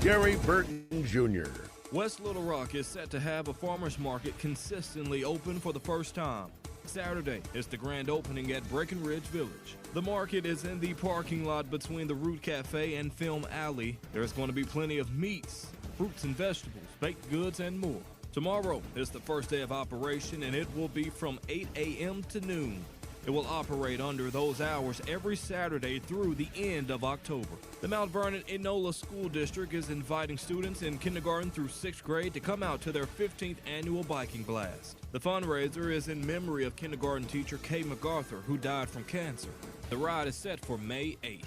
Gary Burton Jr. West Little Rock is set to have a farmer's market consistently open for the first time. Saturday is the grand opening at Breckenridge Village. The market is in the parking lot between the Root Cafe and Film Alley. There's going to be plenty of meats, fruits and vegetables, baked goods, and more. Tomorrow is the first day of operation, and it will be from 8 a.m. to noon. It will operate under those hours every Saturday through the end of October. The Mount Vernon Enola School District is inviting students in kindergarten through 6th grade to come out to their 15th annual biking blast. The fundraiser is in memory of kindergarten teacher Kay MacArthur, who died from cancer. The ride is set for May 8th.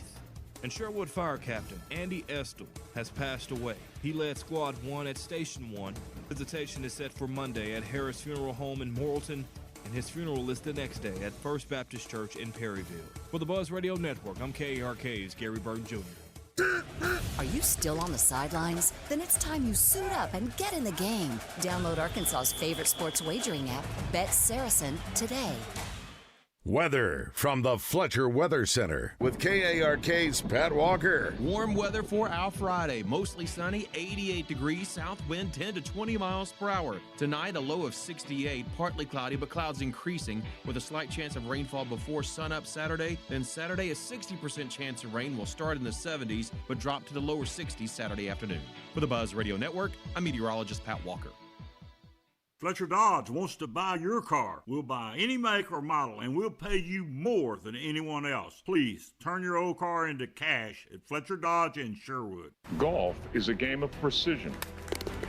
And Sherwood Fire Captain Andy Estel has passed away. He led Squad 1 at Station 1. Visitation is set for Monday at Harris Funeral Home in Morrilton, and his funeral is the next day at First Baptist Church in Perryville. For the Buzz Radio Network, I'm KARK's Gary Burton Jr. Are you still on the sidelines? Then it's time you suit up and get in the game. Download Arkansas's favorite sports wagering app, Bet Saracen, today. Weather from the Fletcher Weather Center with KARK's Pat Walker. Warm weather for our Friday. Mostly sunny, 88 degrees, south wind 10 to 20 miles per hour. Tonight, a low of 68, partly cloudy, but clouds increasing with a slight chance of rainfall before sunup Saturday. Then Saturday, a 60% chance of rain will start in the 70s, but drop to the lower 60s Saturday afternoon. For the Buzz Radio Network, I'm meteorologist Pat Walker. Fletcher Dodge wants to buy your car. We'll buy any make or model, and we'll pay you more than anyone else. Please, turn your old car into cash at Fletcher Dodge in Sherwood. Golf is a game of precision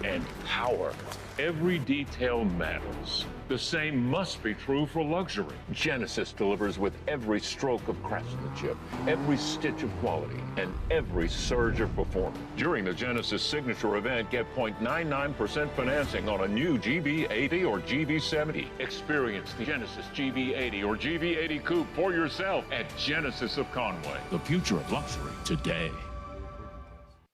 and power. Every detail matters. The same must be true for luxury. Genesis delivers with every stroke of craftsmanship, every stitch of quality, and every surge of performance. During the Genesis Signature event, get 0.99% financing on a new GB80 or GB70. Experience the Genesis GB80 or GB80 Coupe for yourself at Genesis of Conway. The future of luxury today.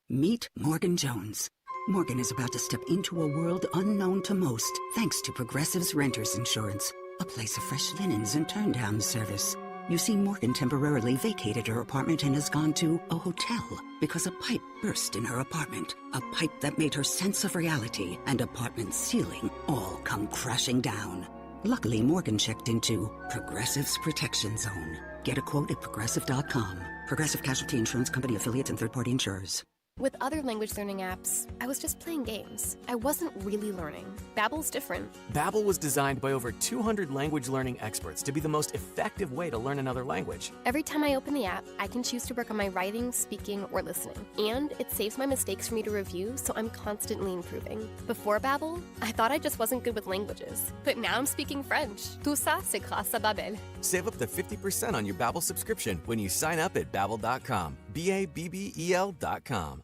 Meet Morgan Jones. Morgan is about to step into a world unknown to most, thanks to Progressive's Renters Insurance, a place of fresh linens and turn-down service. You see, Morgan temporarily vacated her apartment and has gone to a hotel because a pipe burst in her apartment, a pipe that made her sense of reality and apartment ceiling all come crashing down. Luckily, Morgan checked into Progressive's Protection Zone. Get a quote at Progressive.com. Progressive Casualty Insurance Company affiliates and third-party insurers. With other language learning apps, I was just playing games. I wasn't really learning. Babbel's different. Babbel was designed by over 200 language learning experts to be the most effective way to learn another language. Every time I open the app, I can choose to work on my writing, speaking, or listening. And it saves my mistakes for me to review, so I'm constantly improving. Before Babbel, I thought I just wasn't good with languages. But now I'm speaking French. Tout ça, c'est grâce à Babbel. Save up to 50% on your Babbel subscription when you sign up at Babbel.com. Babbel.com.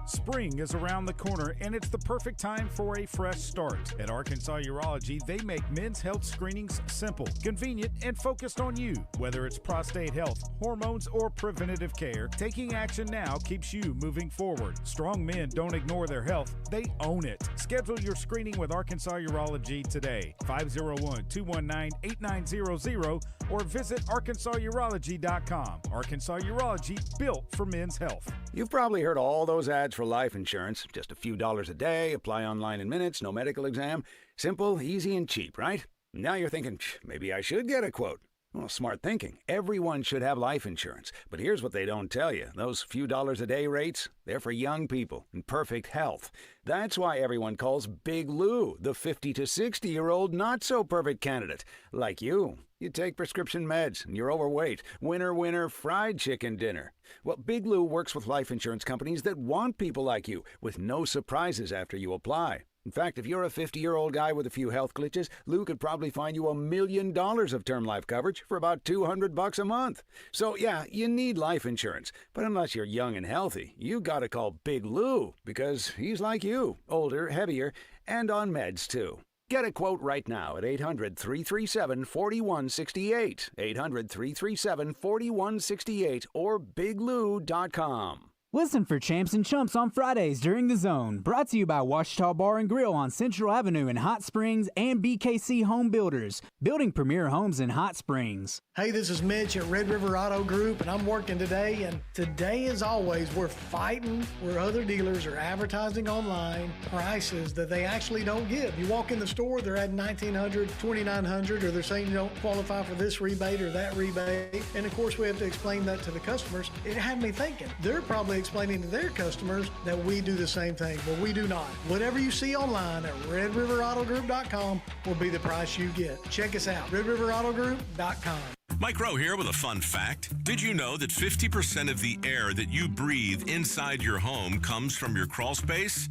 Spring is around the corner, and it's the perfect time for a fresh start. At Arkansas Urology, they make men's health screenings simple, convenient, and focused on you. Whether it's prostate health, hormones, or preventative care, taking action now keeps you moving forward. Strong men don't ignore their health, they own it. Schedule your screening with Arkansas Urology today, 501-219-8900, or visit arkansasurology.com. Arkansas Urology, built for men's health. You've probably heard all those ads for life insurance. Just a few dollars a day, apply online in minutes, no medical exam. Simple, easy, and cheap, right? Now you're thinking, maybe I should get a quote. Well, smart thinking. Everyone should have life insurance. But here's what they don't tell you. Those few dollars a day rates, they're for young people in perfect health. That's why everyone calls Big Lou the 50 to 60-year-old not-so-perfect candidate. Like you. You take prescription meds, and you're overweight. Winner, fried chicken dinner. Well, Big Lou works with life insurance companies that want people like you, with no surprises after you apply. In fact, if you're a 50-year-old guy with a few health glitches, Lou could probably find you $1 million of term life coverage for about $200 a month. So, yeah, you need life insurance. But unless you're young and healthy, you gotta call Big Lou, because he's like you, older, heavier, and on meds, too. Get a quote right now at 800-337-4168, 800-337-4168, or biglou.com. Listen for Champs and Chumps on Fridays during The Zone. Brought to you by Washita Bar and Grill on Central Avenue in Hot Springs and BKC Home Builders, building premier homes in Hot Springs. Hey, this is Mitch at Red River Auto Group, and I'm working today. And today, as always, we're fighting where other dealers are advertising online prices that they actually don't give. You walk in the store, they're at $1,900, $2,900, or they're saying you don't qualify for this rebate or that rebate. And of course, we have to explain that to the customers. It had me thinking, they're probably explaining to their customers that we do the same thing, but we do not. Whatever you see online at redriverautogroup.com will be the price you get. Check us out, redriverautogroup.com. Mike Rowe here with a fun fact. Did you know that 50% of the air that you breathe inside your home comes from your crawl space?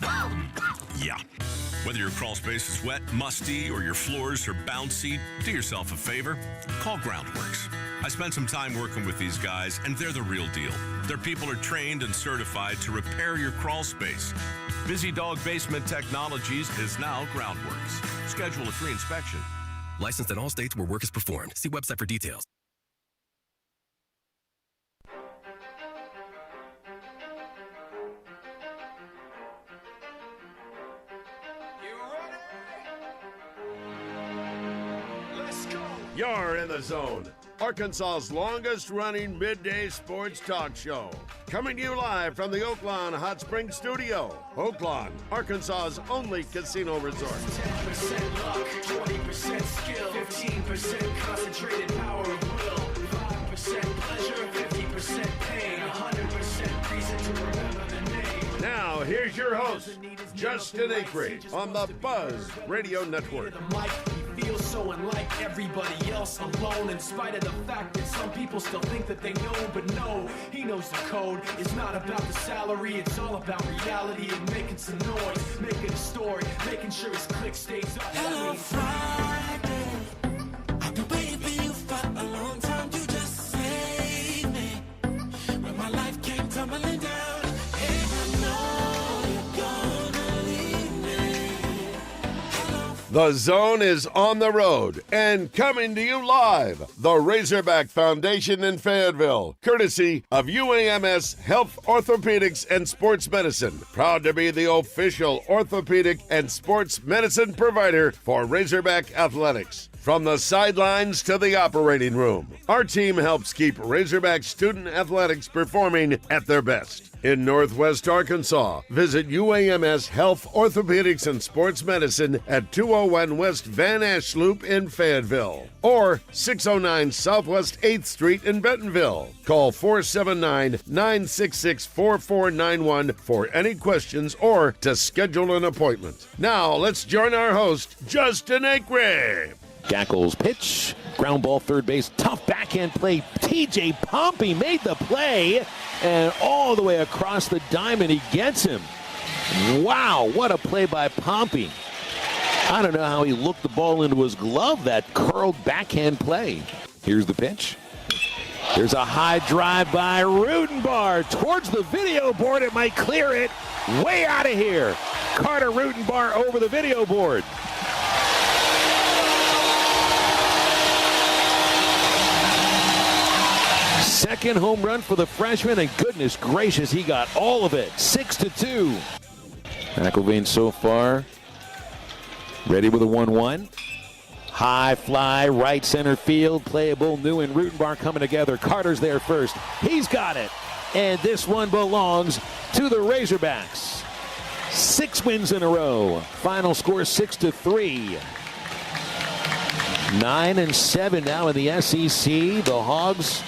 Yeah. Whether your crawl space is wet, musty, or your floors are bouncy, do yourself a favor. Call Groundworks. I spent some time working with these guys, and they're the real deal. Their people are trained and certified to repair your crawl space. Busy Dog Basement Technologies is now Groundworks. Schedule a free inspection. Licensed in all states where work is performed. See website for details. You're in the Zone, Arkansas's longest-running midday sports talk show. Coming to you live from the Oaklawn Hot Springs studio. Oaklawn, Arkansas's only casino resort. 10% luck, 20% skill, 15% concentrated power of will, 5% pleasure, 50% pain, 100% reason to remember the name. Now, here's your host, Justin Acri, on the Buzz Radio Network. Feel so unlike everybody else, alone in spite of the fact that some people still think that they know, but no, he knows the code. It's not about the salary, it's all about reality and making some noise, making a story, making sure his click stays up. Hello, Friday. I've been waiting for you for a long time. You just saved me when my life came tumbling down, and I know you're gonna leave me. Hello. The Zone is on the road and coming to you live. The Razorback Foundation in Fayetteville, courtesy of UAMS Health, Orthopedics, and Sports Medicine. Proud to be the official orthopedic and sports medicine provider for Razorback Athletics. From the sidelines to the operating room, our team helps keep Razorback student athletics performing at their best. In Northwest Arkansas, visit UAMS Health, Orthopedics, and Sports Medicine at 201 West Van Ash Loop in Fayetteville or 609 Southwest 8th Street in Bentonville. Call 479-966-4491 for any questions or to schedule an appointment. Now, let's join our host, Justin Acri. Gackles pitch, ground ball, third base, tough backhand play. TJ Pompey made the play, and all the way across the diamond, he gets him. Wow, what a play by Pompey. I don't know how he looked the ball into his glove, that curled backhand play. Here's the pitch. There's a high drive by Rutenbar towards the video board. It might clear it. Way out of here. Carter Rutenbar over the video board. Second home run for the freshman, and goodness gracious, he got all of it. 6-2. McElvain so far ready with a 1-1. High fly, right center field, playable. New and Rutenbar coming together. Carter's there first. He's got it. And this one belongs to the Razorbacks. 6 wins in a row. Final score 6-3. 9-7 now in the SEC. The Hogs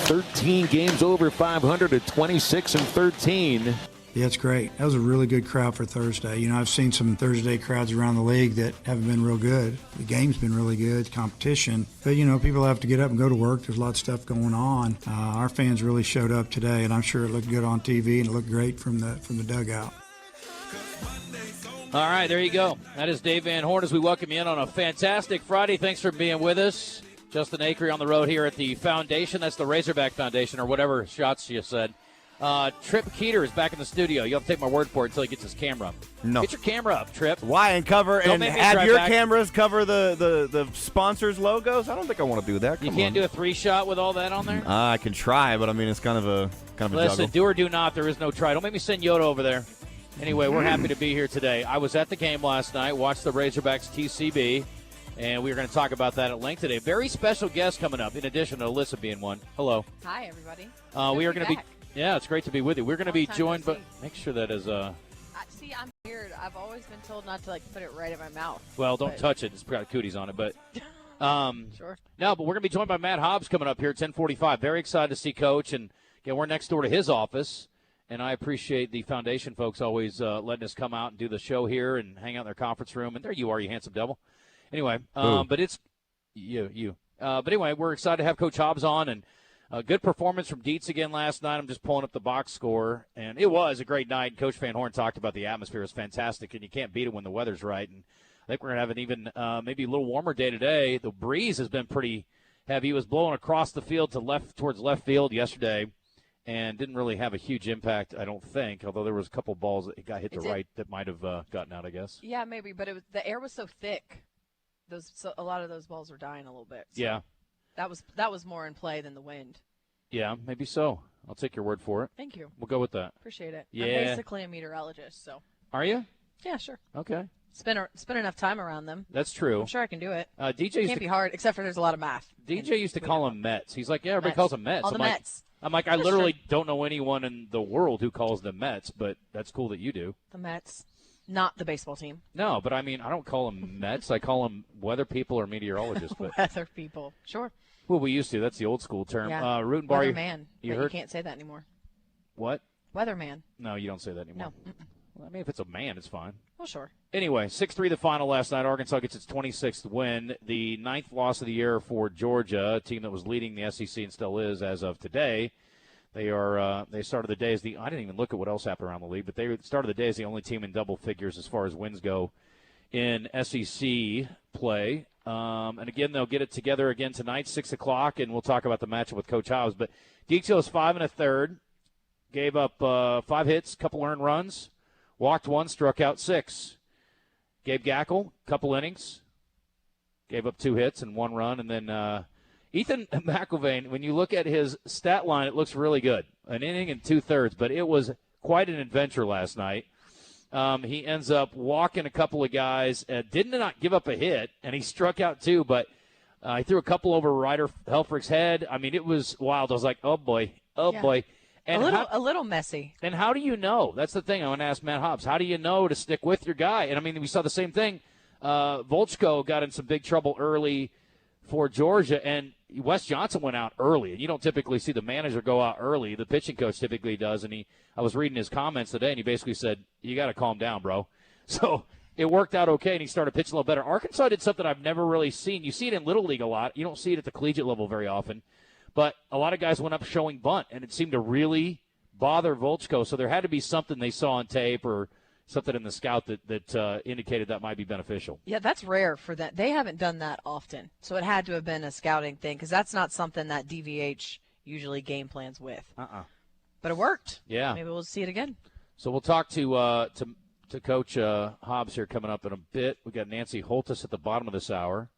13 games over 500 at 26-13. Yeah, it's great. That was a really good crowd for Thursday. You know, I've seen some Thursday crowds around the league that haven't been real good. The game's been really good, competition. But, you know, people have to get up and go to work. There's a lot of stuff going on. Our fans really showed up today, and I'm sure it looked good on TV and it looked great from the dugout. All right, there you go. That is Dave Van Horn as we welcome you in on a fantastic Friday. Thanks for being with us. Justin Acri on the road here at the Foundation. That's the Razorback Foundation, or whatever shots you said. Trip Keeter is back in the studio. You'll have to take my word for it until he gets his camera up. No. Get your camera up, Trip. Why? And cover Don't and make me have drive your back. cameras cover the sponsors' logos? I don't think I want to do that. You Come can't on. do a 3-shot with all that on there? I can try, but I mean, it's kind of a Listen, juggle. do or do not. There is no try. Don't make me send Yoda over there. Anyway, we're happy to be here today. I was at the game last night, watched the Razorbacks TCB, and we are going to talk about that at length today. Very special guest coming up, in addition to Alyssa being one. Hello. Hi, everybody. We are going to be. Yeah, it's great to be with you. We're going to be Long time joined, no but make sure that is. See, I'm weird. I've always been told not to put it right in my mouth. Well, don't but- touch it. It's got cooties on it, but. Sure. No, but we're going to be joined by Matt Hobbs coming up here at 10:45. Very excited to see Coach, and again, we're next door to his office, and I appreciate the foundation folks always letting us come out and do the show here and hang out in their conference room. And there you are, you handsome devil. Anyway, but it's you. But anyway, we're excited to have Coach Hobbs on, and a good performance from Dietz again last night. I'm just pulling up the box score, and it was a great night. Coach Van Horn talked about the atmosphere is fantastic, and you can't beat it when the weather's right. And I think we're going to have an even maybe a little warmer day today. The breeze has been pretty heavy. It was blowing across the field towards left field yesterday, and didn't really have a huge impact, I don't think, although there was a couple balls that got hit to right that might have gotten out, I guess. Yeah, maybe, but the air was so thick. A lot of those balls were dying a little bit. So Yeah. That was more in play than the wind. Yeah, maybe so. I'll take your word for it. Thank you. We'll go with that. Appreciate it. Yeah. I'm basically a meteorologist, so. Are you? Yeah, sure. Okay. Spend enough time around them. That's true. I'm sure I can do it. DJ used can't be hard, except for there's a lot of math. DJ used to call them Mets. He's like, yeah, everybody Mets. calls them Mets. All the Mets. I'm like, I That's literally true. don't know anyone in the world who calls them Mets, but that's cool that you do. The Mets, not the baseball team. No, but I mean, I don't call them Mets. I call them weather people or meteorologists. But Weather people. Sure. well, we used to. That's the old school term. Yeah. Root and Bar. Weatherman. You But heard? you can't say that anymore. What? Weatherman. No, you don't say that anymore. No. Well, I mean, if it's a man, it's fine. Well, sure. Anyway, 6-3 the final last night. Arkansas gets its 26th win, the 9th loss of the year for Georgia, a team that was leading the SEC and still is as of today. They started the day as I didn't even look at what else happened around the league, but they started the day as the only team in double figures as far as wins go in SEC play. And again, they'll get it together again tonight, 6 o'clock, and we'll talk about the matchup with Coach Hobbs. But Dietz was 5 1/3, gave up 5 hits, couple earned runs, walked 1, struck out 6. Gabe Gackle, couple innings, gave up 2 hits and 1 run. And then Ethan McIlvain, when you look at his stat line, it looks really good. An inning and 2/3, but it was quite an adventure last night. He ends up walking a couple of guys, did not give up a hit, and he struck out 2, but he threw a couple over Ryder Helfrich's head. I mean, it was wild. I was like, oh, boy. And a little messy. And how do you know? That's the thing I want to ask Matt Hobbs. How do you know to stick with your guy? And, I mean, we saw the same thing. Volchko got in some big trouble early for Georgia, and Wes Johnson went out early. And you don't typically see the manager go out early. The pitching coach typically does. And I was reading his comments today, and he basically said, you got to calm down, bro. So it worked out okay, and he started pitching a little better. Arkansas did something I've never really seen. You see it in Little League a lot. You don't see it at the collegiate level very often. But a lot of guys went up showing bunt, and it seemed to really bother Volchko. So there had to be something they saw on tape or something in the scout that indicated that might be beneficial. Yeah, that's rare for that. They haven't done that often. So it had to have been a scouting thing because that's not something that DVH usually game plans with. But it worked. Yeah. Maybe we'll see it again. So we'll talk to Coach Hobbs here coming up in a bit. We got Nancy Holtis at the bottom of this hour.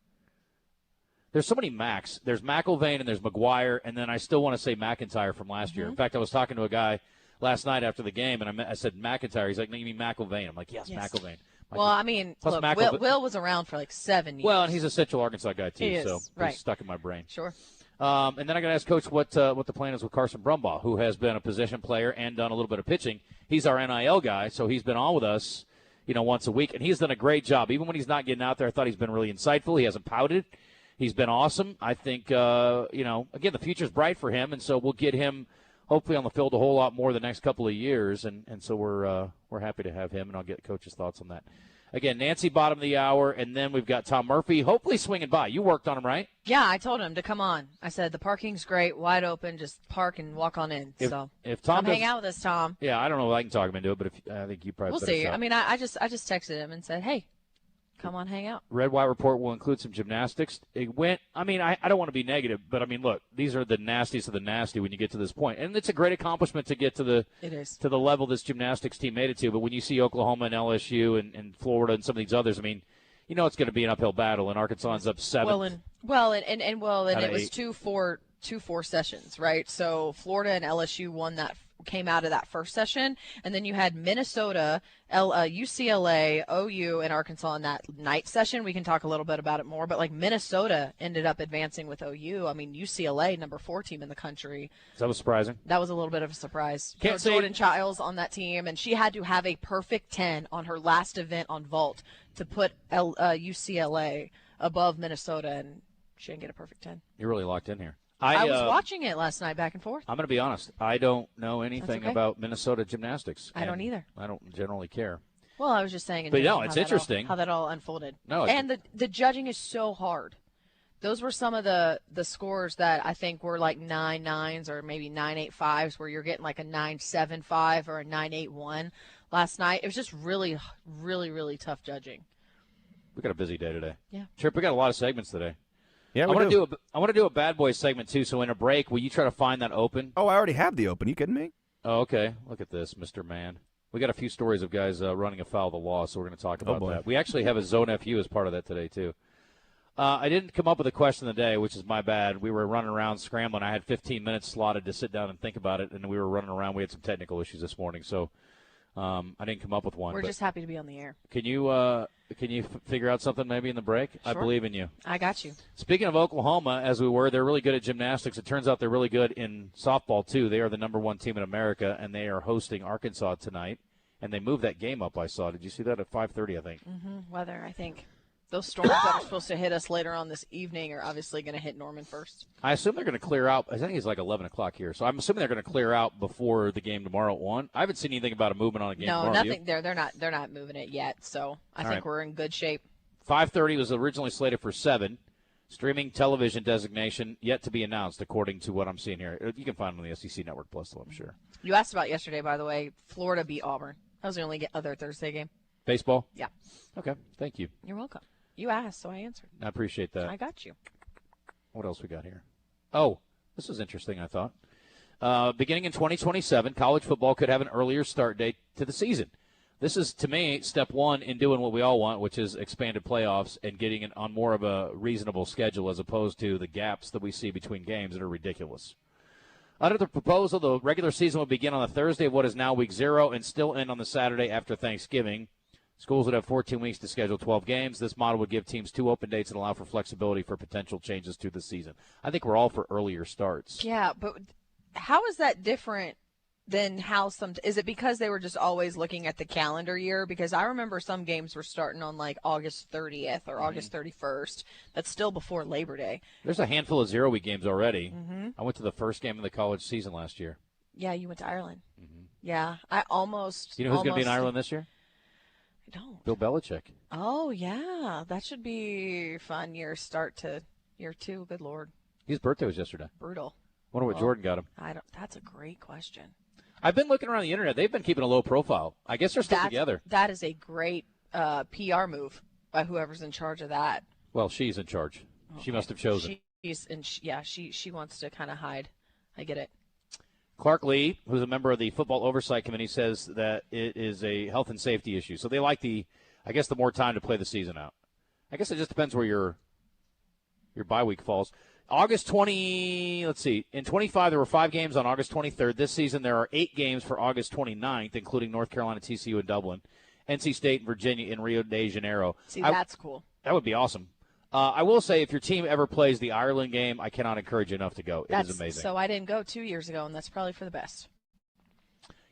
There's so many Macs. There's McIlvain and there's McGuire, and then I still want to say McIntyre from last year. In fact, I was talking to a guy last night after the game, and I said McIntyre. He's like, no, you mean McIlvain? I'm like, yes. McIlvain. Well, I mean, look, Will was around for like 7 years. Well, and he's a Central Arkansas guy, too, He is, so right. he's stuck in my brain. Sure. And then I got to ask Coach what the plan is with Carson Brumbaugh, who has been a position player and done a little bit of pitching. He's our NIL guy, so he's been on with us, once a week, and he's done a great job. Even when he's not getting out there, I thought he's been really insightful. He hasn't pouted. He's been awesome. I think, again, the future's bright for him, and so we'll get him hopefully on the field a whole lot more the next couple of years, and so we're happy to have him, and I'll get Coach's thoughts on that. Again, Nancy, bottom of the hour, and then we've got Tom Murphy, hopefully swinging by. You worked on him, right? Yeah, I told him to come on. I said the parking's great, wide open, just park and walk on in. If Tom come hang out with us, Tom. Yeah, I don't know if I can talk him into it, but I think you probably We'll better see. shot. I mean, I just texted him and said, hey, come on, hang out. Red White Report will include some gymnastics. It went, I don't want to be negative, but look, these are the nastiest of the nasty when you get to this point. And it's a great accomplishment to get to the level this gymnastics team made it to. But when you see Oklahoma and LSU and Florida and some of these others, it's going to be an uphill battle, and Arkansas ends up 7th. And it was 2-4 sessions, right? So Florida and LSU came out of that first session, and then you had Minnesota, UCLA, OU, and Arkansas in that night session. We can talk a little bit about it more, but Minnesota ended up advancing with OU. UCLA, number 4 team in the country. That was surprising. That was a little bit of a surprise. Can't say Jordan Childs on that team, and she had to have a perfect 10 on her last event on vault to put UCLA above Minnesota, and she didn't get a perfect 10. You're really locked in here. I was watching it last night back and forth. I'm going to be honest. I don't know anything about Minnesota gymnastics. I don't either. I don't generally care. Well, I was just saying. But it's interesting how that all unfolded. No, and the judging is so hard. Those were some of the scores that I think were like 9.9s or maybe 9.85s, where you're getting like a 9.75 or a 9.81 last night. It was just really, really, really tough judging. We got a busy day today. Yeah. Tripp, we got a lot of segments today. Yeah, I want to do a bad boy segment too. So in a break, will you try to find that open? Oh, I already have the open. You kidding me? Oh, okay. Look at this, Mr. Man. We got a few stories of guys running afoul of the law, so we're going to talk about that. We actually have a Zone FU as part of that today too. I didn't come up with a question of the day, which is my bad. We were running around scrambling. I had 15 minutes slotted to sit down and think about it, and we were running around. We had some technical issues this morning, so I didn't come up with one. We're just happy to be on the air. Can you figure out something maybe in the break? Sure. I believe in you. I got you. Speaking of Oklahoma, they're really good at gymnastics. It turns out they're really good in softball too. They are the number 1 team in America, and they are hosting Arkansas tonight. And they moved that game up, I saw. Did you see that at 5:30, I think? Weather, I think. Those storms that are supposed to hit us later on this evening are obviously going to hit Norman first. I assume they're going to clear out. I think it's like 11 o'clock here. So I'm assuming they're going to clear out before the game tomorrow at 1. I haven't seen anything about a movement on a game tomorrow. No, nothing there. They're not moving it yet. So I think we're in good shape. 5:30 was originally slated for 7. Streaming television designation yet to be announced, according to what I'm seeing here. You can find it on the SEC Network Plus, though, I'm sure. You asked about yesterday, by the way. Florida beat Auburn. That was the only other Thursday game. Baseball? Yeah. Okay, thank you. You're welcome. You asked, so I answered. I appreciate that. I got you. What else we got here? Oh, this is interesting, I thought. Beginning in 2027, college football could have an earlier start date to the season. This is, to me, step one in doing what we all want, which is expanded playoffs and getting it on more of a reasonable schedule as opposed to the gaps that we see between games that are ridiculous. Under the proposal, the regular season will begin on the Thursday of what is now week 0 and still end on the Saturday after Thanksgiving. Schools would have 14 weeks to schedule 12 games. This model would give teams 2 open dates and allow for flexibility for potential changes to the season. I think we're all for earlier starts. Yeah, but how is that different than how is it because they were just always looking at the calendar year? Because I remember some games were starting on like August 30th or August 31st. That's still before Labor Day. There's a handful of 0-week games already. I went to the first game of the college season last year. Yeah, you went to Ireland. Yeah, I almost. You know who's going to be in Ireland this year? I don't. Bill Belichick. Oh, yeah. That should be fun start to year 2. Good Lord. His birthday was yesterday. Brutal. Wonder what Jordan got him. That's a great question. I've been looking around the internet. They've been keeping a low profile. I guess they're still together. That is a great PR move by whoever's in charge of that. Well, she's in charge. Okay. She must have chosen. She wants to kind of hide. I get it. Clark Lee, who's a member of the Football Oversight Committee, says that it is a health and safety issue. So they like the more time to play the season out. I guess it just depends where your bye week falls. August 20, let's see. In 25, there were 5 games on August 23rd. This season, there are 8 games for August 29th, including North Carolina, TCU, and Dublin, NC State, and Virginia in Rio de Janeiro. See, that's cool. That would be awesome. I will say, if your team ever plays the Ireland game, I cannot encourage you enough to go. It is amazing. So I didn't go 2 years ago, and that's probably for the best.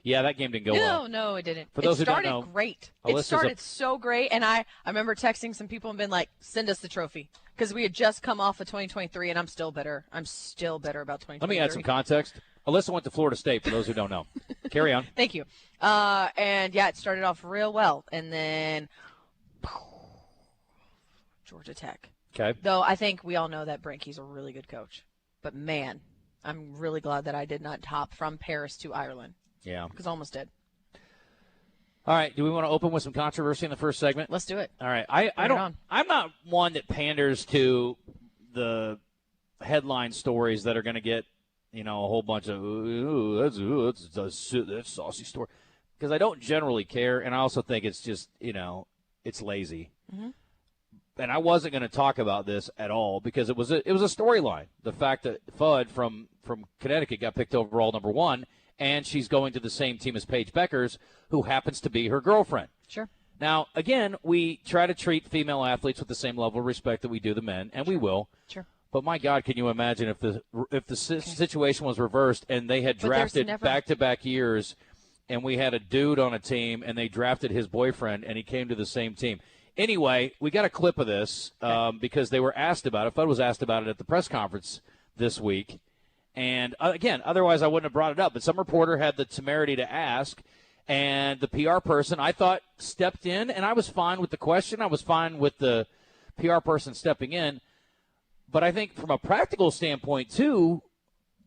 Yeah, that game didn't go well. No, it didn't. For those who don't know, it started great. It started so great, and I remember texting some people and been like, send us the trophy. Because we had just come off of 2023, and I'm still bitter. I'm still bitter about 2023. Let me add some context. Alyssa went to Florida State, for those who don't know. Carry on. Thank you. And, yeah, it started off real well. And then Georgia Tech. Okay. Though I think we all know that Brinke's a really good coach. But, man, I'm really glad that I did not hop from Paris to Ireland. Yeah. Because I almost did. All right. Do we want to open with some controversy in the first segment? Let's do it. All right. I'm not one that panders to the headline stories that are going to get, a whole bunch of that's saucy story, because I don't generally care, and I also think it's just it's lazy. Mm-hmm. And I wasn't going to talk about this at all because it was a storyline. The fact that Fudd from Connecticut got picked overall number 1, and she's going to the same team as Paige Beckers, who happens to be her girlfriend. Sure. Now, again, we try to treat female athletes with the same level of respect that we do the men, and we will. Sure. But my God, can you imagine if the situation was reversed and they had drafted back-to-back years, and we had a dude on a team and they drafted his boyfriend and he came to the same team? Anyway, we got a clip of this because they were asked about it. Fudd was asked about it at the press conference this week. And, again, otherwise I wouldn't have brought it up. But some reporter had the temerity to ask, and the PR person, I thought, stepped in, and I was fine with the question. I was fine with the PR person stepping in. But I think from a practical standpoint, too,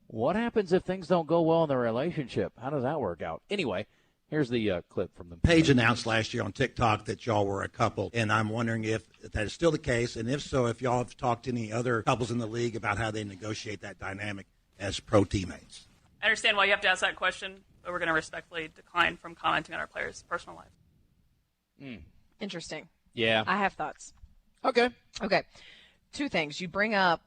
what happens if things don't go well in the relationship? How does that work out? Anyway, here's the clip from them. Paige announced last year on TikTok that y'all were a couple, and I'm wondering if that is still the case, and if so, if y'all have talked to any other couples in the league about how they negotiate that dynamic as pro teammates. I understand why you have to ask that question, but we're going to respectfully decline from commenting on our players' personal lives. Interesting. Yeah. I have thoughts. Okay. 2 things. You bring up,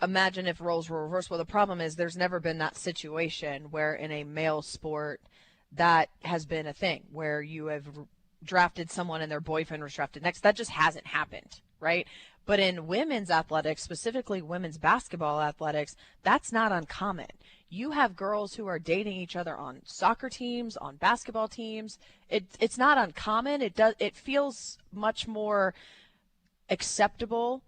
imagine if roles were reversed. Well, the problem is there's never been that situation where in a male sport that has been a thing, where you have drafted someone and their boyfriend was drafted next. That just hasn't happened, right? But in women's athletics, specifically women's basketball athletics, that's not uncommon. You have girls who are dating each other on soccer teams, on basketball teams. It's not uncommon. It feels much more acceptable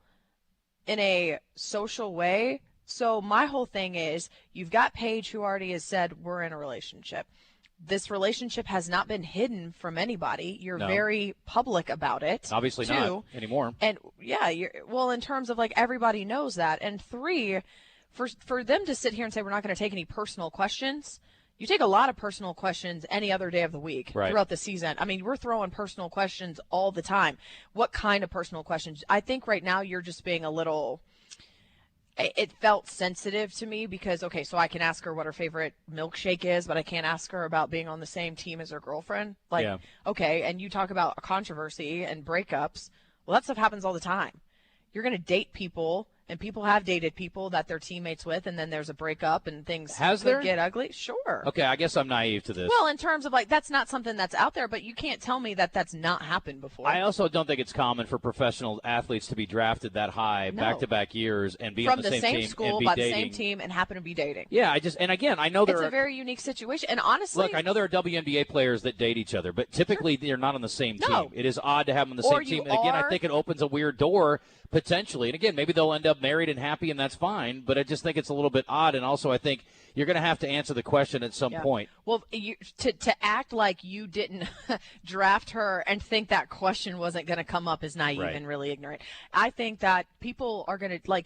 in a social way. So my whole thing is, you've got Paige, who already has said we're in a relationship. This relationship has not been hidden from anybody. You're very public about it. Obviously too. Not anymore. And yeah, in terms of everybody knows that. And 3, for them to sit here and say we're not going to take any personal questions. You take a lot of personal questions any other day of the week throughout the season. I mean, we're throwing personal questions all the time. What kind of personal questions? I think right now you're just being a little. It felt sensitive to me because, so I can ask her what her favorite milkshake is, but I can't ask her about being on the same team as her girlfriend. And you talk about a controversy and breakups. Well, that stuff happens all the time. You're going to date people, and people have dated people that they're teammates with, and then there's a breakup and things get ugly. Sure. Okay, I guess I'm naive to this. Well, in terms of that's not something that's out there, but you can't tell me that that's not happened before. I also don't think it's common for professional athletes to be drafted that high back-to-back years and be from on the same team school, and be by dating. the same team, and happen to be dating. Yeah, I know it's a very unique situation. And honestly, look, I know there are WNBA players that date each other, but typically they're not on the same team. It is odd to have them on the same team. And again, I think it opens a weird door potentially. And again, maybe they'll end up married and happy, and that's fine. But I just think it's a little bit odd. And also, I think you're going to have to answer the question at some point. Well, to act like you didn't draft her and think that question wasn't going to come up is naive and really ignorant. I think that people are going to,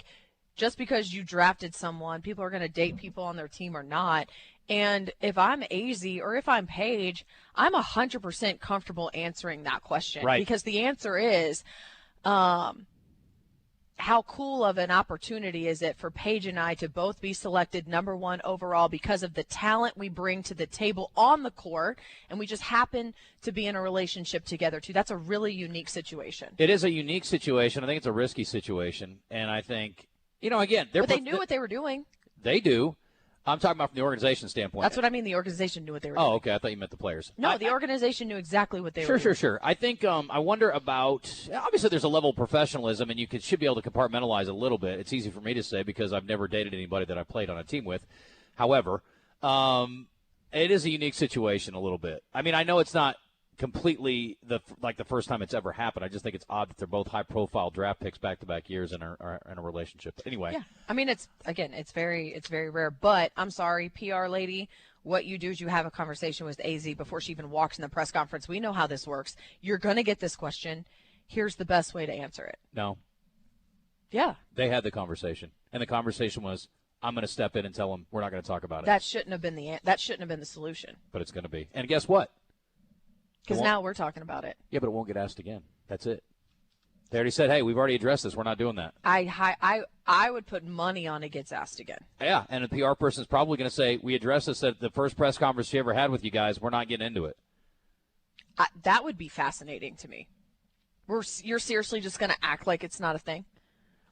just because you drafted someone, people are going to date people on their team or not. And if I'm AZ or if I'm Paige, I'm 100% comfortable answering that question. Right. Because the answer is, how cool of an opportunity is it for Paige and I to both be selected number 1 overall because of the talent we bring to the table on the court, and we just happen to be in a relationship together too. That's a really unique situation. It is a unique situation. I think it's a risky situation, and I think, again, but they knew what they were doing. They do. I'm talking about from the organization standpoint. That's what I mean. The organization knew what they were doing. Oh, okay. I thought you meant the players. No, the organization knew exactly what they were doing. Sure. I think I wonder about – obviously there's a level of professionalism, and you should be able to compartmentalize a little bit. It's easy for me to say because I've never dated anybody that I played on a team with. However, it is a unique situation a little bit. I mean, I know it's not completely the first time it's ever happened. I just think it's odd that they're both high-profile draft picks back-to-back years and are in a relationship. But anyway. Yeah. I mean, it's very rare. But I'm sorry, PR lady, what you do is you have a conversation with AZ before she even walks in the press conference. We know how this works. You're going to get this question. Here's the best way to answer it. No. Yeah. They had the conversation, and the conversation was, I'm going to step in and tell them we're not going to talk about it. That shouldn't have been the solution. But it's going to be. And guess what? Because now we're talking about it. Yeah, but it won't get asked again. That's it. They already said, hey, we've already addressed this. We're not doing that. I would put money on it gets asked again. Yeah, and a PR person is probably going to say, we addressed this at the first press conference she ever had with you guys. We're not getting into it. That would be fascinating to me. You're seriously just going to act like it's not a thing?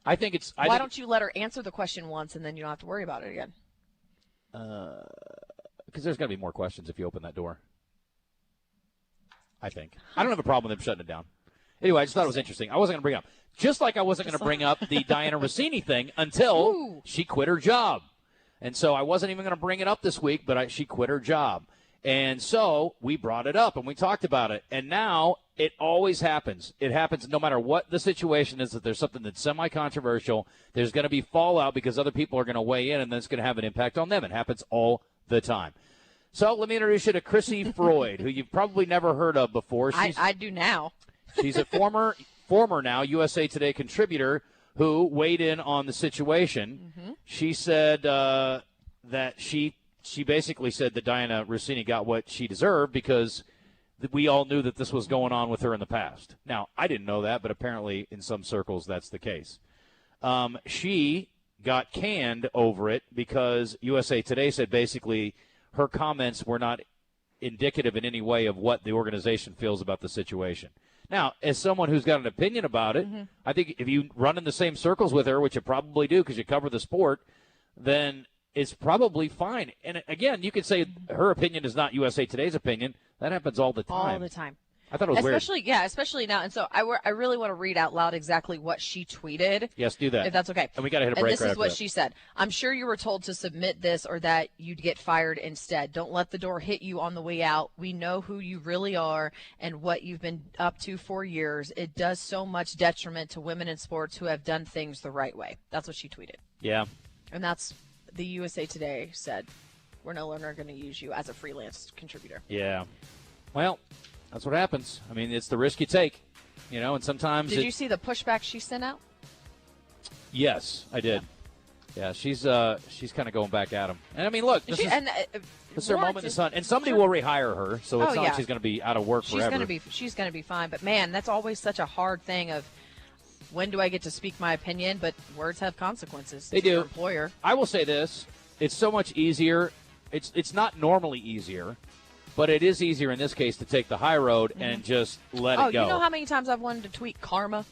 I think it's. Why don't you let her answer the question once and then you don't have to worry about it again? Because there's going to be more questions if you open that door. I think. I don't have a problem with them shutting it down. Anyway, I just thought it was interesting. I wasn't going to bring it up. Just like I wasn't going to bring up the Diana Rossini thing until she quit her job. And so I wasn't even going to bring it up this week, but she quit her job. And so we brought it up and we talked about it. And now it always happens. It happens no matter what the situation is, that there's something that's semi-controversial. There's going to be fallout because other people are going to weigh in, and then it's going to have an impact on them. It happens all the time. So let me introduce you to Chrissy Freud, who you've probably never heard of before. I do now. She's a former now USA Today contributor who weighed in on the situation. Mm-hmm. She said that she basically said that Diana Rossini got what she deserved because we all knew that this was going on with her in the past. Now, I didn't know that, but apparently in some circles that's the case. She got canned over it because USA Today said basically her comments were not indicative in any way of what the organization feels about the situation. Now, as someone who's got an opinion about it, I think if you run in the same circles with her, which you probably do because you cover the sport, then it's probably fine. And again, you could say her opinion is not USA Today's opinion. That happens all the time. All the time. I thought it was weird. Yeah, especially now. And so I really want to read out loud exactly what she tweeted. Yes, do that. If that's okay. And we got to hit a break. And this is what she said. I'm sure you were told to submit this or that you'd get fired instead. Don't let the door hit you on the way out. We know who you really are and what you've been up to for years. It does so much detriment to women in sports who have done things the right way. That's what she tweeted. Yeah. And that's the USA Today said, we're no longer going to use you as a freelance contributor. Yeah. Well, that's what happens. I mean, it's the risk you take, and sometimes. Did you see the pushback she sent out? Yes, I did. Yeah, she's kind of going back at him. And I mean, look, this is her moment in the sun. And somebody will rehire her, so it's not like she's going to be out of work forever. She's going to be fine. But man, that's always such a hard thing of when do I get to speak my opinion? But words have consequences. They do. Your employer. I will say this: it's so much easier. It's not normally easier. But it is easier in this case to take the high road and just let it go. Oh, you know how many times I've wanted to tweet karma?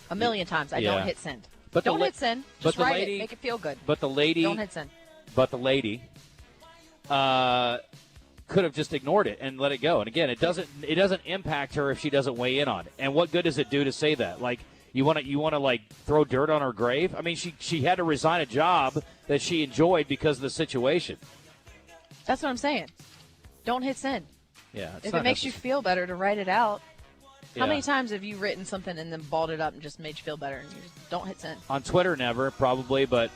A million times. I don't hit send. But don't hit send. Just write it. Make it feel good. But the lady. Don't hit send. But the lady could have just ignored it and let it go. And again, it doesn't impact her if she doesn't weigh in on it. And what good does it do to say that? Like you want to like throw dirt on her grave? I mean, she had to resign a job that she enjoyed because of the situation. That's what I'm saying. Don't hit send. Yeah. If it makes you feel better to write it out. How many times have you written something and then balled it up and just made you feel better and you just don't hit send? On Twitter, never, probably, but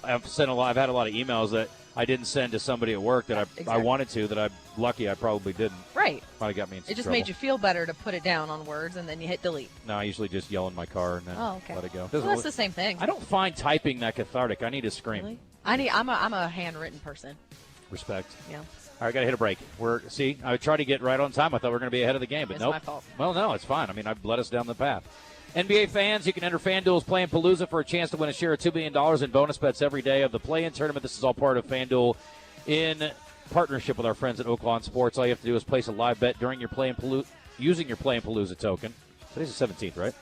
I've had a lot of emails that I didn't send to somebody at work that I wanted to, that I'm lucky I probably didn't. Right. Probably got me in some It just trouble. made you feel better to put it down on words and then you hit delete. No, I usually just yell in my car and then let it go. Well, that's the same thing. I don't find typing that cathartic. I need to scream. Really? I'm a handwritten person. Respect. Yeah. All right, got to hit a break. I tried to get right on time. I thought we were going to be ahead of the game, but it's nope. my fault. Well, no, it's fine. I mean, I've led us down the path. NBA fans, you can enter FanDuel's Play in Palooza for a chance to win a share of $2 million in bonus bets every day of the play-in tournament. This is all part of FanDuel in partnership with our friends at Oaklawn Sports. All you have to do is place a live bet during your Play in Palooza, using your Play in Palooza token. Today's the 17th, right?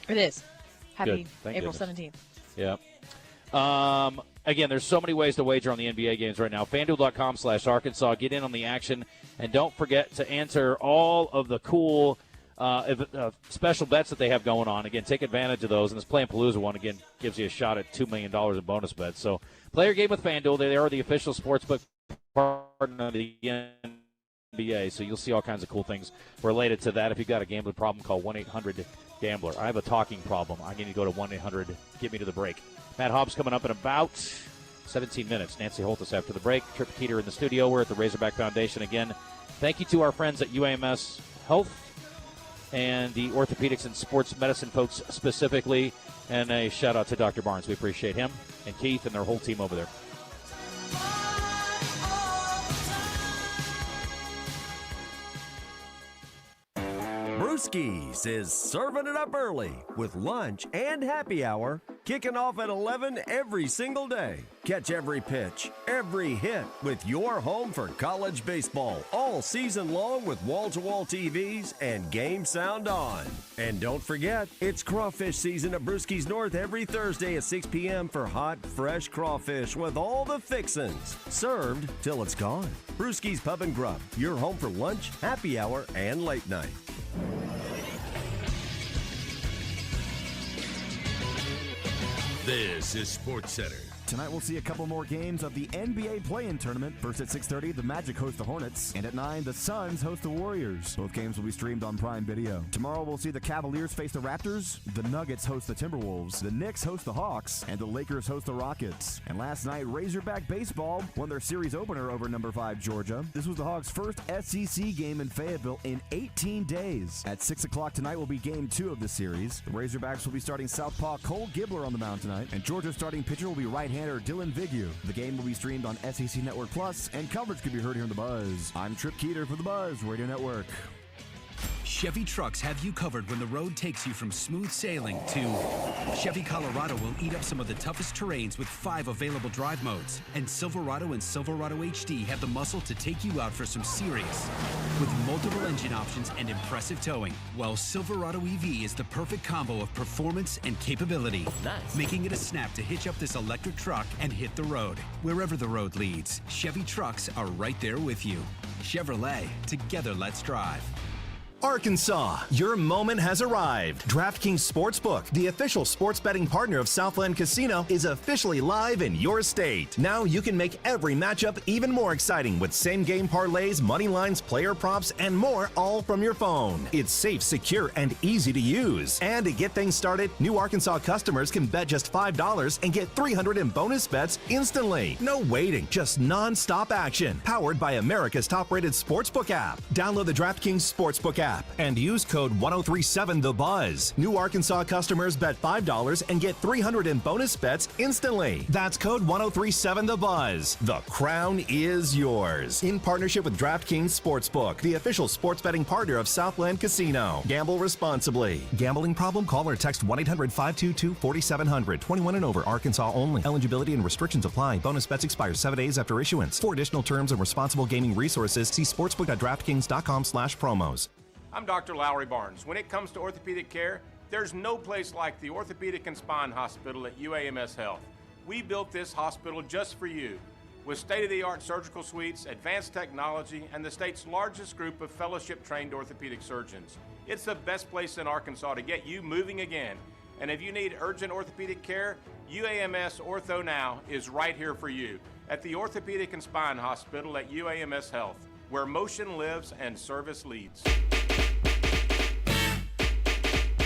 It is. Happy Thank April goodness. 17th. Yeah. Again, there's so many ways to wager on the NBA games right now. FanDuel.com/Arkansas. Get in on the action. And don't forget to enter all of the cool special bets that they have going on. Again, take advantage of those. And this Play in Palooza one, again, gives you a shot at $2 million in bonus bets. So play your game with FanDuel. They are the official sportsbook partner of the NBA. So you'll see all kinds of cool things related to that. If you've got a gambling problem, call 1-800-GAMBLER. I have a talking problem. I need to go to 1-800-GET-ME-TO-THE-BREAK. Matt Hobbs coming up in about 17 minutes. Nancy Holtis after the break. Trip Keeter in the studio. We're at the Razorback Foundation again. Thank you to our friends at UAMS Health and the orthopedics and sports medicine folks specifically. And a shout out to Dr. Barnes. We appreciate him and Keith and their whole team over there. Brewski's is serving it up early with lunch and happy hour kicking off at 11 every single day. Catch every pitch, every hit with your home for college baseball all season long with wall-to-wall TVs and game sound on. And don't forget, it's crawfish season at Brewski's North every Thursday at 6 p.m. for hot, fresh crawfish with all the fixins. Served till it's gone. Brewski's Pub and Grub, your home for lunch, happy hour, and late night. This is SportsCenter. Tonight we'll see a couple more games of the NBA play-in tournament. First at 6:30, the Magic host the Hornets. And at 9, the Suns host the Warriors. Both games will be streamed on Prime Video. Tomorrow we'll see the Cavaliers face the Raptors, the Nuggets host the Timberwolves, the Knicks host the Hawks, and the Lakers host the Rockets. And last night, Razorback Baseball won their series opener over number 5 Georgia. This was the Hawks' first SEC game in Fayetteville in 18 days. At 6 o'clock tonight will be game 2 of the series. The Razorbacks will be starting southpaw Cole Gibbler on the mound tonight, and Georgia's starting pitcher will be right-hander Dylan Vignew. The game will be streamed on SEC Network Plus, and coverage can be heard here on The Buzz. I'm Trip Keeter for The Buzz Radio Network. Chevy trucks have you covered when the road takes you from smooth sailing to Chevy Colorado will eat up some of the toughest terrains with 5 available drive modes. And Silverado and Silverado HD have the muscle to take you out for some serious with multiple engine options and impressive towing. While Silverado EV is the perfect combo of performance and capability, making it a snap to hitch up this electric truck and hit the road. Wherever the road leads, Chevy trucks are right there with you. Chevrolet, together let's drive. Arkansas, your moment has arrived. DraftKings Sportsbook, the official sports betting partner of Southland Casino, is officially live in your state. Now you can make every matchup even more exciting with same-game parlays, money lines, player props, and more, all from your phone. It's safe, secure, and easy to use. And to get things started, new Arkansas customers can bet just $5 and get $300 in bonus bets instantly. No waiting, just non-stop action. Powered by America's top-rated sportsbook app. Download the DraftKings Sportsbook app and use code 1037THEBUZZ. New Arkansas customers bet $5 and get $300 in bonus bets instantly. That's code 1037THEBUZZ. The crown is yours. In partnership with DraftKings Sportsbook, the official sports betting partner of Southland Casino. Gamble responsibly. Gambling problem? Call or text 1-800-522-4700. 21 and over. Arkansas only. Eligibility and restrictions apply. Bonus bets expire 7 days after issuance. For additional terms and responsible gaming resources, see sportsbook.draftkings.com/promos. I'm Dr. Lowry Barnes. When it comes to orthopedic care, there's no place like the Orthopedic and Spine Hospital at UAMS Health. We built this hospital just for you, with state-of-the-art surgical suites, advanced technology, and the state's largest group of fellowship-trained orthopedic surgeons. It's the best place in Arkansas to get you moving again. And if you need urgent orthopedic care, UAMS Ortho Now is right here for you at the Orthopedic and Spine Hospital at UAMS Health, where motion lives and service leads.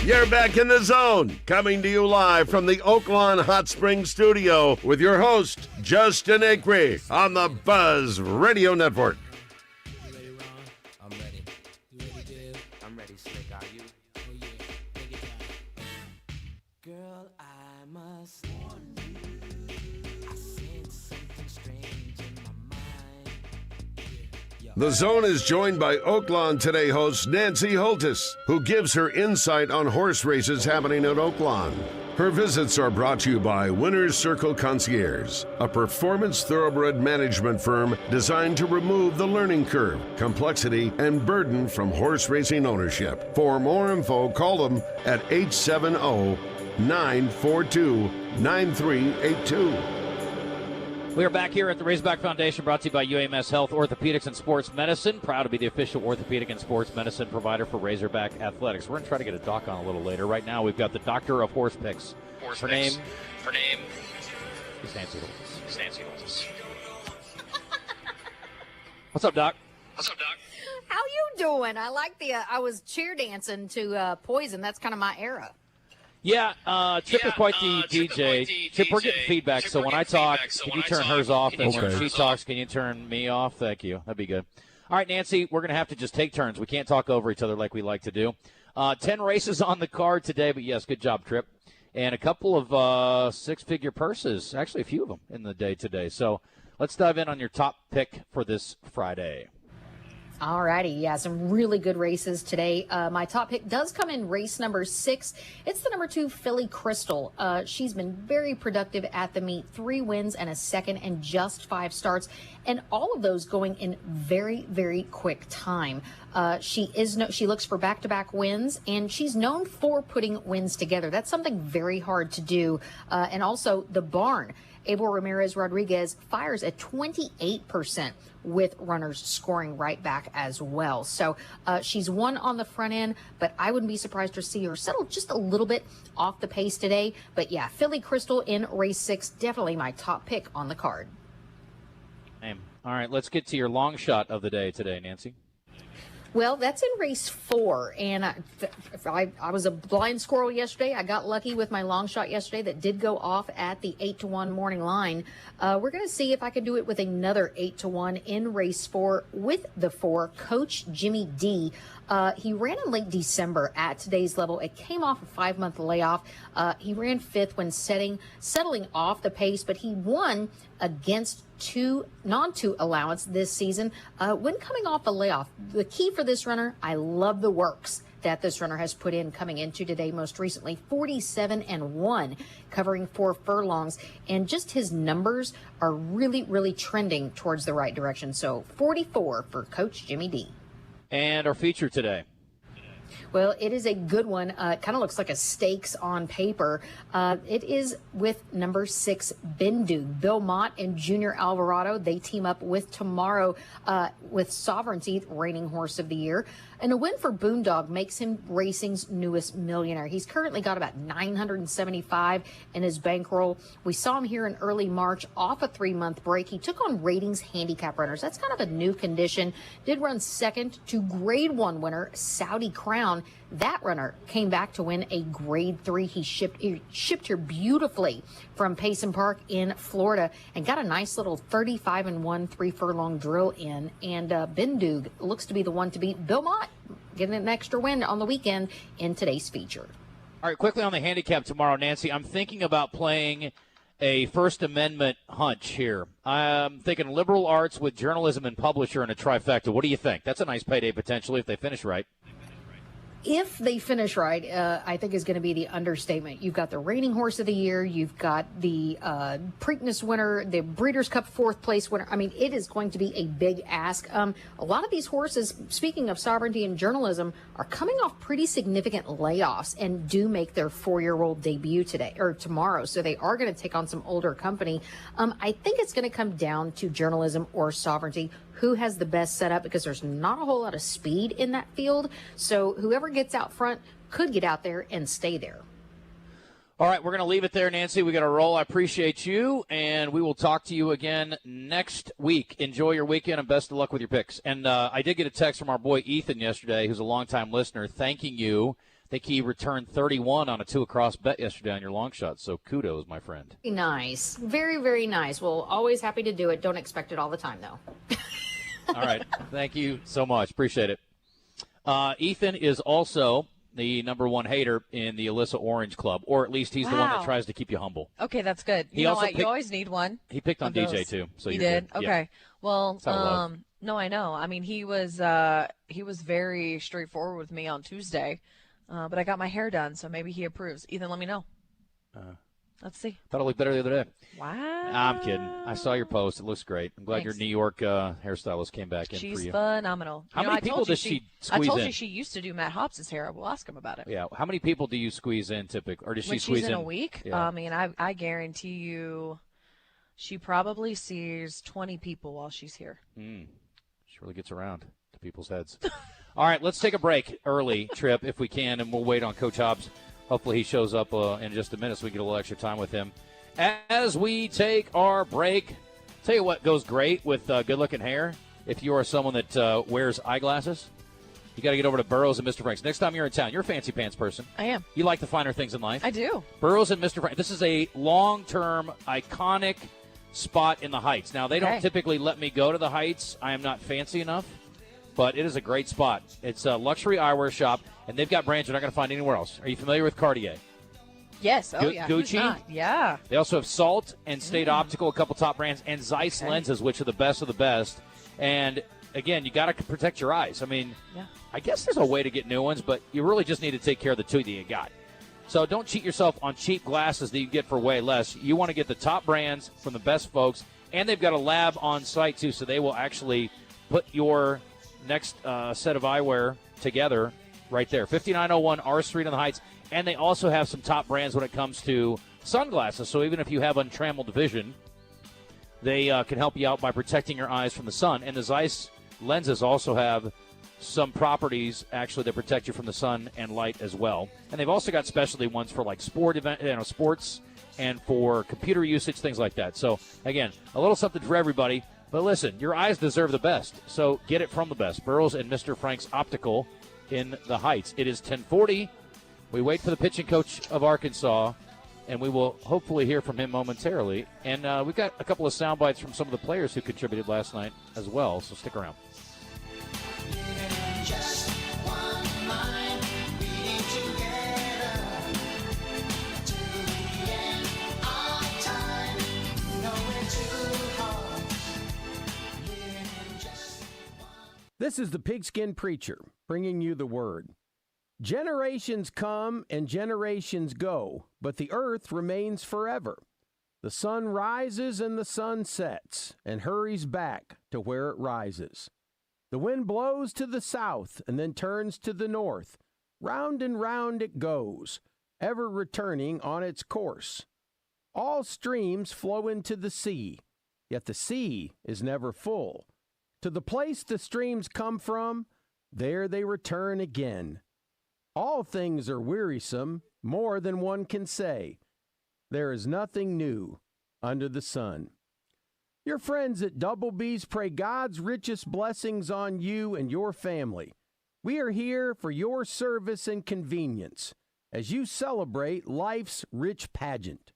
You're back in the zone, coming to you live from the Oaklawn Hot Springs studio with your host, Justin Acri, on the Buzz Radio Network. You ready, Ron? I'm ready. You ready, Dib? I'm ready, Slick. Are you? Oh, yeah. Take it down. Girl, I must warn you. I sense something strange in my mind. The Zone is joined by Oaklawn Today host Nancy Holtis, who gives her insight on horse races happening at Oaklawn. Her visits are brought to you by Winner's Circle Concierge, a performance thoroughbred management firm designed to remove the learning curve, complexity, and burden from horse racing ownership. For more info, call them at 870-942-9382. We are back here at the Razorback Foundation, brought to you by UAMS Health, Orthopedics, and Sports Medicine. Proud to be the official orthopedic and sports medicine provider for Razorback Athletics. We're going to try to get a doc on a little later. Right now, we've got the doctor of horse picks. Her name is Nancy Holtis. Nancy Holtis. What's up, Doc? What's up, Doc? How you doing? I like the. I was cheer dancing to Poison. That's kind of my era. Yeah, Chip is quite the DJ. Chip, we're getting feedback, so when I talk, can you turn hers off? And when she talks, can you turn me off? Thank you. That'd be good. All right, Nancy, we're going to have to just take turns. We can't talk over each other like we like to do. 10 races on the card today, but yes, good job, Trip. And a couple of six-figure purses, actually a few of them in the day today. So let's dive in on your top pick for this Friday. All righty. Yeah, some really good races today. My top pick does come in race number 6. It's the number 2 Philly Crystal. She's been very productive at the meet. 3 wins and a second and just 5 starts. And all of those going in very, very quick time. She looks for back-to-back wins, and she's known for putting wins together. That's something very hard to do. And also the barn. Abel Ramirez Rodriguez fires at 28% with runners scoring right back as well. So she's won on the front end, but I wouldn't be surprised to see her settle just a little bit off the pace today. But yeah, Philly Crystal in race 6, definitely my top pick on the card. All right, let's get to your long shot of the day today, Nancy. Well, that's in race 4, and I was a blind squirrel yesterday. I got lucky with my long shot yesterday that did go off at the 8-1 morning line. We're going to see if I can do it with another 8-1 in race 4 with the 4, Coach Jimmy D. He ran in late December at today's level. It came off a 5-month layoff. He ran 5th when settling off the pace, but he won against non-2 allowance this season when coming off a layoff. The key for this runner, I love the works that this runner has put in coming into today, most recently 47-1, covering 4 furlongs, and just his numbers are really, really trending towards the right direction. So 44 for Coach Jimmy D. And our feature today. Well, it is a good one. It kind of looks like a stakes on paper. It is with number 6, Bindug. Bill Mott and Junior Alvarado, they team up with tomorrow with Sovereignty, reigning horse of the year. And a win for Boondog makes him racing's newest millionaire. He's currently got about $975 in his bankroll. We saw him here in early March off a 3-month break. He took on Ratings handicap runners. That's kind of a new condition. Did run second to Grade 1 winner Saudi Crown. That runner came back to win a Grade 3. He shipped here beautifully from Payson Park in Florida and got a nice little 35-1 3-furlong drill in. And Bindug looks to be the one to beat. Bill Mott getting an extra win on the weekend in today's feature. All right, quickly on the handicap tomorrow, Nancy. I'm thinking about playing a First Amendment hunch here. I'm thinking liberal arts with journalism and publisher in a trifecta. What do you think? That's a nice payday potentially if they finish right. If they finish right, I think is going to be the understatement. You've got the reigning horse of the year. You've got the Preakness winner, the Breeders' Cup 4th place winner. I mean, it is going to be a big ask. A lot of these horses, speaking of sovereignty and journalism, are coming off pretty significant layoffs and do make their 4-year-old debut today or tomorrow. So they are going to take on some older company. I think it's going to come down to journalism or sovereignty. Who has the best setup, because there's not a whole lot of speed in that field. So whoever gets out front could get out there and stay there. All right, we're going to leave it there, Nancy. We got to roll. I appreciate you, and we will talk to you again next week. Enjoy your weekend, and best of luck with your picks. And I did get a text from our boy Ethan yesterday, who's a longtime listener, thanking you. I think he returned 31 on a 2-across bet yesterday on your long shot. So kudos, my friend. Nice. Very, very nice. Well, always happy to do it. Don't expect it all the time, though. All right. Thank you so much. Appreciate it. Ethan is also the number 1 hater in the Alyssa Orange Club, or at least he's the one that tries to keep you humble. Okay, that's good. You know what? You always need one. He picked on DJ, too. So he you're did? good. Okay. Yeah. Well, no, I know. I mean, he was very straightforward with me on Tuesday, but I got my hair done, so maybe he approves. Ethan, let me know. Let's see. Thought it looked better the other day. Wow. I'm kidding. I saw your post. It looks great. I'm glad Thanks. your New York hairstylist came back in for you. She's phenomenal. How many people does she squeeze in? I told you she used to do Matt Hobbs' hair. We'll ask him about it. Yeah. How many people do you squeeze in typically? Or does she when squeeze she's in a week? Yeah. I mean, I guarantee you she probably sees 20 people while she's here. She really gets around to people's heads. All right, let's take a break early, Trip, if we can, and we'll wait on Coach Hobbs. Hopefully he shows up in just a minute so we get a little extra time with him. As we take our break, tell you what goes great with good-looking hair. If you are someone that wears eyeglasses, you got to get over to Burroughs and Mr. Frank's. Next time you're in town, you're a fancy pants person. I am. You like the finer things in life. I do. Burroughs and Mr. Frank. This is a long-term, iconic spot in the Heights. Now, they don't typically let me go to the Heights. I am not fancy enough, but it is a great spot. It's a luxury eyewear shop, and they've got brands you're not going to find anywhere else. Are you familiar with Cartier? Yes. Oh, yeah. Who's Gucci. not? Yeah. They also have Salt and State Optical, a couple top brands, and Zeiss lenses, which are the best of the best. And again, you got to protect your eyes. I mean, I guess there's a way to get new ones, but you really just need to take care of the two that you got. So don't cheat yourself on cheap glasses that you get for way less. You want to get the top brands from the best folks, and they've got a lab on site, too, so they will actually put your next set of eyewear together right there. 5901 R Street on the Heights, and they also have some top brands when it comes to sunglasses. So even if you have untrammeled vision, they can help you out by protecting your eyes from the sun. And the Zeiss lenses also have some properties actually that protect you from the sun and light as well. And they've also got specialty ones for like sports and for computer usage, things like that. So again, a little something for everybody. But listen, your eyes deserve the best, so get it from the best. Burroughs and Mr. Frank's Optical in the Heights. It is 10:40. We wait for the pitching coach of Arkansas, and we will hopefully hear from him momentarily. And we've got a couple of sound bites from some of the players who contributed last night as well, so stick around. Just one mind beating together to the end of time. Nowhere too hard. This is the Pigskin Preacher bringing you the word. Generations come and generations go, but the earth remains forever. The sun rises and the sun sets and hurries back to where it rises. The wind blows to the south and then turns to the north. Round and round it goes, ever returning on its course. All streams flow into the sea, yet the sea is never full. To the place the streams come from, there they return again. All things are wearisome, more than one can say. There is nothing new under the sun. Your friends at Double B's pray God's richest blessings on you and your family. We are here for your service and convenience as you celebrate life's rich pageant.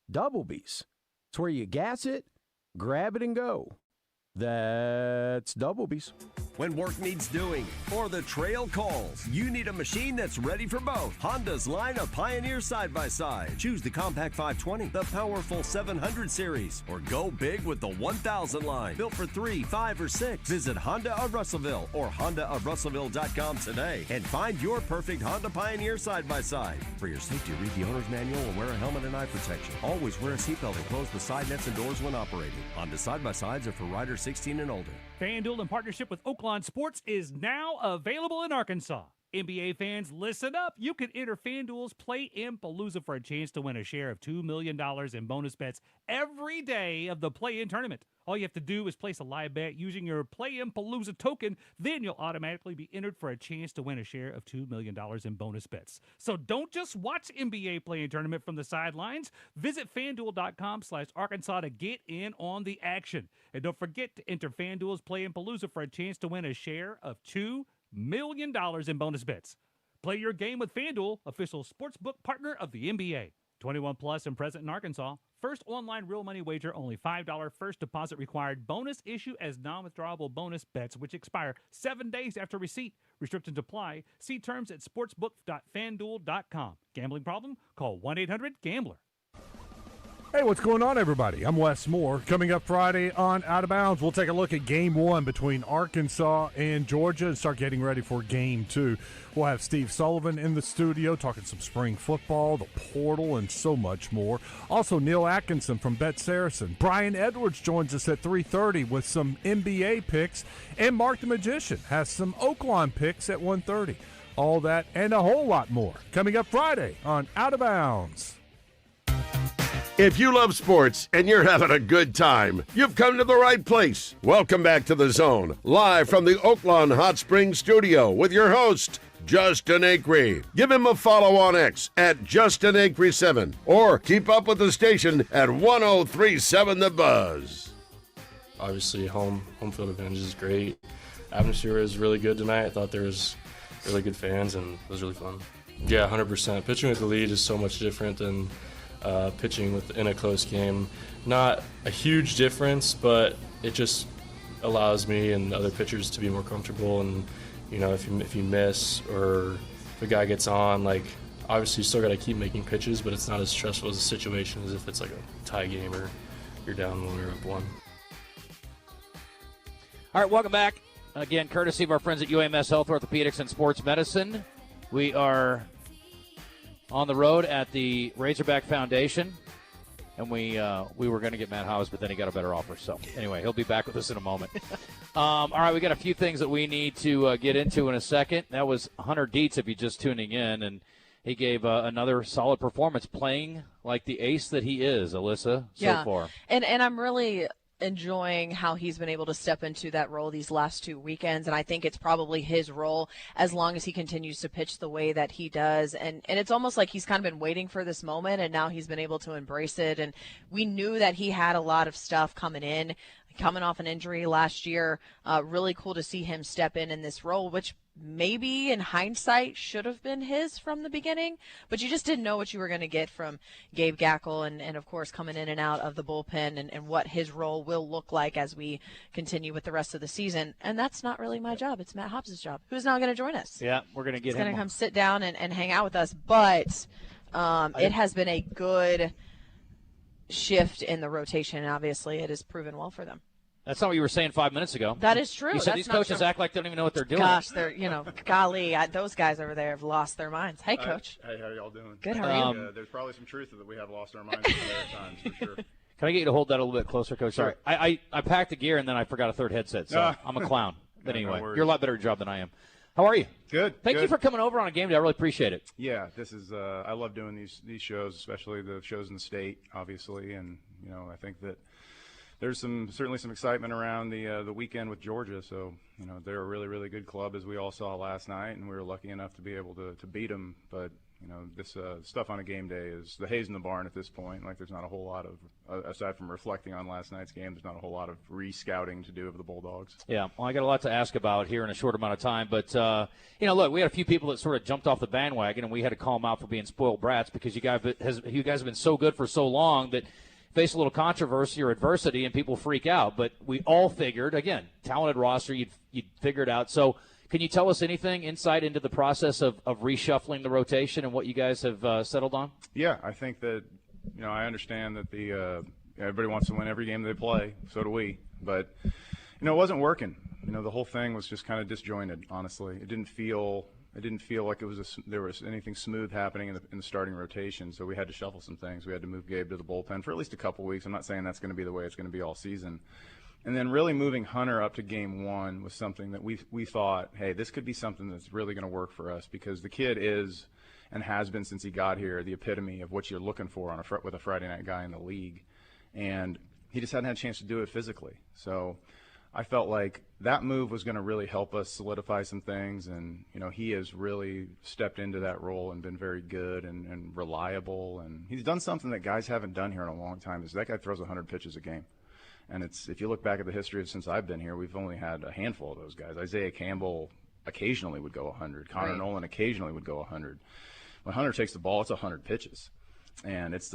Double B's. It's where you gas it, grab it, and go. That's Double B's. When work needs doing or the trail calls, you need a machine that's ready for both. Honda's line of Pioneer side-by-side. Choose the Compact 520, the powerful 700 series, or go big with the 1000 line. Built for 3, 5, or 6. Visit Honda of Russellville or HondaofRussellville.com today and find your perfect Honda Pioneer side-by-side. For your safety, read the owner's manual and wear a helmet and eye protection. Always wear a seatbelt and close the side nets and doors when operating. Honda side-by-sides are for riders 16 and older. FanDuel, in partnership with Oaklawn Sports, is now available in Arkansas. NBA fans, listen up. You can enter FanDuel's Play-In-Palooza for a chance to win a share of $2 million in bonus bets every day of the play-in tournament. All you have to do is place a live bet using your Play-In-Palooza token. Then you'll automatically be entered for a chance to win a share of $2 million in bonus bets. So don't just watch NBA play-in tournament from the sidelines. Visit FanDuel.com/Arkansas to get in on the action. And don't forget to enter FanDuel's Play-In-Palooza for a chance to win a share of $2 million in bonus bets. Play your game with FanDuel, official sportsbook partner of the NBA. 21 plus and present in Arkansas. First online real money wager, only $5 first deposit required. Bonus issue as non-withdrawable bonus bets, which expire 7 days after receipt. Restrictions apply. See terms at sportsbook.fanduel.com. Gambling problem? Call 1-800-GAMBLER. Hey, what's going on, everybody? I'm Wes Moore. Coming up Friday on Out of Bounds, we'll take a look at Game 1 between Arkansas and Georgia and start getting ready for Game 2. We'll have Steve Sullivan in the studio talking some spring football, the portal, and so much more. Also, Neil Atkinson from Bet Saracen. Brian Edwards joins us at 3:30 with some NBA picks, and Mark the Magician has some Oaklawn picks at 1:30. All that and a whole lot more coming up Friday on Out of Bounds. If you love sports and you're having a good time, you've come to the right place. Welcome back to The Zone, live from the Oaklawn Hot Springs studio with your host, Justin Acri. Give him a follow on X at Justin Acri7 or keep up with the station at 1037 The Buzz. Obviously, home field advantage is great. Atmosphere is really good tonight. I thought there was really good fans and it was really fun. Yeah, 100%. Pitching with the lead is so much different than pitching in a close game. Not a huge difference, but it just allows me and other pitchers to be more comfortable. And if you miss or if a guy gets on, like obviously you still got to keep making pitches, but it's not as stressful as a situation as if it's like a tie game or you're down 1 or up 1. All right, welcome back. Again, courtesy of our friends at UAMS Health, Orthopedics, and Sports Medicine. We are on the road at the Razorback Foundation, and we were going to get Matt Howes, but then he got a better offer. So anyway, he'll be back with us in a moment. All right, we got a few things that we need to get into in a second. That was Hunter Dietz, if you're just tuning in, and he gave another solid performance, playing like the ace that he is, Alyssa, so far. And I'm really enjoying how he's been able to step into that role these last 2 weekends, and I think it's probably his role as long as he continues to pitch the way that he does, and it's almost like he's kind of been waiting for this moment, and now he's been able to embrace it. And we knew that he had a lot of stuff coming off an injury last year. Really cool to see him step in this role, which maybe in hindsight should have been his from the beginning, but you just didn't know what you were going to get from Gabe Gackle, and of course coming in and out of the bullpen, and what his role will look like as we continue with the rest of the season. And that's not really my job. It's Matt Hobbs' job, who's now going to join us. Yeah, we're going to get He's him. going to come sit down and hang out with us, but it has been a good shift in the rotation, and obviously it has proven well for them. That's not what you were saying 5 minutes ago. That is true. You said That's these coaches true. act like they don't even know what they're doing. Gosh, they're, golly, those guys over there have lost their minds. Hey, Coach. Hey, how are y'all doing? Good, how are you? There's probably some truth that we have lost our minds at times, for sure. Can I get you to hold that a little bit closer, Coach? Sure. Sorry. I packed the gear, and then I forgot a third headset, so I'm a clown. But No anyway, worries. you're a lot better at your job than I am. How are you? Good. Thank you for coming over on a game day. I really appreciate it. Yeah, this is I love doing these shows, especially the shows in the state, obviously, and I think that there's certainly some excitement around the weekend with Georgia. So they're a really, really good club, as we all saw last night, and we were lucky enough to be able to beat them. But this stuff on a game day is the haze in the barn at this point. Like, there's not a whole lot of, aside from reflecting on last night's game, there's not a whole lot of re-scouting to do of the Bulldogs. Yeah, well, I got a lot to ask about here in a short amount of time. But, look, we had a few people that sort of jumped off the bandwagon, and we had to call them out for being spoiled brats, because you guys have been so good for so long that face a little controversy or adversity and people freak out. But we all figured, again, talented roster, you'd figure it out. So can you tell us anything, insight into the process of reshuffling the rotation and what you guys have settled on? Yeah, I think that, I understand that everybody wants to win every game they play. So do we. But, it wasn't working. The whole thing was just kind of disjointed, honestly. It didn't feel like there was anything smooth happening in the starting rotation, so we had to shuffle some things. We had to move Gabe to the bullpen for at least a couple weeks. I'm not saying that's going to be the way it's going to be all season. And then really moving Hunter up to game one was something that we thought, hey, this could be something that's really going to work for us, because the kid is and has been since he got here the epitome of what you're looking for with a Friday night guy in the league. And he just hadn't had a chance to do it physically. So I felt like that move was going to really help us solidify some things, and he has really stepped into that role and been very good and reliable, and he's done something that guys haven't done here in a long time. Is that guy throws 100 pitches a game, and if you look back at the history since I've been here, we've only had a handful of those guys. Isaiah Campbell occasionally would go 100. Connor Nolan occasionally would go 100. When Hunter takes the ball, it's 100 pitches. And it's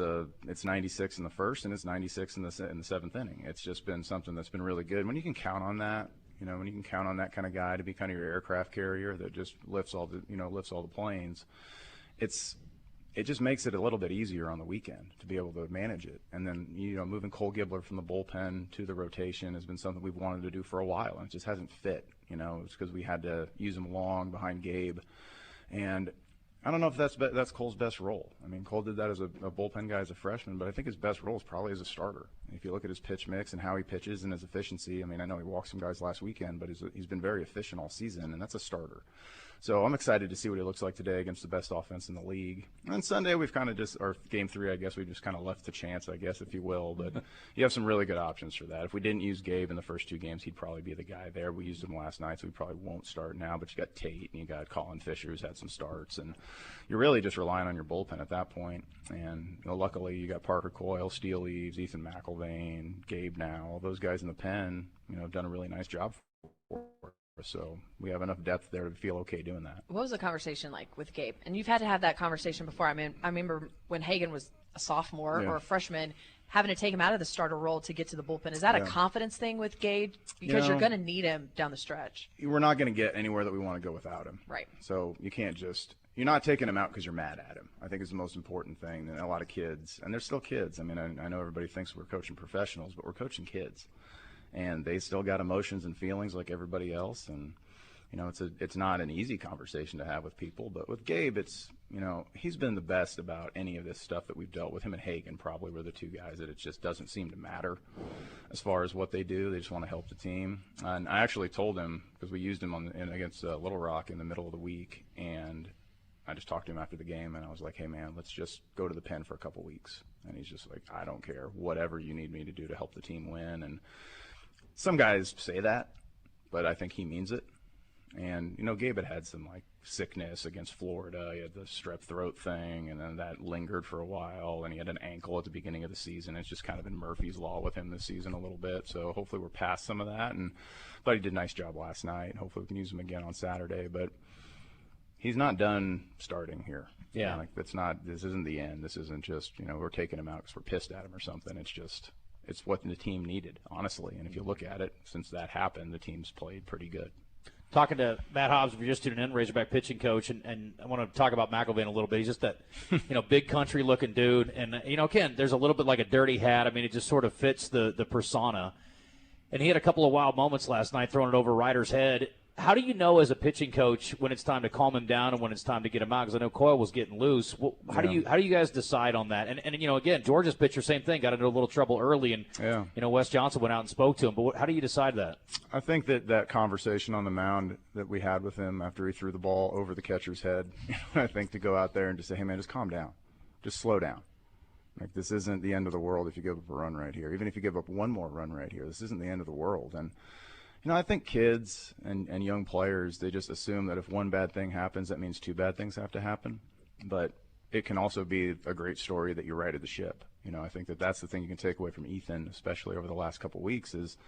96 in the first, and it's 96 in the seventh inning. It's just been something that's been really good. When you can count on that, when you can count on that kind of guy to be kind of your aircraft carrier that just lifts all the planes, it just makes it a little bit easier on the weekend to be able to manage it. And then moving Cole Gibbler from the bullpen to the rotation has been something we've wanted to do for a while, and it just hasn't fit. It's because we had to use him long behind Gabe, and I don't know if that's Cole's best role. I mean, Cole did that as a bullpen guy as a freshman, but I think his best role is probably as a starter. If you look at his pitch mix and how he pitches and his efficiency, I mean, I know he walked some guys last weekend, but he's been very efficient all season, and that's a starter. So I'm excited to see what he looks like today against the best offense in the league. And Sunday we've kind of or game 3, I guess, we just kind of left to chance, I guess, if you will. But you have some really good options for that. If we didn't use Gabe in the first 2 games, he'd probably be the guy there. We used him last night, so we probably won't start now. But you got Tate and you got Colin Fisher, who's had some starts. And you're really just relying on your bullpen at that point. And luckily you got Parker Coyle, Steele Eves, Ethan McElvain, Gabe now. All those guys in the pen, have done a really nice job for us. So we have enough depth there to feel okay doing that. What was the conversation like with Gabe? And you've had to have that conversation before. I mean, I remember when Hagan was a sophomore or a freshman, having to take him out of the starter role to get to the bullpen. Is that a confidence thing with Gabe? Because you're going to need him down the stretch. We're not going to get anywhere that we want to go without him. Right. So you can't you're not taking him out because you're mad at him, I think is the most important thing. And a lot of kids, and they're still kids. I mean, I know everybody thinks we're coaching professionals, but we're coaching kids. and they still got emotions and feelings like everybody else. And it's not an easy conversation to have with people, but with Gabe, it's, he's been the best about any of this stuff that we've dealt with. Him and Hagan probably were the two guys that it just doesn't seem to matter as far as what they do. They just want to help the team. And I actually told him, because we used him against Little Rock in the middle of the week, and I just talked to him after the game, and I was like, hey, man, let's just go to the pen for a couple weeks. And he's just like, I don't care. Whatever you need me to do to help the team win. And some guys say that, but I think he means it. And, Gabe had some, sickness against Florida. He had the strep throat thing, and then that lingered for a while, and he had an ankle at the beginning of the season. It's just kind of been Murphy's Law with him this season a little bit. So hopefully we're past some of that. And I thought he did a nice job last night. Hopefully we can use him again on Saturday. But he's not done starting here. Yeah. This isn't the end. This isn't just, we're taking him out because we're pissed at him or something. It's what the team needed, honestly. And if you look at it, since that happened, the team's played pretty good. Talking to Matt Hobbs, if you're just tuning in, Razorback pitching coach, and I want to talk about McElvain a little bit. He's just that, big country-looking dude. And, Ken, there's a little bit like a dirty hat. I mean, it just sort of fits the persona. And he had a couple of wild moments last night throwing it over Ryder's head. How do you know as a pitching coach when it's time to calm him down and when it's time to get him out? Because I know Coyle was getting loose. Well, how do you guys decide on that? And again, Georgia's pitcher, same thing, got into a little trouble early, and Wes Johnson went out and spoke to him. But how do you decide that? I think that conversation on the mound that we had with him after he threw the ball over the catcher's head, I think to go out there and just say, hey, man, just calm down. Just slow down. This isn't the end of the world if you give up a run right here. Even if you give up one more run right here, this isn't the end of the world. And I think kids and young players, they just assume that if one bad thing happens, that means two bad things have to happen. But it can also be a great story that you righted the ship. I think that's the thing you can take away from Ethan, especially over the last couple of weeks, is,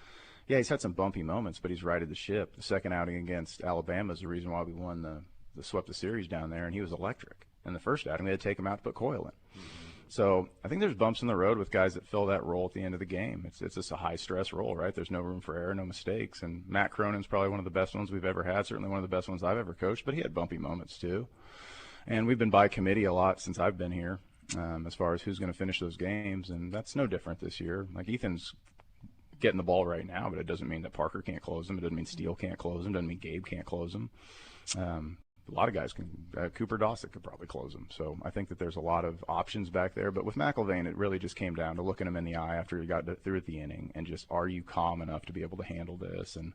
he's had some bumpy moments, but he's righted the ship. The second outing against Alabama is the reason why we won the swept the series down there, and he was electric. And the first outing, we had to take him out to put Coyle in. Mm-hmm. So I think there's bumps in the road with guys that fill that role at the end of the game. It's just a high-stress role, right? There's no room for error, no mistakes. And Matt Cronin's probably one of the best ones we've ever had, certainly one of the best ones I've ever coached, but he had bumpy moments too. And we've been by committee a lot since I've been here as far as who's going to finish those games, and that's no different this year. Ethan's getting the ball right now, but it doesn't mean that Parker can't close him. It doesn't mean Steele can't close him. It doesn't mean Gabe can't close him. A lot of guys can. Cooper Dossett could probably close him. So I think that there's a lot of options back there. But with McElvain, it really just came down to looking him in the eye after he got through at the inning and just, are you calm enough to be able to handle this? And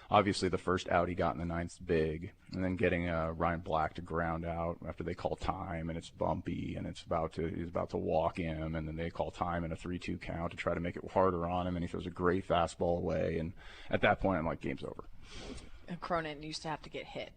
obviously the first out he got in the ninth's big. And then getting Ryan Black to ground out after they call time, and it's bumpy, and he's about to walk him, and then they call time in a 3-2 count to try to make it harder on him, and he throws a great fastball away. And at that point, I'm like, game's over. And Cronin used to have to get hit.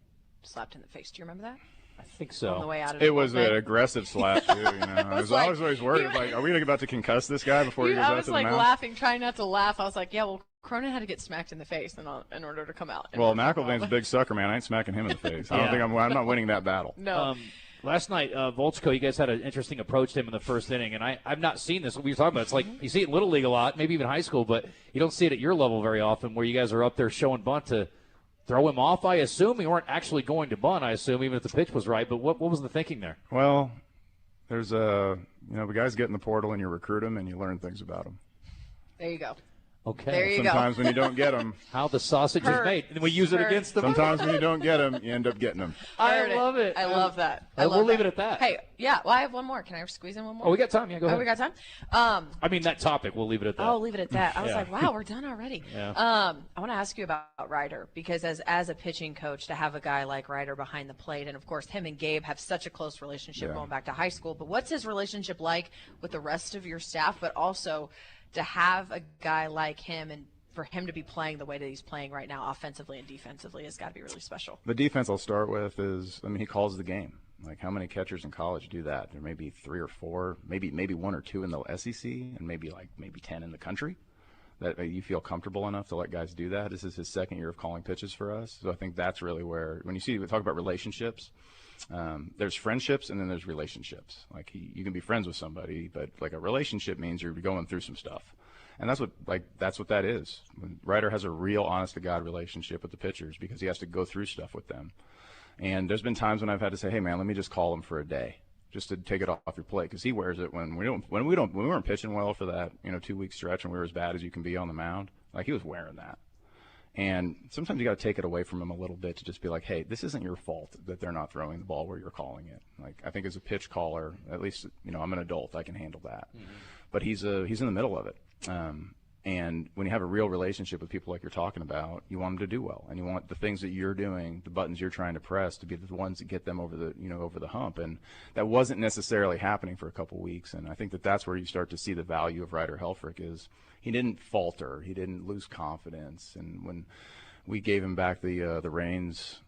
Slapped in the face. Do you remember that? I think so. On the way out of it was an aggressive slap too. I was always worried. Are we about to concuss this guy before he goes out to the mound? I was laughing, trying not to laugh. I was like, yeah, well, Cronin had to get smacked in the face in order to come out. Well, McElvain's a big sucker, man. I ain't smacking him in the face. I don't think I'm not winning that battle. No. Last night, Volchko, you guys had an interesting approach to him in the first inning, and I've not seen this. What we were talking about, it's like you see it in Little League a lot, maybe even high school, but you don't see it at your level very often, where you guys are up there showing bunt to throw him off. I assume you weren't actually going to bunt, I assume, even if the pitch was right. But what was the thinking there? Well, there's the guys get in the portal and you recruit them and you learn things about them. There you go. Okay. There you Sometimes when you don't get them. How the sausage is made. And we use it against them. Sometimes when you don't get them, you end up getting them. I love it. I love that. We'll leave it at that. Hey, yeah. Well, I have one more. Can I squeeze in one more? Oh, we got time. Yeah, go ahead. Oh, we got time? I mean, that topic. We'll leave it at that. I'll leave it at that. I was like, wow, we're done already. Yeah. I want to ask you about Ryder, because as a pitching coach, to have a guy like Ryder behind the plate, and of course him and Gabe have such a close relationship going back to high school, but what's his relationship like with the rest of your staff, but also to have a guy like him and for him to be playing the way that he's playing right now, offensively and defensively, has got to be really special. The defense I'll start with is, he calls the game. Like, how many catchers in college do that? There may be 3 or 4, maybe 1 or 2 in the SEC, and maybe 10 in the country. That you feel comfortable enough to let guys do that. This is his second year of calling pitches for us, so I think that's really where, when we talk about relationships, there's friendships and then there's relationships. You can be friends with somebody, but a relationship means you're going through some stuff. And that's what that is. Ryder has a real honest-to-God relationship with the pitchers because he has to go through stuff with them. And there's been times when I've had to say, hey, man, let me just call him for a day just to take it off your plate, because he wears it when we weren't pitching well for that 2-week stretch and we were as bad as you can be on the mound. Like, he was wearing that. And sometimes you got to take it away from him a little bit to just be like, hey, this isn't your fault that they're not throwing the ball where you're calling it. Like, I think as a pitch caller, at least, I'm an adult, I can handle that. But he's in the middle of it. And when you have a real relationship with people like you're talking about, you want them to do well, and you want the things that you're doing, the buttons you're trying to press, to be the ones that get them over the hump. And that wasn't necessarily happening for a couple weeks. And I think that that's where you start to see the value of Ryder Helfrich is he didn't falter, he didn't lose confidence. And when we gave him back the reins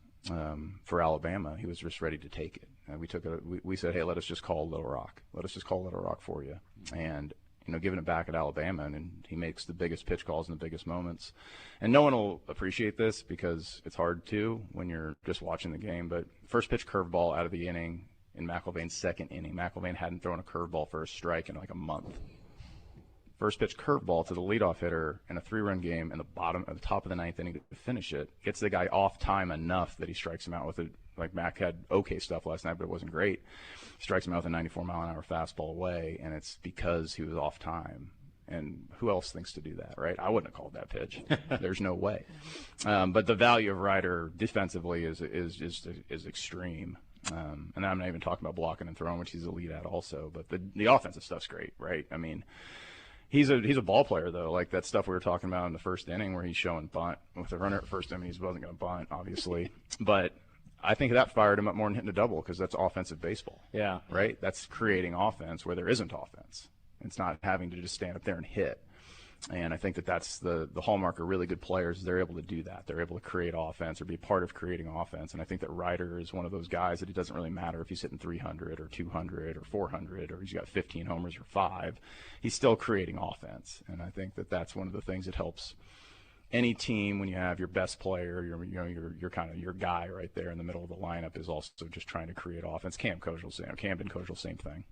for Alabama, he was just ready to take it. And we said, hey, let us just call Little Rock. Let us just call Little Rock for you. And giving it back at Alabama, and he makes the biggest pitch calls in the biggest moments. And no one will appreciate this because it's hard to when you're just watching the game, but first pitch curveball out of the inning in McIlvain's second inning. McIlvain hadn't thrown a curveball for a strike in like a month. First pitch curveball to the leadoff hitter in a 3-run game in the top of the ninth inning to finish it. Gets the guy off time enough that he strikes him out with it. Like, Mac had okay stuff last night, but it wasn't great. Strikes him out with a 94-mile-an-hour fastball away, and it's because he was off time. And who else thinks to do that, right? I wouldn't have called that pitch. There's no way. But the value of Ryder defensively is extreme. And I'm not even talking about blocking and throwing, which he's elite at also. But the offensive stuff's great, right? I mean, he's a ball player, though. Like that stuff we were talking about in the first inning where he's showing bunt. With the runner at first inning, he wasn't going to bunt, obviously. But I think that fired him up more than hitting a double because that's offensive baseball. Yeah. Right? That's creating offense where there isn't offense. It's not having to just stand up there and hit. And I think that's the hallmark of really good players. They're able to do that. They're able to create offense or be part of creating offense. And I think that Ryder is one of those guys that it doesn't really matter if he's hitting 300 or 200 or 400 or he's got 15 homers or 5. He's still creating offense. And I think that that's one of the things that helps any team when you have your best player, your kind of your guy right there in the middle of the lineup is also just trying to create offense. Camden Kojal, same thing.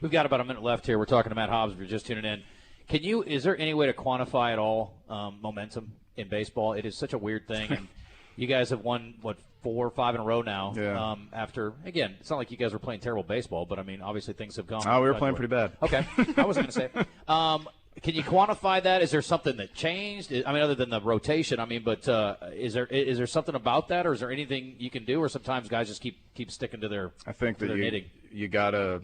We've got about a minute left here. We're talking to Matt Hobbs. If you're just tuning in, is there any way to quantify at all momentum in baseball? It is such a weird thing. And you guys have won, 4 or 5 in a row now. Yeah. After, again, it's not like you guys were playing terrible baseball, but, I mean, obviously things have gone. Oh, we were playing pretty bad. Okay. I wasn't going to say. Can you quantify that? Is there something that changed? I mean, other than the rotation, but is there something about that, or is there anything you can do, or sometimes guys just keep sticking to their I think that knitting? You gotta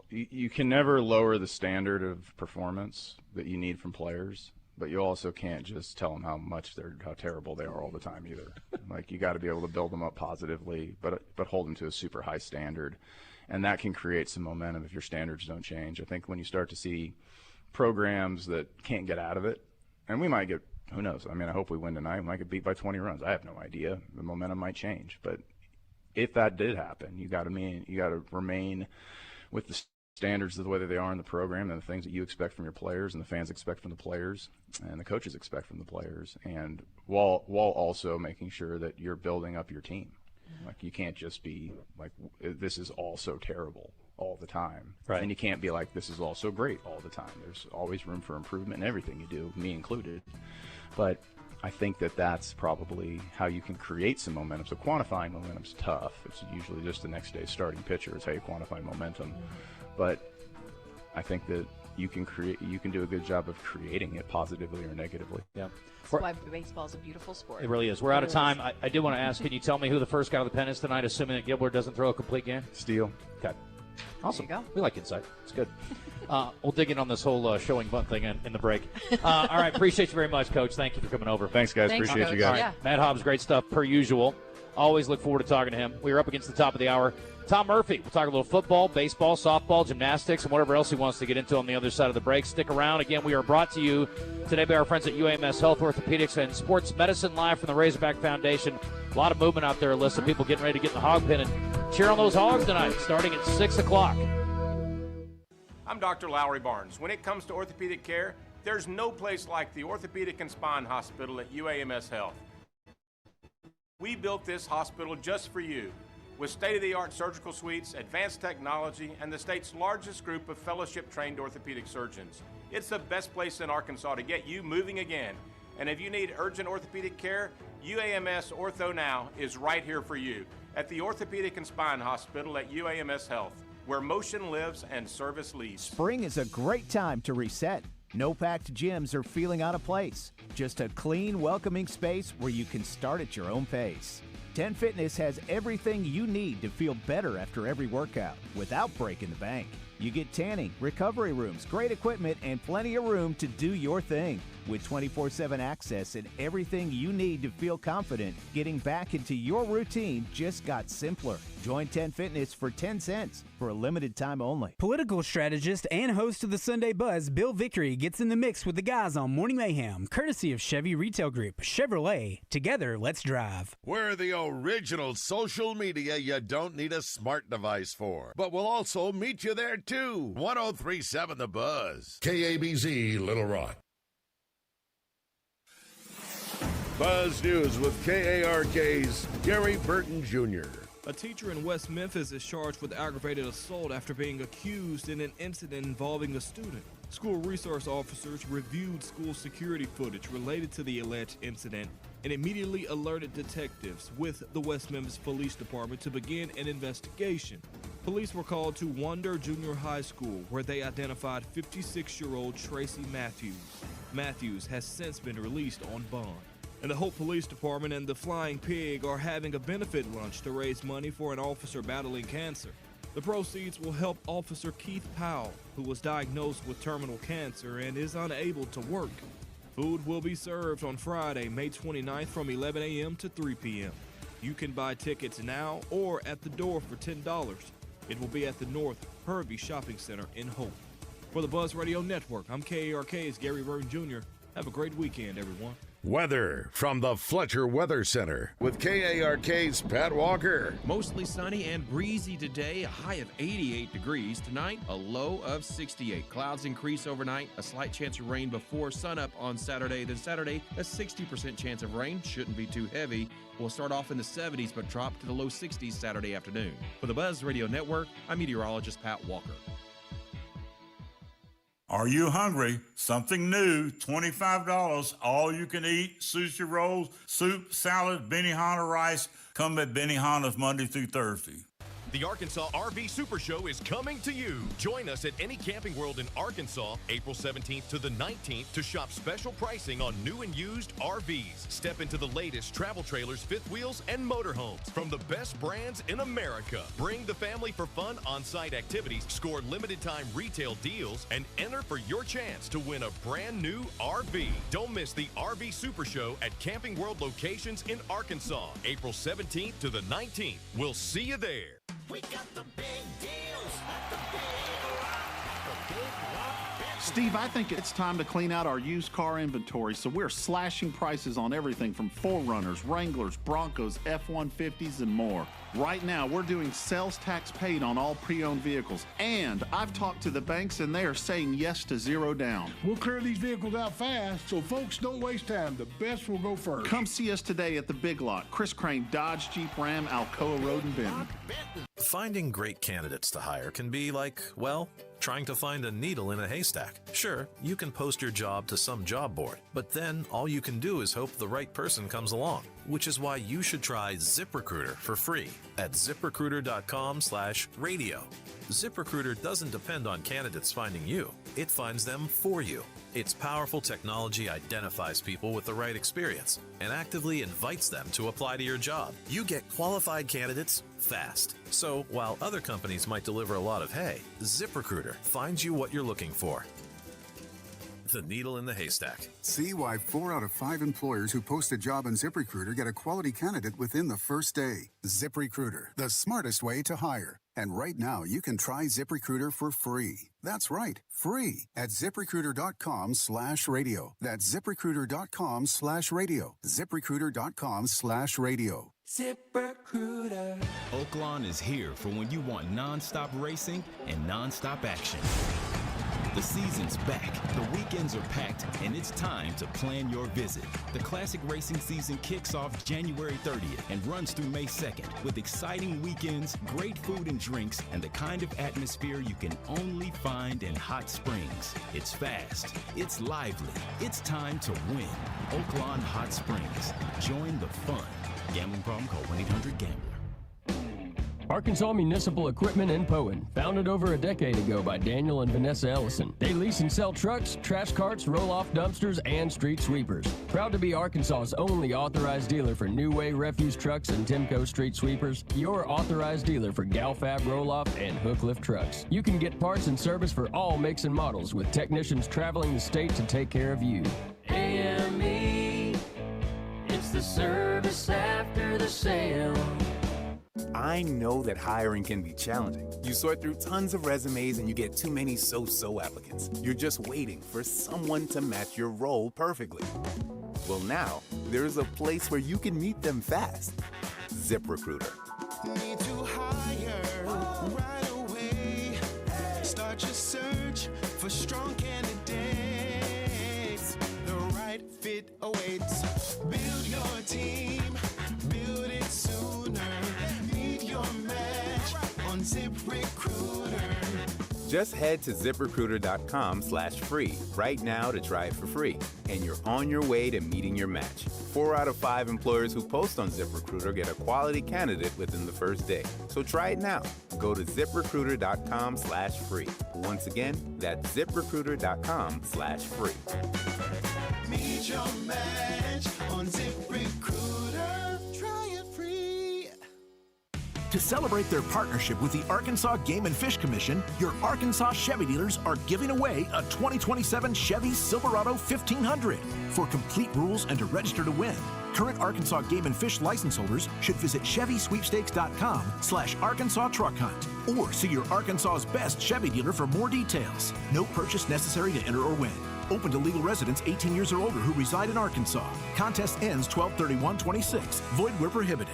you can never lower the standard of performance that you need from players, but you also can't just tell them how terrible they are all the time either. Like, you got to be able to build them up positively, but hold them to a super high standard, and that can create some momentum if your standards don't change. I think when you start to see programs that can't get out of it, and we might get, who knows, I hope we win tonight. We might get beat by 20 runs. I have no idea. The momentum might change. But if that did happen, you got to remain with the standards of the way that they are in the program and the things that you expect from your players and the fans expect from the players and the coaches expect from the players, and while also making sure that you're building up your team. Like, you can't just be like, this is all so terrible all the time. Right. And you can't be like, this is all so great all the time. There's always room for improvement in everything you do, me included. But I think that that's probably how you can create some momentum. So quantifying momentum's tough. It's usually just the next day's starting pitcher is how you quantify momentum. But I think that you can do a good job of creating it positively or negatively. Yeah. That's why baseball is a beautiful sport. It really is. We're out of time. I did want to ask, can you tell me who the first guy to the pen is tonight, assuming that Gilbert doesn't throw a complete game? Steele. Okay. Awesome. There you go. We like insight. It's good. We'll dig in on this whole showing bunt thing in the break. All right. Appreciate you very much, Coach. Thank you for coming over. Thanks, guys. Thanks, appreciate Coach. you guys. Yeah. Matt Hobbs, great stuff per usual. Always look forward to talking to him. We are up against the top of the hour. Tom Murphy, we'll talk a little football, baseball, softball, gymnastics, and whatever else he wants to get into on the other side of the break. Stick around. Again, we are brought to you today by our friends at UAMS Health, Orthopedics, and Sports Medicine, live from the Razorback Foundation. A lot of movement out there, Alyssa. People getting ready to get in the hog pen and cheer on those hogs tonight, starting at 6 o'clock. I'm Dr. Lowry Barnes. When it comes to orthopedic care, there's no place like the Orthopedic and Spine Hospital at UAMS Health. We built this hospital just for you, with state-of-the-art surgical suites, advanced technology, and the state's largest group of fellowship-trained orthopedic surgeons. It's the best place in Arkansas to get you moving again. And if you need urgent orthopedic care, UAMS Ortho Now is right here for you at the Orthopedic and Spine Hospital at UAMS Health, where motion lives and service leads. Spring is a great time to reset. No packed gyms or feeling out of place. Just a clean, welcoming space where you can start at your own pace. 10 Fitness has everything you need to feel better after every workout without breaking the bank. You get tanning, recovery rooms, great equipment, and plenty of room to do your thing. With 24/7 access and everything you need to feel confident, getting back into your routine just got simpler. Join 10 Fitness for 10 cents for a limited time only. Political strategist and host of the Sunday Buzz, Bill Vickery, gets in the mix with the guys on Morning Mayhem, courtesy of Chevy Retail Group. Chevrolet, together, let's drive. We're the original social media you don't need a smart device for, but we'll also meet you there too. 1037 The Buzz. KABZ Little Rock. Buzz News with KARK's Gary Burton Jr. A teacher in West Memphis is charged with aggravated assault after being accused in an incident involving a student. School resource officers reviewed school security footage related to the alleged incident and immediately alerted detectives with the West Memphis Police Department to begin an investigation. Police were called to Wonder Junior High School, where they identified 56-year-old Tracy Matthews. Matthews has since been released on bond. And the Hope Police Department and the Flying Pig are having a benefit lunch to raise money for an officer battling cancer. The proceeds will help Officer Keith Powell, who was diagnosed with terminal cancer and is unable to work. Food will be served on Friday, May 29th from 11 a.m. to 3 p.m. You can buy tickets now or at the door for $10. It will be at the North Hervey Shopping Center in Hope. For the Buzz Radio Network, I'm KARK's Gary Burton Jr. Have a great weekend, everyone. Weather from the Fletcher Weather Center with KARK's Pat Walker. Mostly sunny and breezy today, a high of 88 degrees. Tonight, a low of 68. Clouds increase overnight, a slight chance of rain before sunup on Saturday. Then Saturday, a 60% chance of rain. Shouldn't be too heavy. We'll start off in the 70s but drop to the low 60s Saturday afternoon. For the Buzz Radio Network, I'm meteorologist Pat Walker. Are you hungry? Something new, $25, all you can eat, sushi rolls, soup, salad, Benihana rice. Come at Benihana's Monday through Thursday. The Arkansas RV Super Show is coming to you. Join us at any Camping World in Arkansas, April 17th to the 19th to shop special pricing on new and used RVs. Step into the latest travel trailers, fifth wheels, and motorhomes from the best brands in America. Bring the family for fun on-site activities, score limited time retail deals, and enter for your chance to win a brand new RV. Don't miss the RV Super Show at Camping World locations in Arkansas, April 17th to the 19th. We'll see you there. We got the big deals at the Big Rock. The Big Rock. Steve, I think it's time to clean out our used car inventory, so we're slashing prices on everything from 4Runners, Wranglers, Broncos, F-150s, and more. Right now, we're doing sales tax paid on all pre-owned vehicles, and I've talked to the banks, and they are saying yes to 0 down. We'll clear these vehicles out fast, so folks don't waste time. The best will go first. Come see us today at the Big Lot, Chris Crane Dodge Jeep Ram, Alcoa Road in Benton. Finding great candidates to hire can be like, well, trying to find a needle in a haystack. Sure, you can post your job to some job board, but then all you can do is hope the right person comes along, which is why you should try ZipRecruiter for free at ZipRecruiter.com/radio. ZipRecruiter doesn't depend on candidates finding you. It finds them for you. Its powerful technology identifies people with the right experience and actively invites them to apply to your job. You get qualified candidates fast. So while other companies might deliver a lot of hay, ZipRecruiter finds you what you're looking for. The needle in the haystack. See why 4 out of 5 employers who post a job on ZipRecruiter get a quality candidate within the first day. ZipRecruiter, the smartest way to hire. And right now, you can try ZipRecruiter for free. That's right, free at ZipRecruiter.com/radio. That's ZipRecruiter.com/radio. ZipRecruiter.com/radio. ZipRecruiter. Oaklawn is here for when you want non-stop racing and non-stop action. The season's back, the weekends are packed, and it's time to plan your visit. The classic racing season kicks off January 30th and runs through May 2nd with exciting weekends, great food and drinks, and the kind of atmosphere you can only find in Hot Springs. It's fast, it's lively, it's time to win. Oaklawn Hot Springs. Join the fun. Gambling problem? Call 1-800-GAMBLER. Arkansas Municipal Equipment in Poen, founded over a decade ago by Daniel and Vanessa Ellison. They lease and sell trucks, trash carts, roll-off dumpsters, and street sweepers. Proud to be Arkansas's only authorized dealer for New Way refuse trucks and Timco street sweepers, your authorized dealer for Galfab roll-off and hook lift trucks. You can get parts and service for all makes and models with technicians traveling the state to take care of you. AME, it's the service after the sale. I know that hiring can be challenging. You sort through tons of resumes and you get too many so-so applicants. You're just waiting for someone to match your role perfectly. Well, now, there's a place where you can meet them fast. ZipRecruiter. Need to hire right away. Start your search for strong candidates. The right fit awaits. Build your team. Build it sooner. Meet your match on ZipRecruiter. Just head to ZipRecruiter.com/free right now to try it for free. And you're on your way to meeting your match. 4 out of 5 employers who post on ZipRecruiter get a quality candidate within the first day. So try it now. Go to ZipRecruiter.com/free. Once again, that's ZipRecruiter.com/free. Meet your match on ZipRecruiter. Try it free. To celebrate their partnership with the Arkansas Game and Fish Commission, your Arkansas Chevy dealers are giving away a 2027 Chevy Silverado 1500. For complete rules and to register to win, current Arkansas Game and Fish license holders should visit ChevySweepstakes.com/Arkansas Truck Hunt or see your Arkansas's best Chevy dealer for more details. No purchase necessary to enter or win. Open to legal residents 18 years or older who reside in Arkansas. Contest ends 12/31/26. Void where prohibited.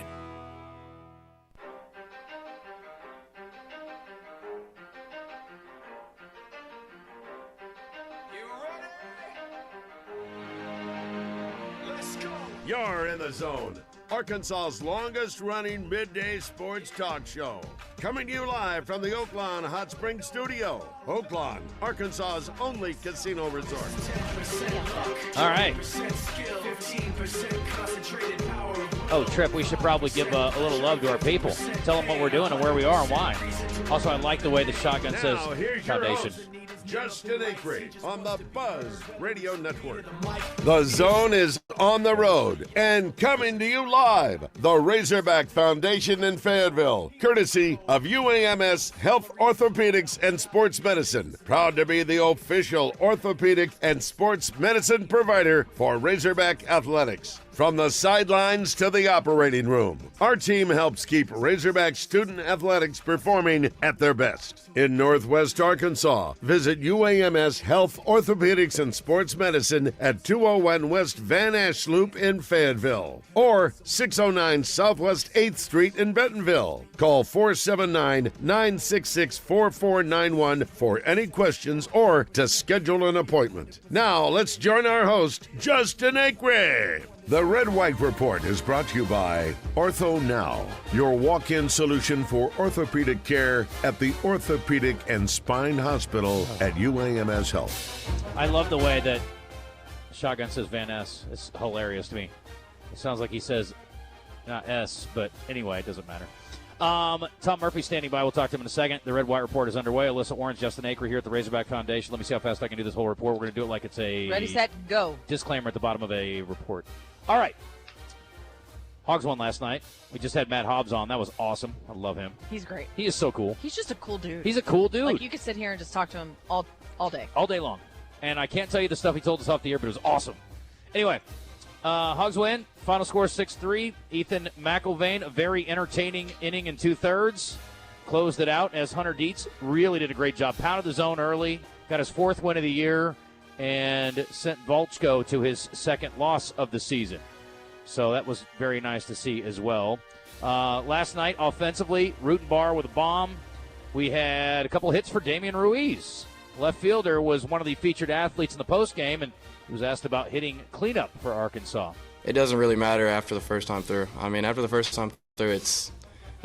You're in the zone. Arkansas's longest-running midday sports talk show. Coming to you live from the Oaklawn Hot Springs Studio. Oaklawn, Arkansas's only casino resort. All right. Oh, Tripp, we should probably give a little love to our people. Tell them what we're doing and where we are and why. Also, I like the way the Shotgun Now, says here's Foundation. Your host, Justin Acri on the Buzz Radio Network. The Zone is on the road and coming to you live. The Razorback Foundation in Fayetteville, courtesy of UAMS Health Orthopedics and Sports Medicine. Proud to be the official orthopedic and sports medicine provider for Razorback Athletics. From the sidelines to the operating room, our team helps keep Razorback student athletics performing at their best. In Northwest Arkansas, visit UAMS Health Orthopedics and Sports Medicine at 201 West Van Ash Loop in Fayetteville or 609 Southwest 8th Street in Bentonville. Call 479-966-4491 for any questions or to schedule an appointment. Now, let's join our host, Justin Acri. The Red White Report is brought to you by Ortho Now, your walk-in solution for orthopedic care at the Orthopedic and Spine Hospital at UAMS Health. I love the way that Shotgun says Van Ness. It's hilarious to me. It sounds like he says not S, but anyway, it doesn't matter. Tom Murphy standing by. We'll talk to him in a second. The Red White Report is underway. Alyssa Orange, Justin Acri here at the Razorback Foundation. Let me see how fast I can do this whole report. We're going to do it like it's a Ready, set, go. Disclaimer at the bottom of a report. All right. Hogs won last night. We just had Matt Hobbs on. That was awesome. I love him. He's great. He is so cool. He's just a cool dude. He's a cool dude. Like, you could sit here and just talk to him all day. All day long. And I can't tell you the stuff he told us off the air, but it was awesome. Anyway, Hogs win. Final score 6-3. Ethan McIlvain, a very entertaining inning in 2/3. Closed it out as Hunter Dietz really did a great job. Pounded the zone early. Got his 4th win of the year. And sent Volchko to his 2nd loss of the season. So that was very nice to see as well. Last night, offensively, Rutenbar with a bomb. We had a couple hits for Damian Ruiz. Left fielder was one of the featured athletes in the postgame, and he was asked about hitting cleanup for Arkansas. It doesn't really matter after the first time through. I mean, after the first time through, it's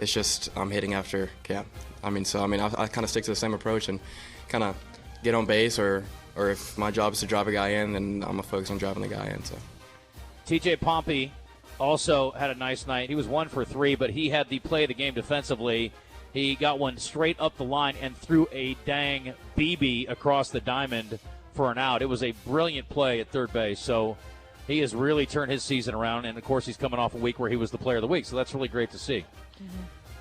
just I'm hitting after camp. I kind of stick to the same approach and kind of get on base, or if my job is to drive a guy in, then I'm going to focus on driving the guy in. So, TJ Pompey also had a nice night. He was 1 for 3, but he had the play of the game defensively. He got one straight up the line and threw a dang BB across the diamond for an out. It was a brilliant play at third base. So he has really turned his season around, and, of course, he's coming off a week where he was the player of the week. So that's really great to see.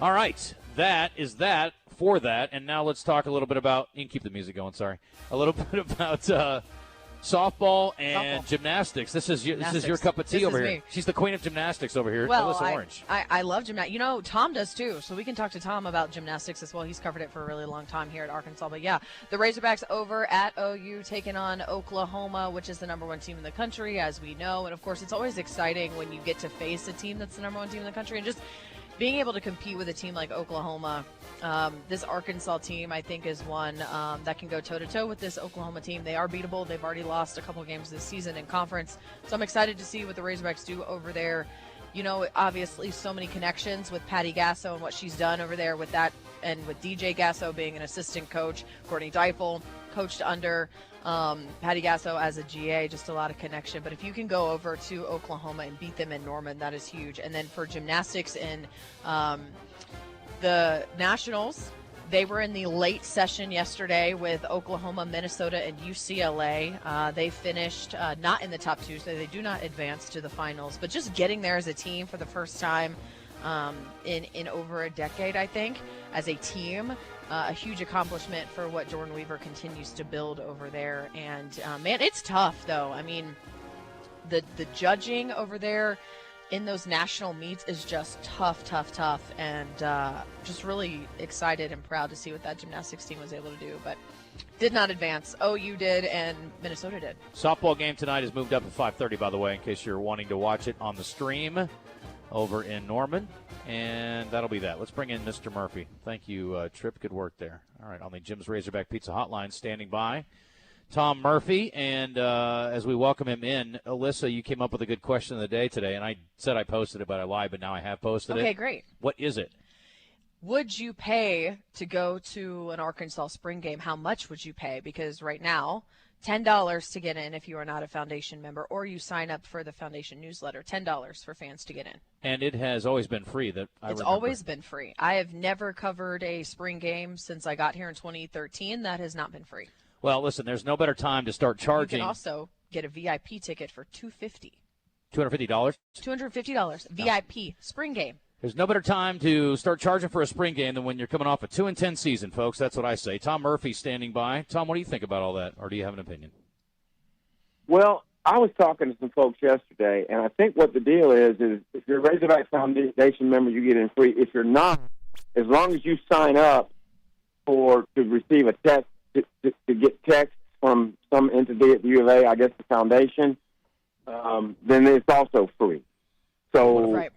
All right. That is that for that. And now let's talk a little bit about – you can keep the music going, sorry. A little bit about softball and gymnastics. This is your cup of tea over here. Me. She's the queen of gymnastics over here. Well, Alyssa Orange. I love gymnastics. You know, Tom does too, so we can talk to Tom about gymnastics as well. He's covered it for a really long time here at Arkansas. But yeah, the Razorbacks over at OU taking on Oklahoma, which is the number 1 team in the country, as we know. And of course, it's always exciting when you get to face a team that's the number 1 team in the country, and just being able to compete with a team like Oklahoma. This Arkansas team, I think, is one that can go toe-to-toe with this Oklahoma team. They are beatable. They've already lost a couple games this season in conference. So I'm excited to see what the Razorbacks do over there. You know, obviously so many connections with Patty Gasso and what she's done over there with that, and with DJ Gasso being an assistant coach, Courtney Deifel coached under Patty Gasso as a GA, just a lot of connection. But if you can go over to Oklahoma and beat them in Norman, that is huge. And then for gymnastics in the Nationals, they were in the late session yesterday with Oklahoma, Minnesota, and UCLA. They finished not in the top 2, so they do not advance to the finals. But just getting there as a team for the first time in over a decade, I think, as a team, a huge accomplishment for what Jordan Weaver continues to build over there. And, man, it's tough, though. I mean, the judging over there in those national meets is just tough. And just really excited and proud to see what that gymnastics team was able to do. But did not advance. OU did, and Minnesota did. Softball game tonight has moved up at 5:30, by the way, in case you're wanting to watch it on the stream over in Norman. And that'll be that. Let's bring in Mr. Murphy. Thank you, Tripp. Good work there. All right, on the Jim's Razorback Pizza Hotline, standing by, Tom Murphy. And as we welcome him in, Alyssa, you came up with a good question of the day today, and I said I posted it, but I lied, but now I have posted it. Okay, great. What is it? Would you pay to go to an Arkansas spring game? How much would you pay? Because right now, $10 to get in if you are not a Foundation member, or you sign up for the Foundation newsletter. $10 for fans to get in. And it has always been free. It's always been free. I have never covered a spring game since I got here in 2013. That has not been free. Well, listen, there's no better time to start charging. You can also get a VIP ticket for $250. $250? $250 VIP spring game. There's no better time to start charging for a spring game than when you're coming off a 2-10 season, folks. That's what I say. Tom Murphy standing by. Tom, what do you think about all that, or do you have an opinion? Well, I was talking to some folks yesterday, and I think what the deal is if you're a Razorback Foundation member, you get in free. If you're not, as long as you sign up to receive a text, to get text from some entity at the U of A, I guess the Foundation, then it's also free. So, right.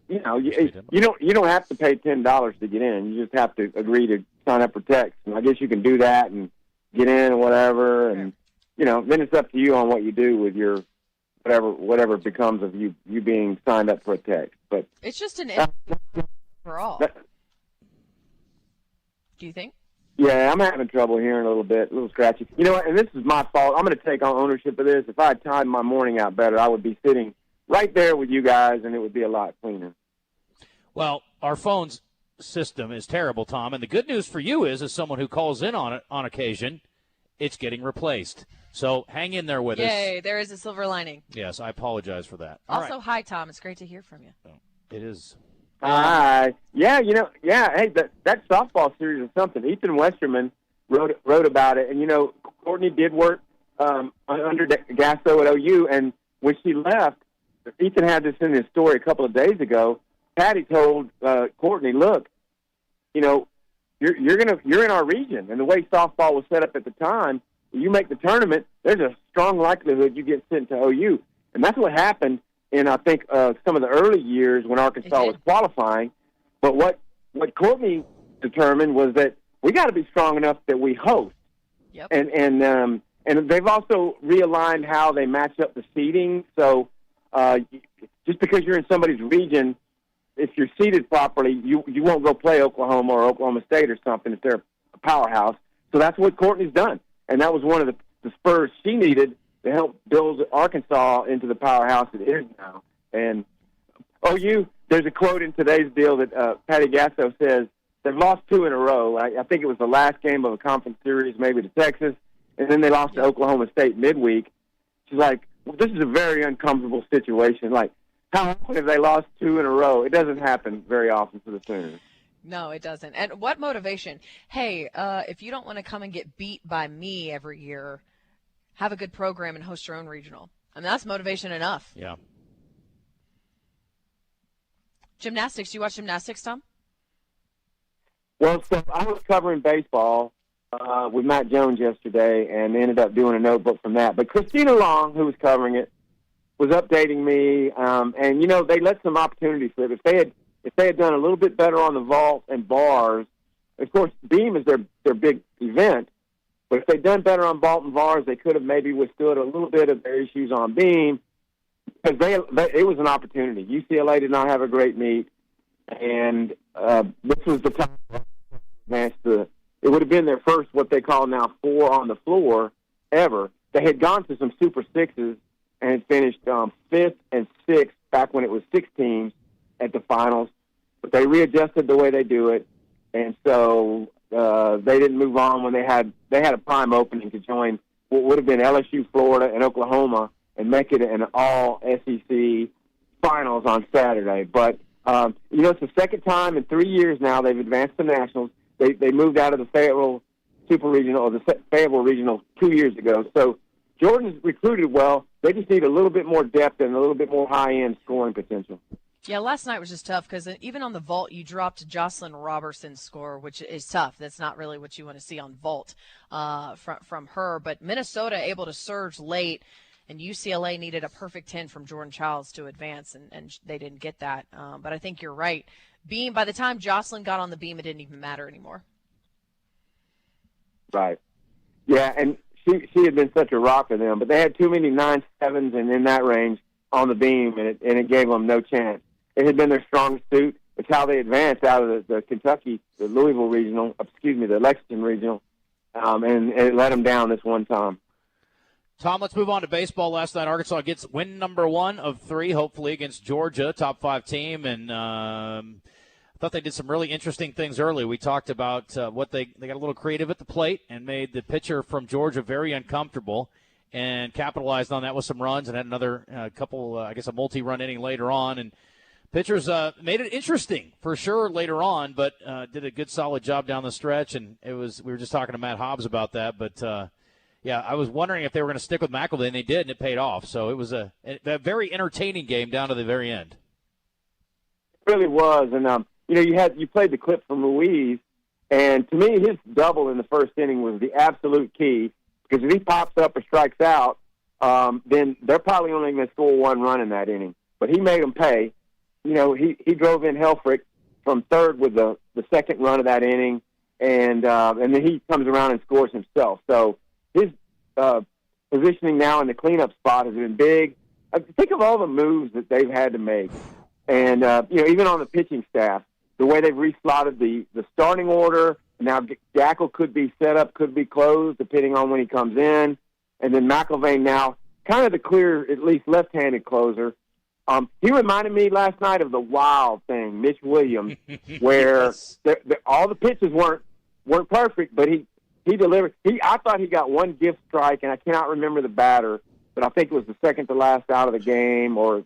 You don't have to pay $10 to get in. You just have to agree to sign up for text. And I guess you can do that and get in or whatever. And, then it's up to you on what you do with your whatever becomes of you being signed up for a text. But it's just an overall. Do you think? Yeah, I'm having trouble hearing a little scratchy. You know what? And this is my fault. I'm going to take on ownership of this. If I had timed my morning out better, I would be sitting right there with you guys, and it would be a lot cleaner. Well, our phone's system is terrible, Tom, and the good news for you is, as someone who calls in on it on occasion, it's getting replaced. So hang in there with us. Yay, there is a silver lining. Yes, I apologize for that. Also, hi, Tom. It's great to hear from you. It is. Hi. Yeah, hey, that softball series is something. Ethan Westerman wrote about it, and, Courtney did work under Gasso at OU, and when she left, Ethan had this in his story a couple of days ago. Patty told Courtney, "Look, you're in our region, and the way softball was set up at the time, when you make the tournament, there's a strong likelihood you get sent to OU." And that's what happened in, I think, some of the early years when Arkansas was qualifying. But what Courtney determined was that we got to be strong enough that we host. Yep. And they've also realigned how they match up the seeding. So just because you're in somebody's region, if you're seated properly, you won't go play Oklahoma or Oklahoma State or something if they're a powerhouse. So that's what Courtney's done. And that was one of the spurs she needed to help build Arkansas into the powerhouse it is now. And OU, there's a quote in today's deal that Patty Gasso says they've lost 2 in a row. I think it was the last game of a conference series, maybe to Texas, and then they lost to Oklahoma State midweek. She's like, well, this is a very uncomfortable situation. Like, how often have they lost 2 in a row? It doesn't happen very often for the Sooners. No, it doesn't. And what motivation? Hey, if you don't want to come and get beat by me every year, have a good program and host your own regional. I mean, that's motivation enough. Yeah. Gymnastics. Do you watch gymnastics, Tom? Well, so I was covering baseball with Matt Jones yesterday and ended up doing a notebook from that. But Christina Long, who was covering it, was updating me. And, you know, they let some opportunities slip. If they had done a little bit better on the vault and bars, of course, beam is their big event, but if they'd done better on vault and bars, they could have maybe withstood a little bit of their issues on beam, because it was an opportunity. UCLA did not have a great meet, and this was the time it would have been their first, what they call now, 4 on the floor ever. They had gone to some Super Sixes and had finished 5th and 6th back when it was 6 teams at the finals, but they readjusted the way they do it, and so they didn't move on when they had a prime opening to join what would have been LSU, Florida, and Oklahoma, and make it an all-SEC finals on Saturday. But you know, it's the second time in 3 years now they've advanced to nationals. They moved out of the Fayetteville Super Regional or the Fayetteville Regional 2 years ago. So Jordan's recruited well. They just need a little bit more depth and a little bit more high-end scoring potential. Yeah, last night was just tough because even on the vault, you dropped Jocelyn Robertson's score, which is tough. That's not really what you want to see on vault from her. But Minnesota able to surge late, and UCLA needed a perfect 10 from Jordan Childs to advance, and they didn't get that. But I think you're right. Beam, by the time Jocelyn got on the beam, it didn't even matter anymore. Right. Yeah, and she had been such a rock for them, but they had too many 9-7s and in that range on the beam, and it gave them no chance. It had been their strongest suit. It's how they advanced out of the Kentucky, the Louisville regional, the Lexington regional, and it let them down this one time. Tom, let's move on to baseball. Last night, Arkansas gets win number 1 of 3, hopefully, against Georgia, top 5 team. And I thought they did some really interesting things early. We talked about what they got a little creative at the plate and made the pitcher from Georgia very uncomfortable and capitalized on that with some runs and had another couple, a multi-run inning later on. And pitchers made it interesting for sure later on, but did a good solid job down the stretch. And we were just talking to Matt Hobbs about that, but yeah, I was wondering if they were going to stick with McElvain, and they did, and it paid off. So it was a very entertaining game down to the very end. It really was, and you played the clip from Ruiz, and to me, his double in the first inning was the absolute key, because if he pops up or strikes out, then they're probably only going to score 1 run in that inning. But he made them pay. You know, he drove in Helfrich from third with the second run of that inning, and then he comes around and scores himself. So his positioning now in the cleanup spot has been big. Think of all the moves that they've had to make. And, even on the pitching staff, the way they've reslotted the starting order. Now Gackle could be set up, could be closed, depending on when he comes in. And then McElvain now, kind of the clear, at least left-handed closer. He reminded me last night of the Wild thing, Mitch Williams, where all the pitches weren't perfect, but he delivered. I thought he got 1 gift strike, and I cannot remember the batter, but I think it was the second to last out of the game or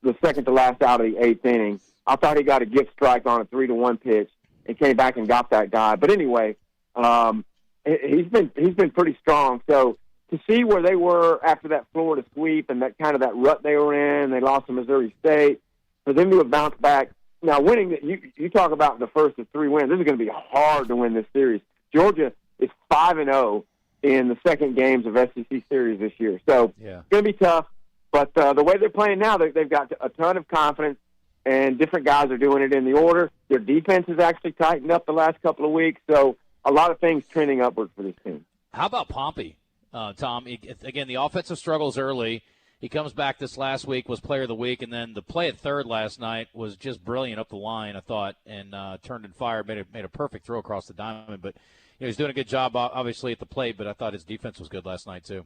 the second to last out of the 8th inning. I thought he got a gift strike on a 3-1 pitch and came back and got that guy. But anyway, he's been pretty strong. So to see where they were after that Florida sweep and that kind of that rut they were in, they lost to Missouri State, for them to have bounced back. Now, winning, you talk about the first of 3 wins. This is going to be hard to win this series. Georgia is 5-0 in the second games of SEC series this year. So It's going to be tough. But the way they're playing now, they've got a ton of confidence, and different guys are doing it in the order. Their defense has actually tightened up the last couple of weeks. So a lot of things trending upward for this team. How about Pompey, Tom? Again, the offensive struggles early. He comes back this last week, was player of the week, and then the play at third last night was just brilliant up the line, I thought, and turned and fired, made a perfect throw across the diamond. But he's doing a good job, obviously, at the plate, but I thought his defense was good last night, too.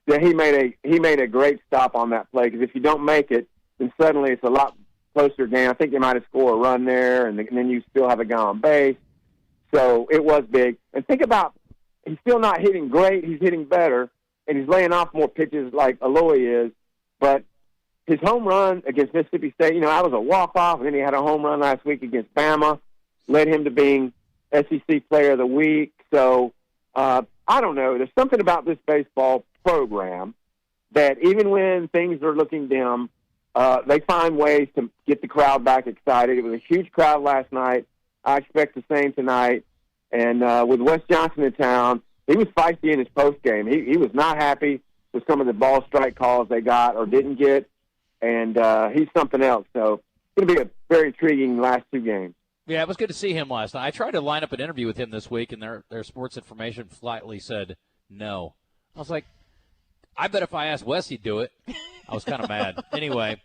that he made a great stop on that play, because if you don't make it, then suddenly it's a lot closer game. I think they might have scored a run there, and then you still have a guy on base. So it was big. And think about, he's still not hitting great. He's hitting better, and he's laying off more pitches like Aloy is. But his home run against Mississippi State, that was a walk-off, and then he had a home run last week against Bama, led him to being SEC Player of the Week. So I don't know. There's something about this baseball program that even when things are looking dim, they find ways to get the crowd back excited. It was a huge crowd last night. I expect the same tonight. And with Wes Johnson in town, he was feisty in his postgame. He was not happy with some of the ball strike calls they got or didn't get, and he's something else. So it's going to be a very intriguing last two games. Yeah, it was good to see him last night. I tried to line up an interview with him this week, and their sports information flatly said no. I was like, I bet if I asked Wes, he'd do it. I was kind of mad. Anyway,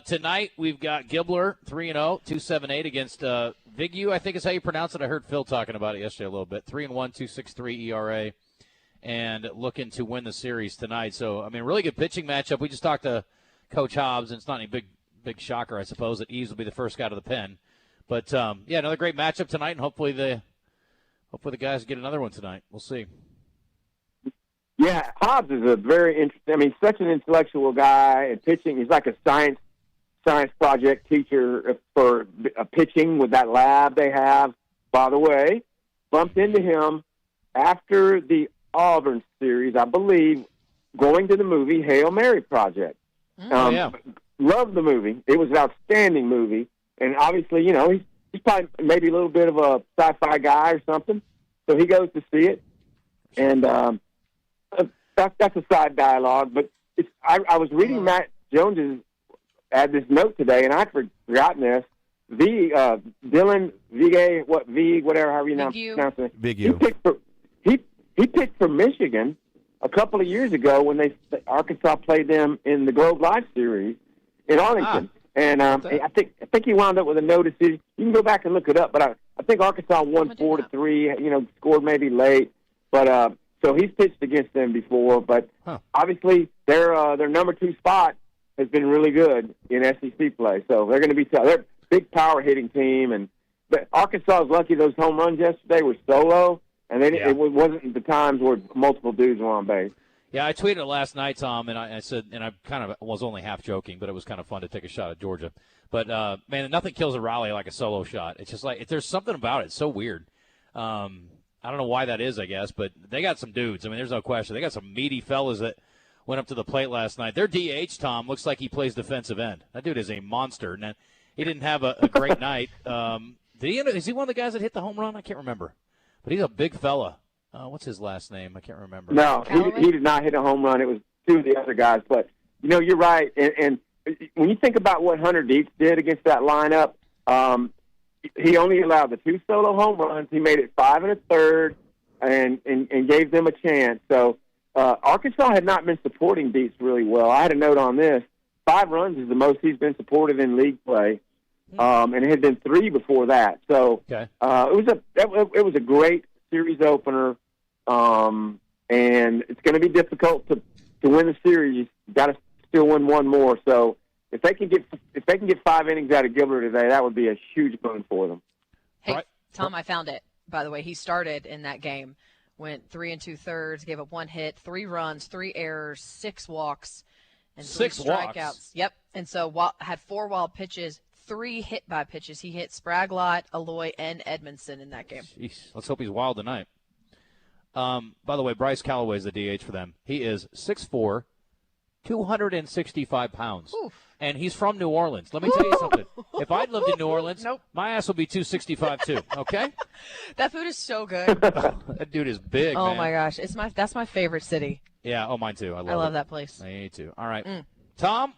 tonight we've got Gibbler, 3-0, 2.78 against Vigu, I think is how you pronounce it. I heard Phil talking about it yesterday a little bit. 3-1, 2.63 ERA, and looking to win the series tonight. So, I mean, really good pitching matchup. We just talked to Coach Hobbs, and it's not any big shocker, I suppose, that Eves will be the first guy to the pen. But, yeah, another great matchup tonight, and hopefully the guys get another one tonight. We'll see. Yeah, Hobbs is a very interesting. I mean, such an intellectual guy and pitching. He's like a science project teacher for pitching with that lab they have. By the way, bumped into him after the Auburn series, I believe, going to the movie Hail Mary Project. Yeah. Loved the movie. It was an outstanding movie, and obviously, he's probably maybe a little bit of a sci-fi guy or something. So he goes to see it, and that's a side dialogue, but I was reading Matt Jones's had this note today, and I'd forgotten this. Dylan Vigay, whatever, however you pronounce it. Vigu. He picked for Michigan a couple of years ago when Arkansas played them in the Globe Live series in Arlington, and I think he wound up with a no decision. You can go back and look it up, but I think Arkansas won 4-3. Scored maybe late, but. So he's pitched against them before, but obviously their number 2 spot has been really good in SEC play. So they're going to be they're a big power hitting team, but Arkansas is lucky those home runs yesterday were solo, and it wasn't the times where multiple dudes were on base. Yeah, I tweeted it last night, Tom, and I said, and I kind of was only half joking, but it was kind of fun to take a shot at Georgia. But man, nothing kills a rally like a solo shot. It's just like there's something about it. It's so weird. I don't know why that is, I guess, but they got some dudes. I mean, there's no question. They got some meaty fellas that went up to the plate last night. Their DH, Tom, looks like he plays defensive end. That dude is a monster. And he didn't have a great night. Is he one of the guys that hit the home run? I can't remember. But he's a big fella. What's his last name? I can't remember. No, he did not hit a home run. It was two of the other guys. But, you're right. And when you think about what Hunter Dietz did against that lineup, he only allowed the 2 solo home runs. He made it 5 1/3 and gave them a chance. So Arkansas had not been supporting Dietz really well. I had a note on this. 5 runs is the most he's been supported in league play, and it had been 3 before that. So it was a great series opener, and it's going to be difficult to win the series. You've got to still win one more. So. If they can get 5 innings out of Gilbert today, that would be a huge boon for them. Hey, Tom, I found it. By the way, he started in that game, went 3 2/3, gave up 1 hit, 3 runs, 3 errors, 6 walks, and 3 strikeouts. Walks. Yep. And so had 4 wild pitches, 3 hit by pitches. He hit Spraglott, Aloy, and Edmondson in that game. Jeez. Let's hope he's wild tonight. By the way, Bryce Callaway is the DH for them. He is 6'4", 265 pounds. Oof. And he's from New Orleans. Let me tell you something. If I'd lived in New Orleans, my ass would be 265 too, okay? That food is so good. That dude is big, Oh, man. my gosh. That's my favorite city. Yeah, mine too. I love that place. Me too. All right. Tom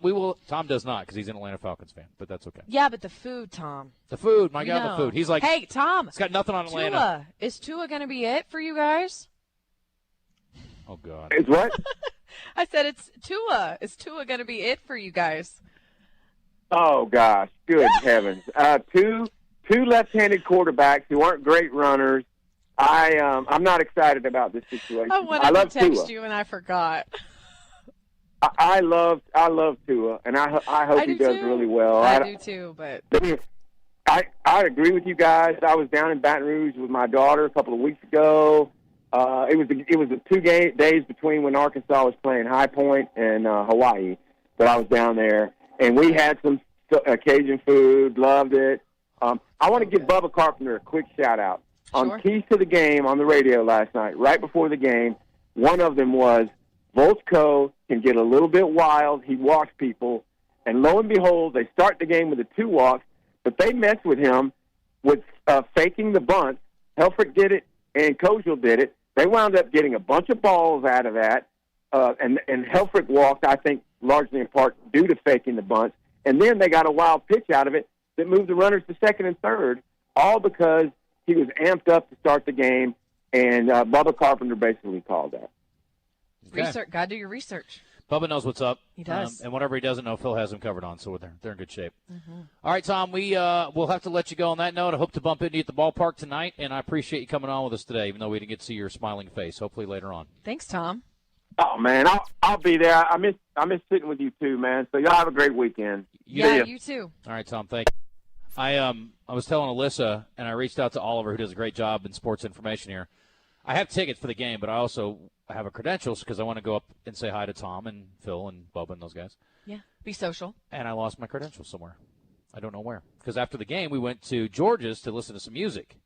does not because he's an Atlanta Falcons fan, but that's okay. Yeah, but the food, Tom. The food, my God, the food. He's like, hey, Tom. It's got nothing on Atlanta. Tua. Is Tua going to be it for you guys? Oh, God. It's what? I said it's Tua. Is Tua going to be it for you guys? Oh, gosh. Good heavens. Two left-handed quarterbacks who aren't great runners. I'm not excited about this situation. I wanted to text you, and I forgot. I love Tua, and I hope he does really well. I do too, but I agree with you guys. I was down in Baton Rouge with my daughter a couple of weeks ago. It was the 2 days between when Arkansas was playing High Point and Hawaii, but I was down there, and we had some Cajun food. Loved it. I want to give Bubba Carpenter a quick shout out on Keys to the Game on the radio last night. Right before the game, one of them was Voltco can get a little bit wild. He walks people, and lo and behold, they start the game with the 2 walks. But they messed with him with faking the bunt. Helfrich did it, and Kozel did it. They wound up getting a bunch of balls out of that, and Helfrich walked, I think, largely in part due to faking the bunt. And then they got a wild pitch out of it that moved the runners to second and third, all because he was amped up to start the game, and Bubba Carpenter basically called that. Research. Got to do your research. Bubba knows what's up. He does. And whatever he doesn't know, Phil has him covered on, so they're in good shape. All right, Tom, we'll have to let you go on that note. I hope to bump into you at the ballpark tonight, and I appreciate you coming on with us today, even though we didn't get to see your smiling face. Hopefully later on. Thanks, Tom. Oh, man, I'll be there. I miss sitting with you, too, man. So y'all have a great weekend. Yeah, you too. All right, Tom, thank you. I was telling Alyssa, and I reached out to Oliver, who does a great job in sports information here. I have tickets for the game, but I also have a credentials because I want to go up and say hi to Tom and Phil and Bubba and those guys. Yeah, be social. And I lost my credentials somewhere. I don't know where. Because after the game, we went to George's to listen to some music.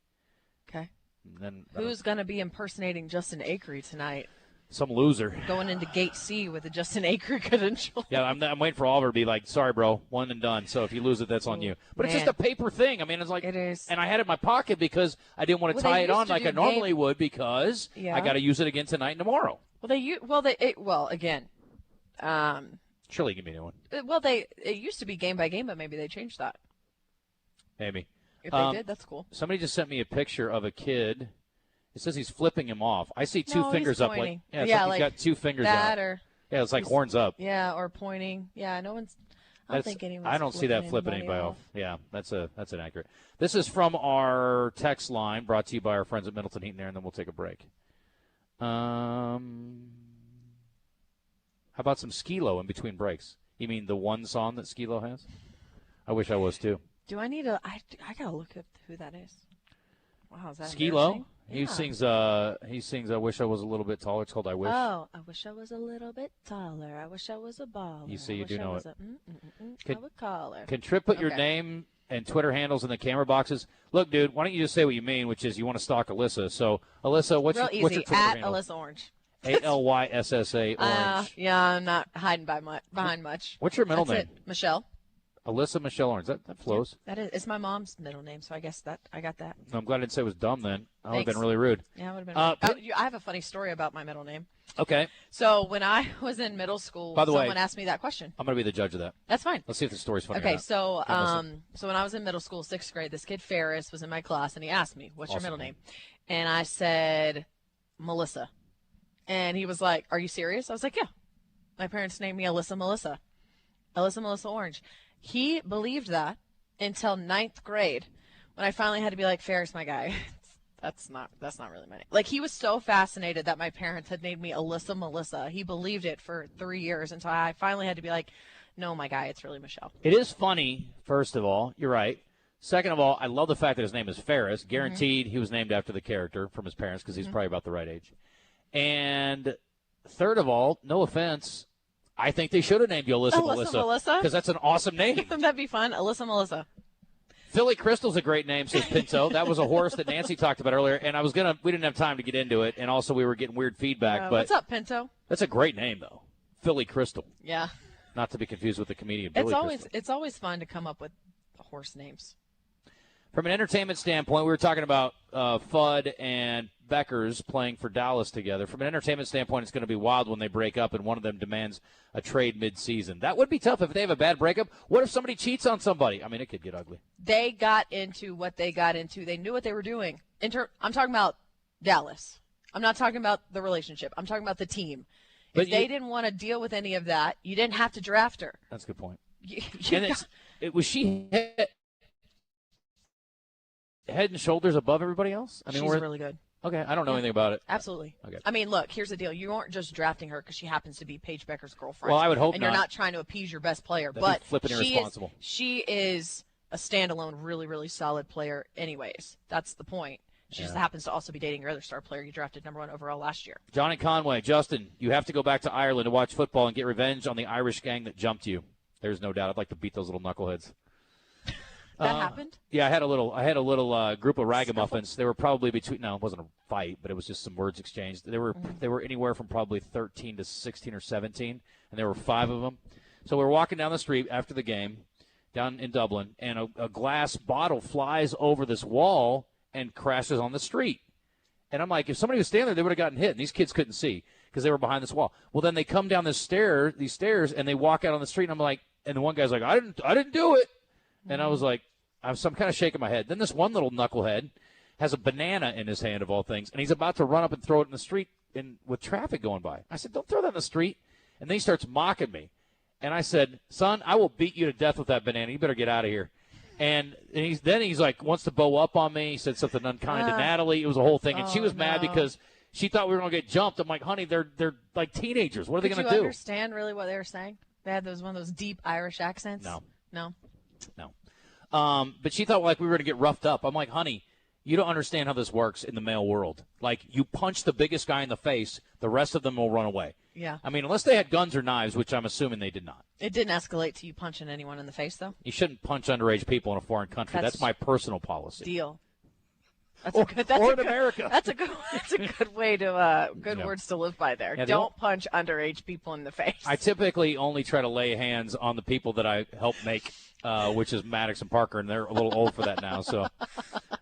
Okay. And then who's going to be impersonating Justin Acri tonight? Some loser. Going into Gate C with a Justin Acri credential. Yeah, I'm waiting for Oliver to be like, sorry, bro, one and done. So if you lose it, that's on you. But it's just a paper thing. I mean, it's like it is. And I had it in my pocket because I didn't want to tie it on like I normally would because I got to use it again tonight and tomorrow. Well, again. Surely give me a new one. Well, it used to be game by game, but maybe they changed that. Maybe. If they did, that's cool. Somebody just sent me a picture of a kid. It says he's flipping him off. I see two fingers up. Like, he's got 2 fingers out. Yeah, it's like horns up. Yeah, or pointing. Yeah, no one's. I don't think anyone's. I don't see that flipping anybody off. Yeah, that's inaccurate. This is from our text line, brought to you by our friends at Middleton Heat and Air, and then we'll take a break. How about some Skilo in between breaks? You mean the one song that Skilo has? I wish I was too. Do I need a? I gotta look up who that is. Wow, is that Skilo? Yeah. He sings I Wish I Was a Little Bit Taller. It's called I Wish. Oh, I wish I was a little bit taller. I wish I was a baller. You see, you do know it. I would call her. Can Tripp put your name and Twitter handles in the camera boxes? Look, dude, why don't you just say what you mean, which is you want to stalk Alyssa. So, Alyssa, what's your Twitter handle? Alyssa Orange. ALYSSA Orange. Yeah, I'm not hiding behind much. What's your middle name? It. Michelle. Alyssa Michelle Orange. That flows. Yeah, that is. It's my mom's middle name, so I guess I got that. I'm glad I didn't say it was dumb then. I would have been really rude. Yeah, I would have been rude. I have a funny story about my middle name. Okay. So when I was in middle school, someone asked me that question. I'm going to be the judge of that. That's fine. Let's see if the story's funny. Okay, so when I was in middle school, 6th grade, this kid Ferris was in my class, and he asked me, "What's your middle name?" And I said, "Melissa." And he was like, "Are you serious?" I was like, "Yeah." My parents named me Alyssa Melissa Orange. He believed that until 9th grade, when I finally had to be like, "Ferris, my guy, that's not really my name." Like, he was so fascinated that my parents had named me Alyssa Melissa. He believed it for 3 years until I finally had to be like, "No, my guy, it's really Michelle." It is funny. First of all, you're right. Second of all, I love the fact that his name is Ferris. Guaranteed he was named after the character from his parents because he's probably about the right age. And third of all, no offense, I think they should have named you Alyssa Melissa. Because that's an awesome name. That'd be fun. Alyssa Melissa. Philly Crystal's a great name, says Pinto. That was a horse that Nancy talked about earlier, and we didn't have time to get into it, and also we were getting weird feedback. But what's up, Pinto? That's a great name, though. Philly Crystal. Yeah. Not to be confused with the comedian Billy Crystal. It's always fun to come up with horse names. From an entertainment standpoint, we were talking about Fudd and Beckers playing for Dallas together. From an entertainment standpoint, it's going to be wild when they break up and one of them demands a trade mid-season. That would be tough if they have a bad breakup. What if somebody cheats on somebody? I mean, it could get ugly. They got into what they got into. They knew what they were doing. I'm talking about Dallas. I'm not talking about the relationship. I'm talking about the team. If they didn't want to deal with any of that, you didn't have to draft her. That's a good point. Was she head and shoulders above everybody else? I mean, she's really good. Okay, I don't know anything about it. Absolutely. Okay. I mean, look, here's the deal. You aren't just drafting her because she happens to be Paige Becker's girlfriend. Well, I would hope and not. you're not trying to appease your best player. That'd be but flipping irresponsible. She is a standalone, really, really solid player anyways. That's the point. She just happens to also be dating your other star player you drafted number 1 overall last year. Johnny Conway, Justin, you have to go back to Ireland to watch football and get revenge on the Irish gang that jumped you. There's no doubt. I'd like to beat those little knuckleheads. That happened? Yeah, I had a little group of ragamuffins. They were probably between. No, it wasn't a fight, but it was just some words exchanged. They were anywhere from probably 13 to 16 or 17, and there were 5 of them. So we were walking down the street after the game, down in Dublin, and a glass bottle flies over this wall and crashes on the street. And I'm like, if somebody was standing there, they would have gotten hit. And these kids couldn't see because they were behind this wall. Well, then they come down these stairs, and they walk out on the street. And I'm like, and the one guy's like, I didn't do it. And I was like, I'm kind of shaking my head. Then this one little knucklehead has a banana in his hand, of all things, and he's about to run up and throw it in the street with traffic going by. I said, don't throw that in the street. And then he starts mocking me. And I said, son, I will beat you to death with that banana. You better get out of here. And he's like, wants to bow up on me. He said something unkind to Natalie. It was a whole thing. And she was mad because she thought we were going to get jumped. I'm like, honey, they're like teenagers. What are they going to do? Did you understand really what they were saying? They had one of those deep Irish accents? No. But she thought like we were going to get roughed up. I'm like, honey, you don't understand how this works in the male world. Like, you punch the biggest guy in the face, the rest of them will run away. Yeah. I mean, unless they had guns or knives, which I'm assuming they did not. It didn't escalate to you punching anyone in the face, though? You shouldn't punch underage people in a foreign country. That's my personal policy. Deal. America. That's a good way to good words to live by there. Yeah, don't punch underage people in the face. I typically only try to lay hands on the people that I help make, which is Maddox and Parker, and they're a little old for that now. So,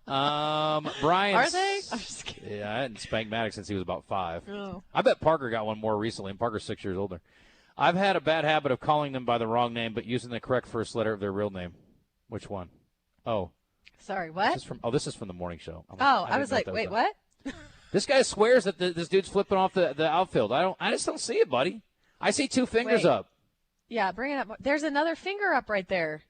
Brian, are they? I'm just kidding. Yeah, I hadn't spanked Maddox since he was about 5. Oh. I bet Parker got one more recently, and Parker's 6 years older. I've had a bad habit of calling them by the wrong name, but using the correct first letter of their real name. Which one? Oh. Sorry, what? This is from the morning show. I was like, wait, what? This guy swears that this dude's flipping off the outfield. I just don't see it, buddy. I see 2 fingers up. Yeah, bring it up. There's another finger up right there.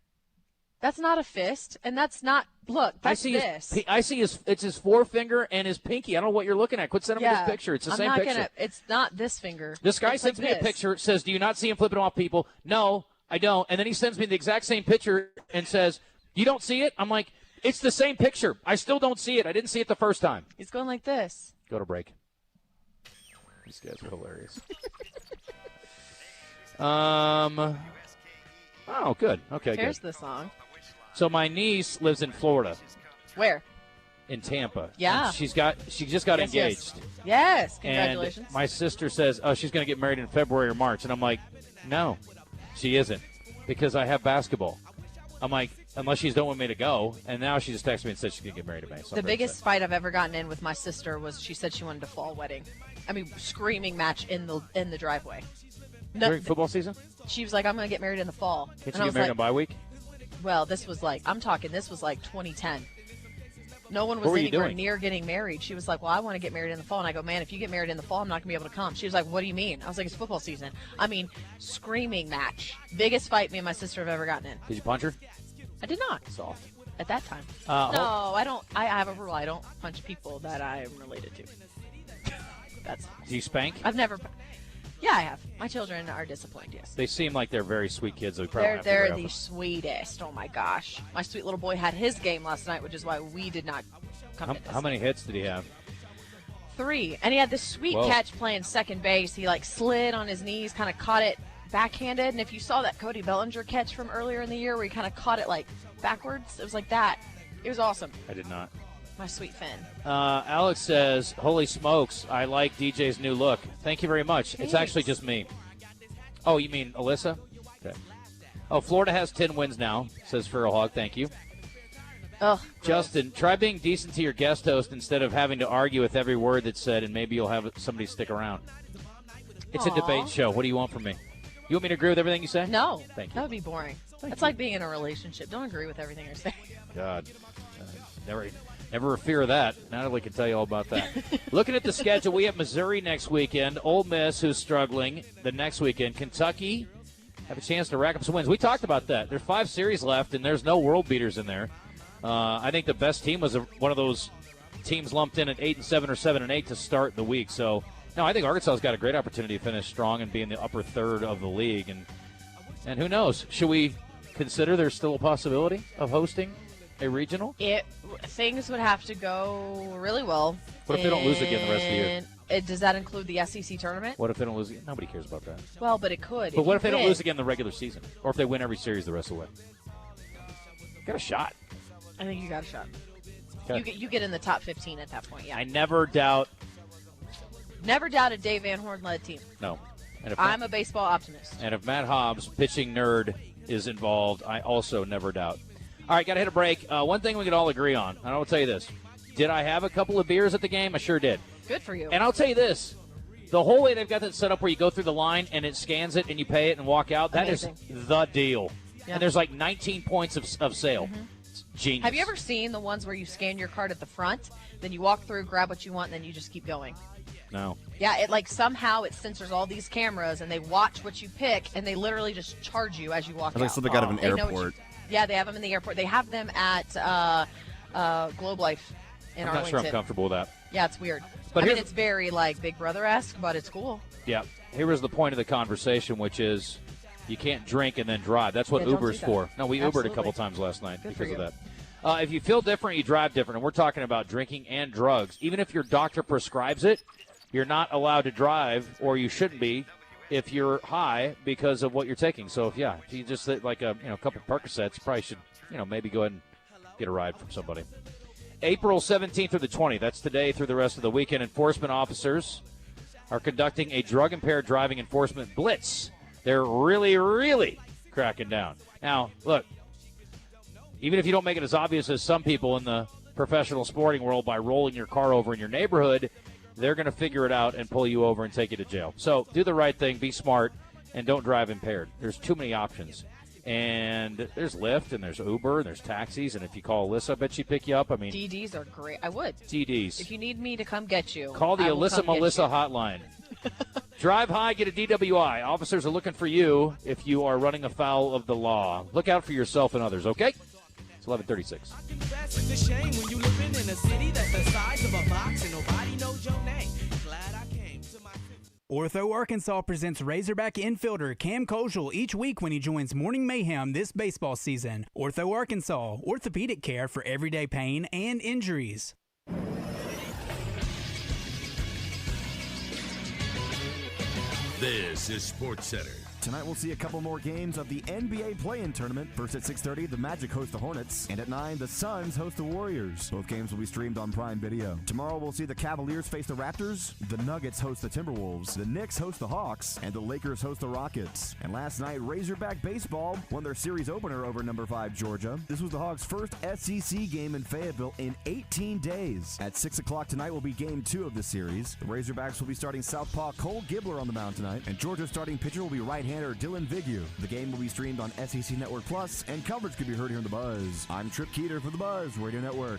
That's not a fist, and that's not. Look, that's this. I see it's his forefinger and his pinky. I don't know what you're looking at. Quit sending me this picture. It's the same picture. It's not this finger. This guy sends me a picture. Says, "Do you not see him flipping off people?" No, I don't. And then he sends me the exact same picture and says, "You don't see it?" I'm like, it's the same picture. I still don't see it. I didn't see it the first time. He's going like this. Go to break. These guys are hilarious. Oh, good. Okay, Here's good. the song. So my niece lives in Florida. Where? In Tampa. Yeah. And she just got engaged. Yes. Congratulations. And my sister says, oh, she's going to get married in February or March. And I'm like, no, she isn't, because I have basketball. I'm like, unless she's don't want me to go. And now she just texted me and said she's going to get married in May. So the biggest fight I've ever gotten in with my sister was she said she wanted a fall wedding. I mean, screaming match in the driveway. During football season? She was like, I'm going to get married in the fall. Can't you get married on bye week? Well, this was like 2010. No one was anywhere near getting married. She was like, well, I want to get married in the fall. And I go, man, if you get married in the fall, I'm not going to be able to come. She was like, what do you mean? I was like, it's football season. I mean, screaming match. Biggest fight me and my sister have ever gotten in. Did you punch her? I did not. Soft. At that time. No, I don't. I have a rule. I don't punch people that I'm related to. Do you spank? I've never. Yeah, I have. My children are disciplined, yes. They seem like they're very sweet kids. They're the sweetest. Oh, my gosh. My sweet little boy had his game last night, which is why we did not come to this. How many hits did he have? 3. And he had this sweet catch playing second base. He, slid on his knees, kind of caught it backhanded. And if you saw that Cody Bellinger catch from earlier in the year where he kind of caught it, backwards, it was like that. It was awesome. I did not. My sweet Finn. Alex says, holy smokes, I like DJ's new look. Thank you very much. Thanks. It's actually just me. Oh, you mean Alyssa? Okay. Oh, Florida has 10 wins now, says Feral Hog. Thank you. Oh, Justin, try being decent to your guest host instead of having to argue with every word that's said, and maybe you'll have somebody stick around. It's a debate show. What do you want from me? You want me to agree with everything you say? No. Thank you. That would be boring. That's like being in a relationship. Don't agree with everything you're saying. God. Never a fear of that. Natalie can tell you all about that. Looking at the schedule, we have Missouri next weekend. Ole Miss, who's struggling, the next weekend. Kentucky have a chance to rack up some wins. We talked about that. There's 5 series left, and there's no world beaters in there. I think the best team was one of those teams lumped in at 8-7 or 7-8 to start the week. So, no, I think Arkansas's got a great opportunity to finish strong and be in the upper third of the league. And who knows? Should we consider there's still a possibility of hosting a regional? Things would have to go really well. What if they don't lose again the rest of the year? Does that include the SEC tournament? What if they don't lose again? Nobody cares about that. Well, but it could. But what if they don't lose again in the regular season? Or if they win every series the rest of the way? Got a shot. I think you got a shot. Okay. You get in the top 15 at that point, yeah. I never doubt. Never doubt a Dave Van Horn-led team. No. And I'm a baseball optimist. And if Matt Hobbs, pitching nerd, is involved, I also never doubt. All right, got to hit a break. One thing we can all agree on, and I will tell you this. Did I have a couple of beers at the game? I sure did. Good for you. And I'll tell you this. The whole way they've got that set up where you go through the line and it scans it and you pay it and walk out, that is the deal. Yeah. And there's like 19 points of sale. Mm-hmm. It's genius. Have you ever seen the ones where you scan your card at the front, then you walk through, grab what you want, and then you just keep going? No. Yeah, it like somehow it censors all these cameras and they watch what you pick and they literally just charge you as you walk out. Like something out of an airport. Yeah, they have them in the airport. They have them at Globe Life in Arlington. I'm not sure I'm comfortable with that. Yeah, it's weird. But I mean, it's very like Big Brother-esque, but it's cool. Yeah. Here was the point of the conversation, which is you can't drink and then drive. That's what Uber's for. No, we Ubered a couple times last night because of that. If you feel different, you drive different. And we're talking about drinking and drugs. Even if your doctor prescribes it, you're not allowed to drive, or you shouldn't be, if you're high because of what you're taking. So, if you just like a couple Percocets, you probably should maybe go ahead and get a ride from somebody. April 17th through the 20th, that's today through the rest of the weekend, enforcement officers are conducting a drug-impaired driving enforcement blitz. They're really, really cracking down. Now, look, even if you don't make it as obvious as some people in the professional sporting world by rolling your car over in your neighborhood, they're going to figure it out and pull you over and take you to jail. So do the right thing, be smart, and don't drive impaired. There's too many options. And there's Lyft, and there's Uber, and there's taxis, and if you call Alyssa, I bet she'd pick you up. I mean, DDs are great. I would. DDs. If you need me to come get you, call the Alyssa Melissa hotline. Drive high, get a DWI. Officers are looking for you if you are running afoul of the law. Look out for yourself and others, okay? It's 11:36. It's a shame when you living in a city that's the size of a box and nobody knows your name. Glad I came to my Ortho Arkansas presents Razorback infielder Cam Koschel each week when he joins Morning Mayhem this baseball season. Ortho Arkansas, orthopedic care for everyday pain and injuries. This is SportsCenter. Tonight we'll see a couple more games of the NBA play-in tournament. First at 6:30, the Magic host the Hornets. And at 9, the Suns host the Warriors. Both games will be streamed on Prime Video. Tomorrow we'll see the Cavaliers face the Raptors, the Nuggets host the Timberwolves, the Knicks host the Hawks, and the Lakers host the Rockets. And last night, Razorback Baseball won their series opener over number 5 Georgia. This was the Hawks' first SEC game in Fayetteville in 18 days. At 6 o'clock tonight will be game 2 of the series. The Razorbacks will be starting southpaw Cole Gibbler on the mound tonight, and Georgia's starting pitcher will be right-handed Dylan Vigue. The game will be streamed on SEC Network Plus, and coverage can be heard here in The Buzz. I'm Trip Keeter for The Buzz Radio Network.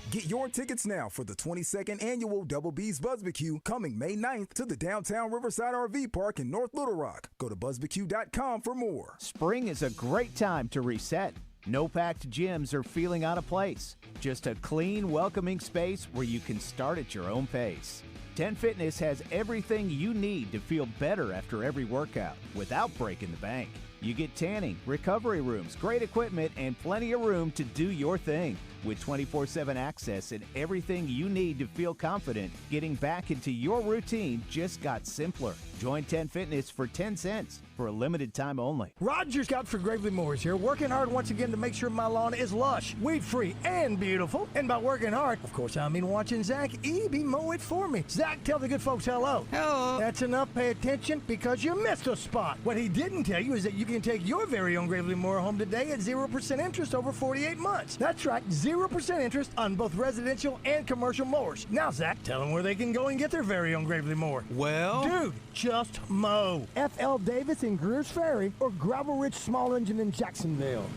Get your tickets now for the 22nd annual Double B's BuzzBQ coming May 9th to the downtown Riverside RV Park in North Little Rock. Go to buzzbq.com for more. Spring is a great time to reset. No packed gyms or feeling out of place. Just a clean, welcoming space where you can start at your own pace. 10 Fitness has everything you need to feel better after every workout without breaking the bank. You get tanning, recovery rooms, great equipment, and plenty of room to do your thing. With 24/7 access and everything you need to feel confident, getting back into your routine just got simpler. Join 10 Fitness for 10 cents for a limited time only. Roger Scott for Gravely Mowers here, working hard once again to make sure my lawn is lush, weed-free, and beautiful. And by working hard, of course, I mean watching Zach Eby mow it for me. Zach, tell the good folks hello. Hello. That's enough. Pay attention because you missed a spot. What he didn't tell you is that you can take your very own Gravely Mower home today at 0% interest over 48 months. That's right, 0% interest on both residential and commercial mowers. Now, Zach, tell them where they can go and get their very own Gravely Mower. Well, dude, just mow. F.L. Davis in Greers Ferry or Gravel Ridge Small Engine in Jacksonville.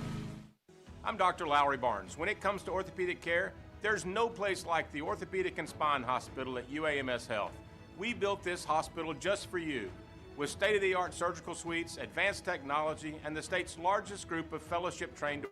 I'm Dr. Lowry Barnes. When it comes to orthopedic care, there's no place like the Orthopedic and Spine Hospital at UAMS Health. We built this hospital just for you. With state-of-the-art surgical suites, advanced technology, and the state's largest group of fellowship-trained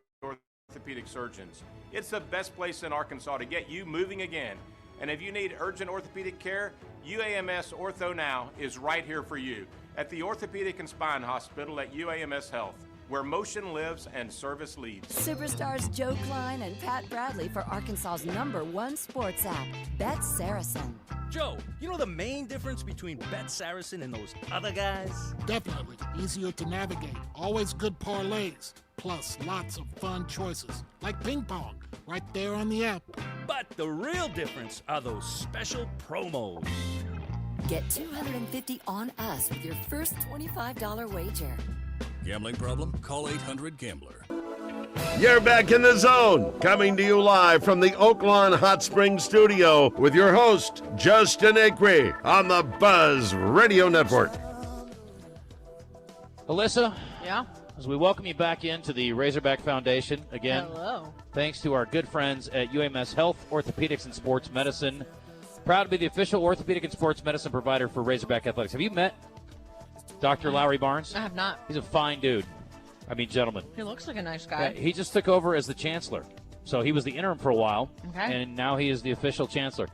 orthopedic surgeons. It's the best place in Arkansas to get you moving again. And if you need urgent orthopedic care, UAMS Ortho Now is right here for you at the Orthopedic and Spine Hospital at UAMS Health, where motion lives and service leads. Superstars Joe Klein and Pat Bradley for Arkansas's #1 sports app, Bet Saracen. Joe, you know the main difference between Bet Saracen and those other guys? Definitely. Easier to navigate. Always good parlays. Plus lots of fun choices. Like ping pong. Right there on the app. But the real difference are those special promos. Get $250 on us with your first $25 wager. Gambling problem? Call 800-GAMBLER. You're back in the zone, coming to you live from the Oaklawn Hot Springs studio with your host, Justin Acri, on the Buzz Radio Network. Alyssa? Yeah? As we welcome you back into the Razorback Foundation again. Hello. Thanks to our good friends at UAMS Health, Orthopedics, and Sports Medicine. Proud to be the official orthopedic and sports medicine provider for Razorback Athletics. Have you met Dr. Lowry Barnes? I have not. He's a fine dude. I mean, gentleman. He looks like a nice guy. Yeah, he just took over as the chancellor. So he was the interim for a while, Okay. and now he is the official chancellor.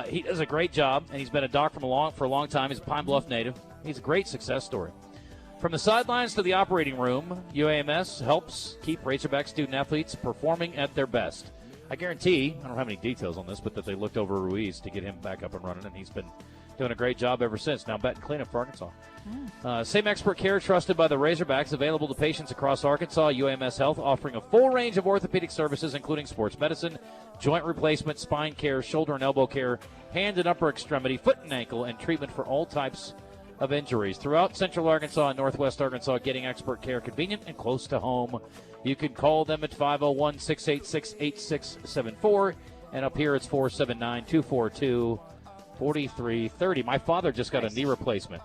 He does a great job, and he's been a doc for a long time. He's a Pine Bluff native. He's a great success story. From the sidelines to the operating room, UAMS helps keep Razorback student-athletes performing at their best. I guarantee, I don't have any details on this, but that they looked over Ruiz to get him back up and running, and he's been doing a great job ever since. Now betting cleanup for Arkansas. Same expert care trusted by the Razorbacks, available to patients across Arkansas. UAMS Health offering a full range of orthopedic services, including sports medicine, joint replacement, spine care, shoulder and elbow care, hand and upper extremity, foot and ankle, and treatment for all types of injuries. Throughout Central Arkansas and Northwest Arkansas, getting expert care convenient and close to home. You can call them at 501-686-8674, and up here it's 479-242-4330. My father just got a knee replacement,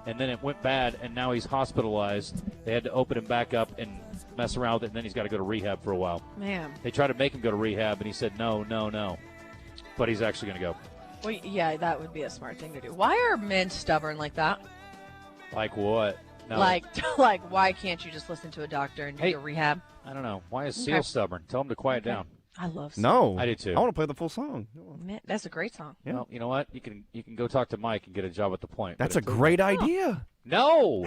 and then it went bad, and now he's hospitalized. They had to open him back up and mess around with it, and then he's got to go to rehab for a while. Man. They tried to make him go to rehab, and he said no. But he's actually going to go. Well, yeah, that would be a smart thing to do. Why are men stubborn like that? Like what? No. Like, why can't you just listen to a doctor and do your rehab? I don't know. Why is Seal stubborn? Tell him to quiet down. I love No. I do too. I want to play the full song. Man, that's a great song. Yeah. Well, you know what? You can go talk to Mike and get a job at the Point. That's a great idea. No.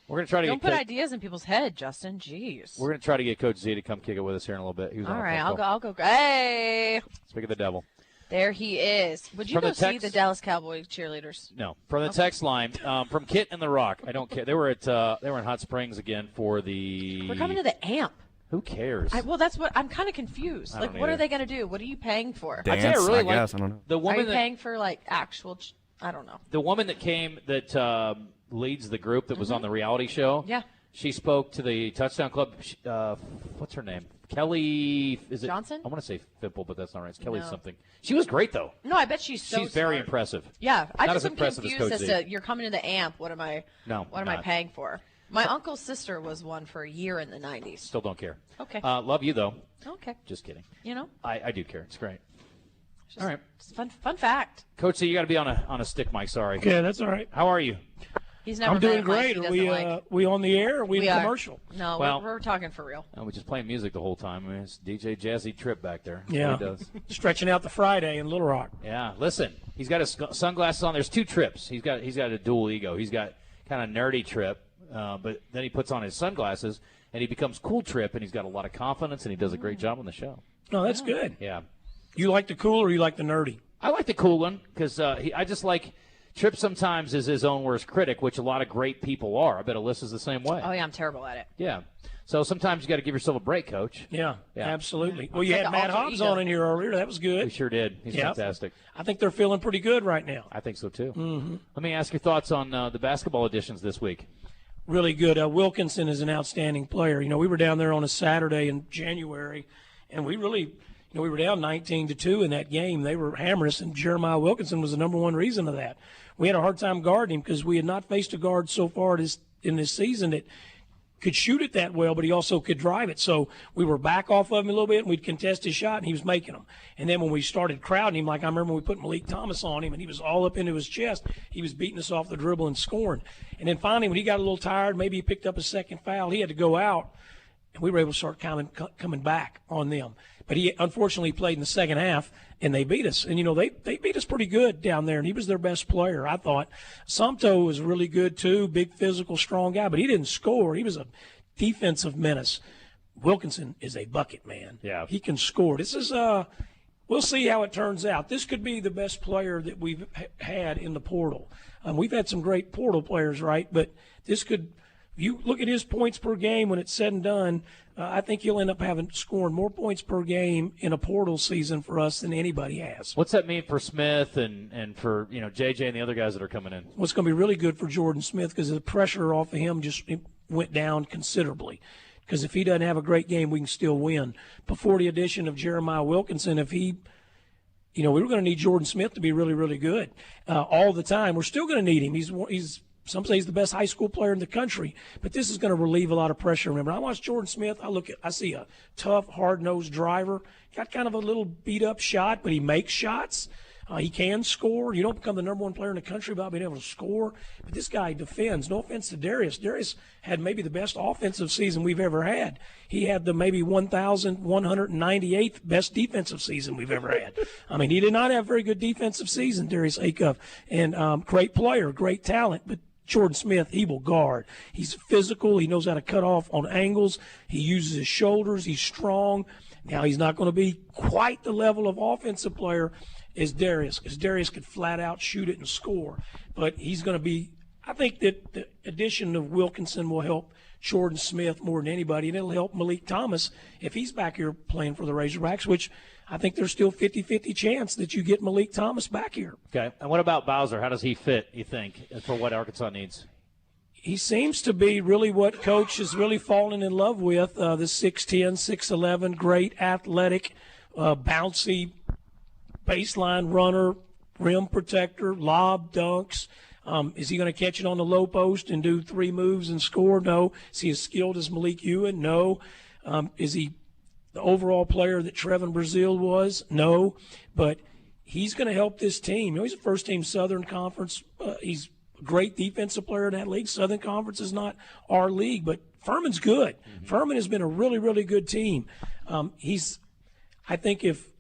We're going to try to Don't put ideas in people's head, Justin. Jeez. We're going to try to get Coach Z to come kick it with us here in a little bit. He was All on a right, phone I'll call. go. Hey. Speak of the devil. There he is. Would you From go the see text- the Dallas Cowboys cheerleaders? No. From the text line, from Kit and the Rock. I don't care. They were in Hot Springs again for the. We're coming to the AMP. Who cares? Well, that's what I'm kind of confused. I Like, don't what are either. they going to do? What are you paying for? Dance, I tell you, really I like guess. I don't know. the Are woman you that paying for like actual? I don't know. the woman that came that leads the group that was on the reality show. Yeah. She spoke to the Touchdown Club. What's her name? Kelly. Is it Johnson? I want to say Fipple, but that's not right. It's Kelly No. something. She was great though. No, I bet she's so. She's very smart. impressive. Yeah, I Not just as am impressive as confused Coach as Z. to you're coming to the AMP. What am I? No, What am I not. paying for? My uncle's sister was one for a year in the 90s. Still don't care. Okay. Love you though. Okay. Just kidding. You know, I do care. It's great. just, All right. just fun fact. Coach, you got to be on a stick mic. Sorry. Okay, that's all right. How are you? He's never I'm met doing a mic great. he Are doesn't like. we on the air? Or are we in are. commercial? No, Well- we're talking for real. We're just playing music the whole time. I mean, it's DJ Jazzy Trip back there. That's Yeah. what he does. Stretching out the Friday in Little Rock. Yeah. Listen, he's got his sunglasses on. There's two Trips. He's got a dual ego. He's got kind of nerdy Trip, but then he puts on his sunglasses and he becomes cool Trip, and he's got a lot of confidence, and he does a great job on the show. No, that's good. Yeah. You like the cool or you like the nerdy? I like the cool one because I just like Trip sometimes is his own worst critic, which a lot of great people are. I bet Alyssa's the same way. Oh yeah, I'm terrible at it. Yeah. So sometimes you got to give yourself a break, Coach. Yeah, Yeah. absolutely. Well, It's you like had an Matt alter Hobbs ego. on in here earlier. That was We good. sure did. He's Yeah. fantastic. I think they're feeling pretty good right now. I think so, too. Mm-hmm. Let me ask your thoughts on the basketball editions this week. Really good. Wilkinson is an outstanding player. You know, we were down there on a Saturday in January, and we really, we were down 19-2 in that game. They were hammering us, and Jeremiah Wilkinson was the number one reason of that. We had a hard time guarding him because we had not faced a guard so far in this season that could shoot it that well, but he also could drive it. So we were back off of him a little bit, and we'd contest his shot, and he was making them. And then when we started crowding him, like I remember when we put Malik Thomas on him, and he was all up into his chest, he was beating us off the dribble and scoring. And then finally, when he got a little tired, maybe he picked up a second foul, he had to go out. and we were able to start coming back on them. But he unfortunately played in the second half, and they beat us. And, they beat us pretty good down there, and he was their best player, I thought. Somto was really good, too, big, physical, strong guy, but he didn't score. He was a defensive menace. Wilkinson is a bucket man. Yeah. He can score. This is we'll see how it turns out. This could be the best player that we've had in the portal. We've had some great portal players, right? But this could – you look at his points per game when it's said and done, I think he'll end up scoring more points per game in a portal season for us than anybody has. What's that mean for Smith and for JJ and the other guys that are coming in? Well, it's going to be really good for Jordan Smith because the pressure off of him just went down considerably. Because if he doesn't have a great game, we can still win. Before the addition of Jeremiah Wilkinson, if he we were going to need Jordan Smith to be really, really good all the time. We're still going to need him. He's some say he's the best high school player in the country, but this is going to relieve a lot of pressure. Remember, I watch Jordan Smith. I see a tough, hard-nosed driver. Got kind of a little beat-up shot, but he makes shots. He can score. You don't become the number one player in the country without being able to score. But this guy defends. No offense to Darius. Darius had maybe the best offensive season we've ever had. He had the maybe 1,198th best defensive season we've ever had. I mean, he did not have a very good defensive season, Darius Acuff. And great player, great talent. But Jordan Smith, he will guard. He's physical. He knows how to cut off on angles. He uses his shoulders. He's strong. Now, he's not going to be quite the level of offensive player as Darius, because Darius could flat out shoot it and score. But he's going to be – I think that the addition of Wilkinson will help Jordan Smith more than anybody, and it'll help Malik Thomas if he's back here playing for the Razorbacks, which I think there's still 50-50 chance that you get Malik Thomas back here. Okay. And what about Bowser? How does he fit, you think, for what Arkansas needs? He seems to be really what Coach has really fallen in love with, the 6'10", 6'11", great athletic, bouncy baseline runner, rim protector, lob, dunks. Is he going to catch it on the low post and do 3 moves and score? No. Is he as skilled as Malik Ewan? No. Is he the overall player that Trevin Brazile was? No. But he's going to help this team. He's a first-team Southern Conference. He's a great defensive player in that league. Southern Conference is not our league, but Furman's good. Mm-hmm. Furman has been a really, really good team. I think if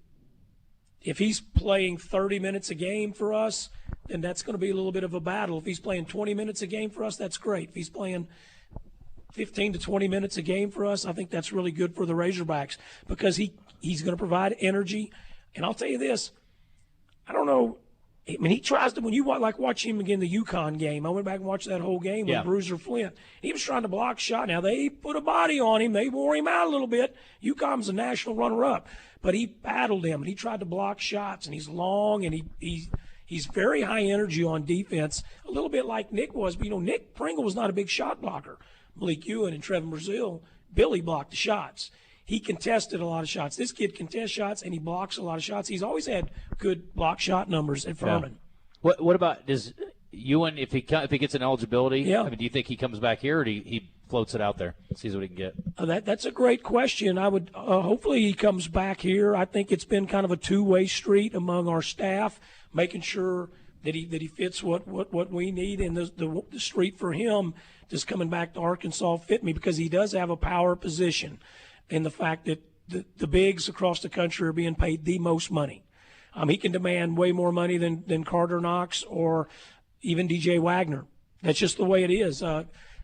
he's playing 30 minutes a game for us, then that's going to be a little bit of a battle. If he's playing 20 minutes a game for us, that's great. If he's playing 15 to 20 minutes a game for us, I think that's really good for the Razorbacks because he's going to provide energy. And I'll tell you this, I don't know. I mean, he tries to, when you watch him again, the UConn game, I went back and watched that whole game with Bruiser Flint. He was trying to block shot. Now, they put a body on him. They wore him out a little bit. UConn's a national runner-up. But he battled him, and he tried to block shots, and he's long, and he's very high energy on defense, a little bit like Nick was. But, Nick Pringle was not a big shot blocker. Malik Ewan and Trevin Brazile, Billy blocked the shots. He contested a lot of shots. This kid contests shots, and he blocks a lot of shots. He's always had good block shot numbers at Furman. Yeah. What about does Ewan, if he gets an eligibility, yeah. I mean, do you think he comes back here, or do he floats it out there, sees what he can get? That's a great question. I would hopefully he comes back here. I think it's been kind of a two-way street among our staff, making sure that he fits what we need, and the street for him just coming back to Arkansas fit me because he does have a power position, and the fact that the bigs across the country are being paid the most money. He can demand way more money than Carter Knox or even DJ Wagner. That's just the way it is.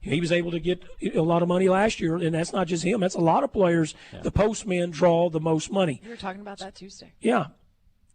He was able to get a lot of money last year, and that's not just him. That's a lot of players. Yeah. The postmen draw the most money. We were talking about that Tuesday. Yeah.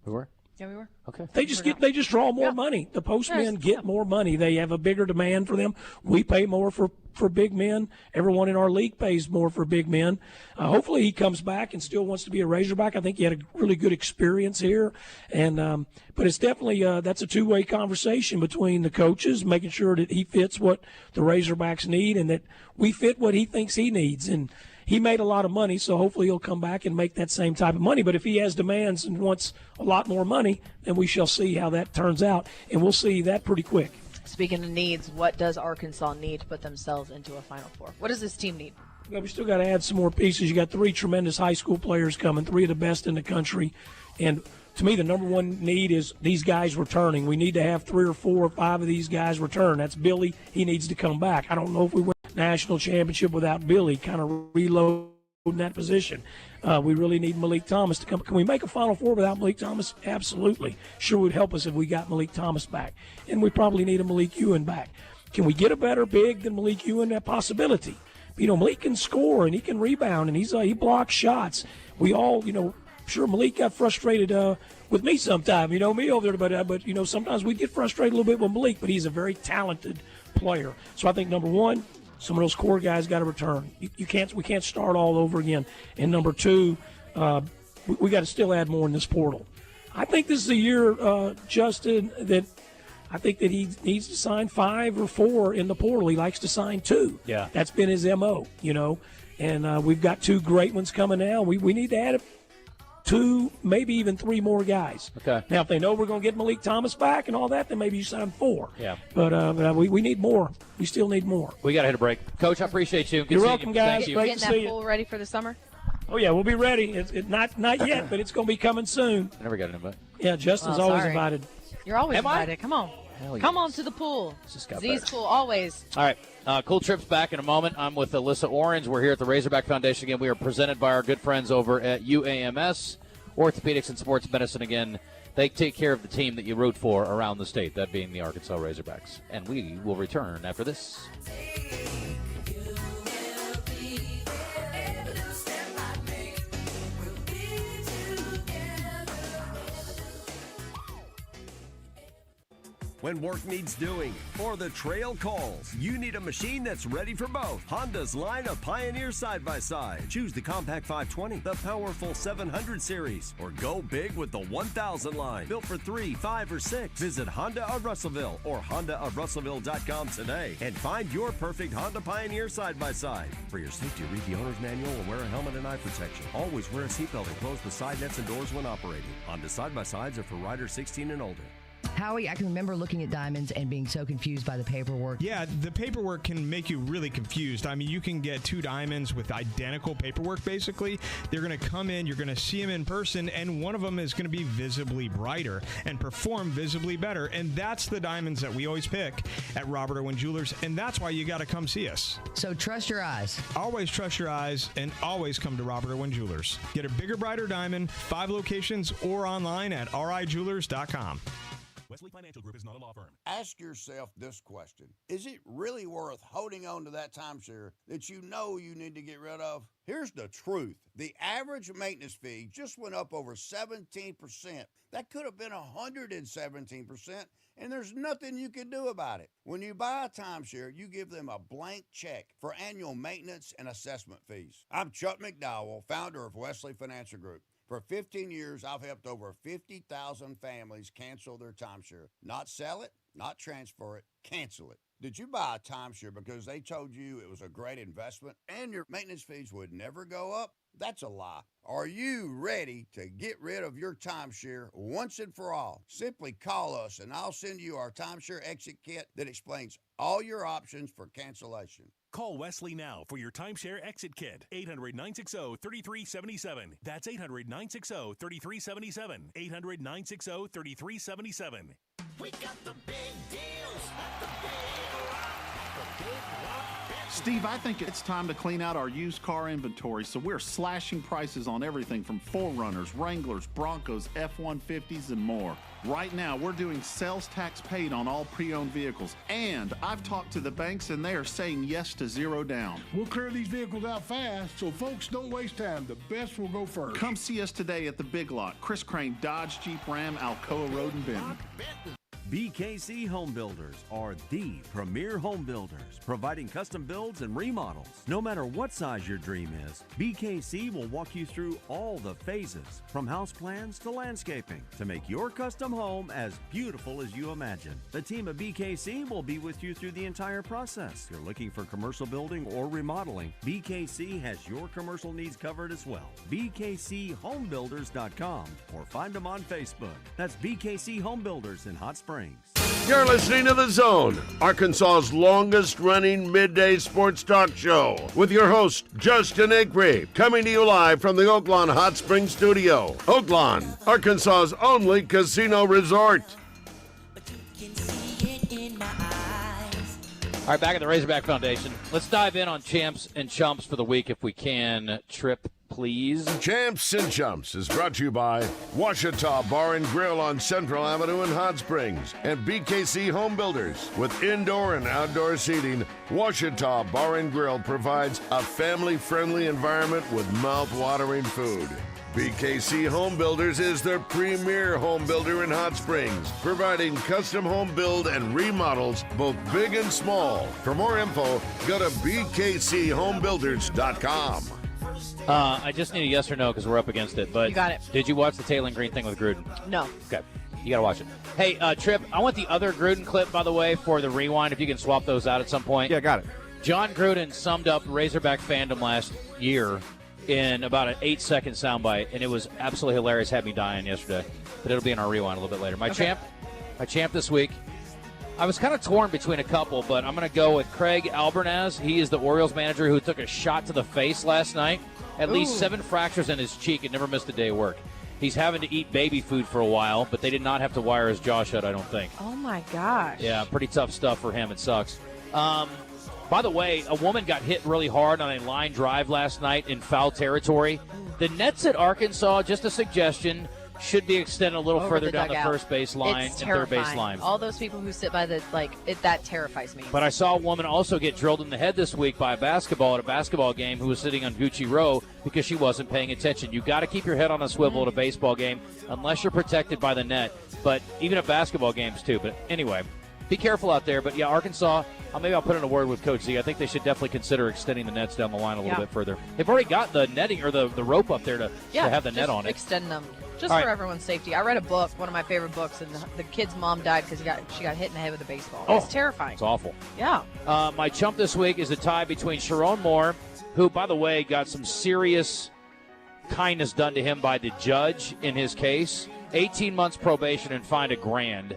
We were? Yeah, we were. Okay. They just draw more money. The postmen get more money. They have a bigger demand for them. We pay more for big men. Everyone in our league pays more for big men. Hopefully he comes back and still wants to be a Razorback. I think he had a really good experience here. And but it's definitely that's a two-way conversation between the coaches, making sure that he fits what the Razorbacks need and that we fit what he thinks he needs. And he made a lot of money, so hopefully he'll come back and make that same type of money. But if he has demands and wants a lot more money, then we shall see how that turns out, and we'll see that pretty quick. Speaking of needs, what does Arkansas need to put themselves into a Final Four? What does this team need? Well, we still got to add some more pieces. You got 3 tremendous high school players coming, 3 of the best in the country. And to me, the number one need is these guys returning. We need to have 3 or 4 or 5 of these guys return. That's Billy. He needs to come back. I don't know if we win national championship without Billy, kind of reloading that position. We really need Malik Thomas to come. Can we make a Final Four without Malik Thomas? Absolutely. Sure would help us if we got Malik Thomas back. And we probably need a Malik Ewan back. Can we get a better big than Malik Ewan? A possibility. Malik can score and he can rebound and he blocks shots. We all, sure Malik got frustrated with me sometime, me over there, but sometimes we get frustrated a little bit with Malik, but he's a very talented player. So I think number one, some of those core guys got to return. We can't start all over again. And number two, we got to still add more in this portal. I think this is a year, Justin, that I think that he needs to sign 5 or 4 in the portal. He likes to sign 2. Yeah. That's been his MO, And we've got 2 great ones coming now. We need to add 2, maybe even 3 more guys. Okay. Now, if they know we're going to get Malik Thomas back and all that, then maybe you sign 4. Yeah. But we need more. We still need more. We got to hit a break. Coach, I appreciate you. Good You're seeing welcome, you. guys. Thank you. Great Getting to see that you. pool ready for the summer? Oh, yeah, we'll be ready. Not yet, but it's going to be coming soon. I never got an invite. Yeah, Justin's always invited. You're always Am I? invited. Come on. Hell Come yes. on to the pool. Just got Z's better. pool, always. All right. Cool Trip's back in a moment. I'm with Alyssa Orange. We're here at the Razorback Foundation again. We are presented by our good friends over at UAMS. Orthopedics and Sports Medicine again. They take care of the team that you root for around the state, that being the Arkansas Razorbacks. And we will return after this. When work needs doing or the trail calls, you need a machine that's ready for both. Honda's line of Pioneer side-by-side. Choose the Compact 520, the powerful 700 series, or go big with the 1000 line. Built for 3, 5, or 6. Visit Honda of Russellville or HondaofRussellville.com today and find your perfect Honda Pioneer side-by-side. For your safety, read the owner's manual and wear a helmet and eye protection. Always wear a seatbelt and close the side nets and doors when operating. Honda side-by-sides are for riders 16 and older. Howie, I can remember looking at diamonds and being so confused by the paperwork. Yeah, the paperwork can make you really confused. I mean, you can get 2 diamonds with identical paperwork, basically. They're going to come in, you're going to see them in person, and one of them is going to be visibly brighter and perform visibly better. And that's the diamonds that we always pick at Robert Owen Jewelers, and that's why you got to come see us. So trust your eyes. Always trust your eyes, and always come to Robert Owen Jewelers. Get a bigger, brighter diamond, 5 locations, or online at rijewelers.com. Wesley Financial Group is not a law firm. Ask yourself this question. Is it really worth holding on to that timeshare that you know you need to get rid of? Here's the truth. The average maintenance fee just went up over 17%. That could have been 117%, and there's nothing you can do about it. When you buy a timeshare, you give them a blank check for annual maintenance and assessment fees. I'm Chuck McDowell, founder of Wesley Financial Group. For 15 years, I've helped over 50,000 families cancel their timeshare. Not sell it, not transfer it, cancel it. Did you buy a timeshare because they told you it was a great investment and your maintenance fees would never go up? That's a lie. Are you ready to get rid of your timeshare once and for all? Simply call us and I'll send you our timeshare exit kit that explains all your options for cancellation. Call Wesley now for your timeshare exit kit. 800-960-3377. That's 800-960-3377. 800-960-3377. We got the big deals, the big rock. Steve, I think it's time to clean out our used car inventory, so we're slashing prices on everything from 4Runners, Wranglers, Broncos, F-150s, and more. Right now, we're doing sales tax paid on all pre-owned vehicles, and I've talked to the banks, and they are saying yes to 0 down. We'll clear these vehicles out fast, so folks don't waste time. The best will go first. Come see us today at the Big Lot, Chris Crane Dodge Jeep Ram, Alcoa Road and Benton. BKC Home Builders are the premier home builders, providing custom builds and remodels. No matter what size your dream is, BKC will walk you through all the phases, from house plans to landscaping, to make your custom home as beautiful as you imagine. The team at BKC will be with you through the entire process. If you're looking for commercial building or remodeling, BKC has your commercial needs covered as well. BKCHomebuilders.com or find them on Facebook. That's BKC Home Builders in Hot Springs. You're listening to The Zone, Arkansas's longest-running midday sports talk show, with your host, Justin Acri, coming to you live from the Oaklawn Hot Springs studio. Oaklawn, Arkansas's only casino resort. All right, back at the Razorback Foundation. Let's dive in on champs and chumps for the week if we can. Trip, please. Champs and Chumps is brought to you by Washita Bar and Grill on Central Avenue in Hot Springs and BKC Home Builders. With indoor and outdoor seating, Washita Bar and Grill provides a family-friendly environment with mouth-watering food. BKC Home Builders is the premier home builder in Hot Springs, providing custom home build and remodels, both big and small. For more info, go to bkchomebuilders.com. I just need a yes or no because we're up against it. But you got it. Did you watch the Taylor Green thing with Gruden? No. Okay. You got to watch it. Hey, Trip, I want the other Gruden clip, by the way, for the rewind, if you can swap those out at some point. Yeah, got it. John Gruden summed up Razorback fandom last year in about an 8-second soundbite, and it was absolutely hilarious. Had me dying yesterday. But it'll be in our rewind a little bit later. My champ this week, I was kind of torn between a couple, but I'm going to go with Craig Albernaz. He is the Orioles manager who took a shot to the face last night. At least 7 fractures in his cheek and never missed a day of work. He's having to eat baby food for a while, but they did not have to wire his jaw shut, I don't think. Oh, my gosh. Yeah, pretty tough stuff for him. It sucks. By the way, a woman got hit really hard on a line drive last night in foul territory. The nets at Arkansas, just a suggestion, should be extended a little Over further the down the dugout. first base line It's and third base terrifying. line. All those people who sit by the, that terrifies me. But I saw a woman also get drilled in the head this week by a basketball at a basketball game who was sitting on Gucci Row because she wasn't paying attention. You got to keep your head on a swivel at a baseball game unless you're protected by the net. But even at basketball games, too. But anyway, be careful out there. But, yeah, Arkansas, maybe I'll put in a word with Coach Z. I think they should definitely consider extending the nets down the line a little bit further. They've already got the netting or the rope up there to have the net on it. Extend them. Just All for right. everyone's safety. I read a book, one of my favorite books, and the kid's mom died because she got hit in the head with a baseball. Oh, It's terrifying. It's awful. Yeah. My chump this week is a tie between Sharon Moore, who, by the way, got some serious kindness done to him by the judge in his case. 18 months probation and fined $1,000.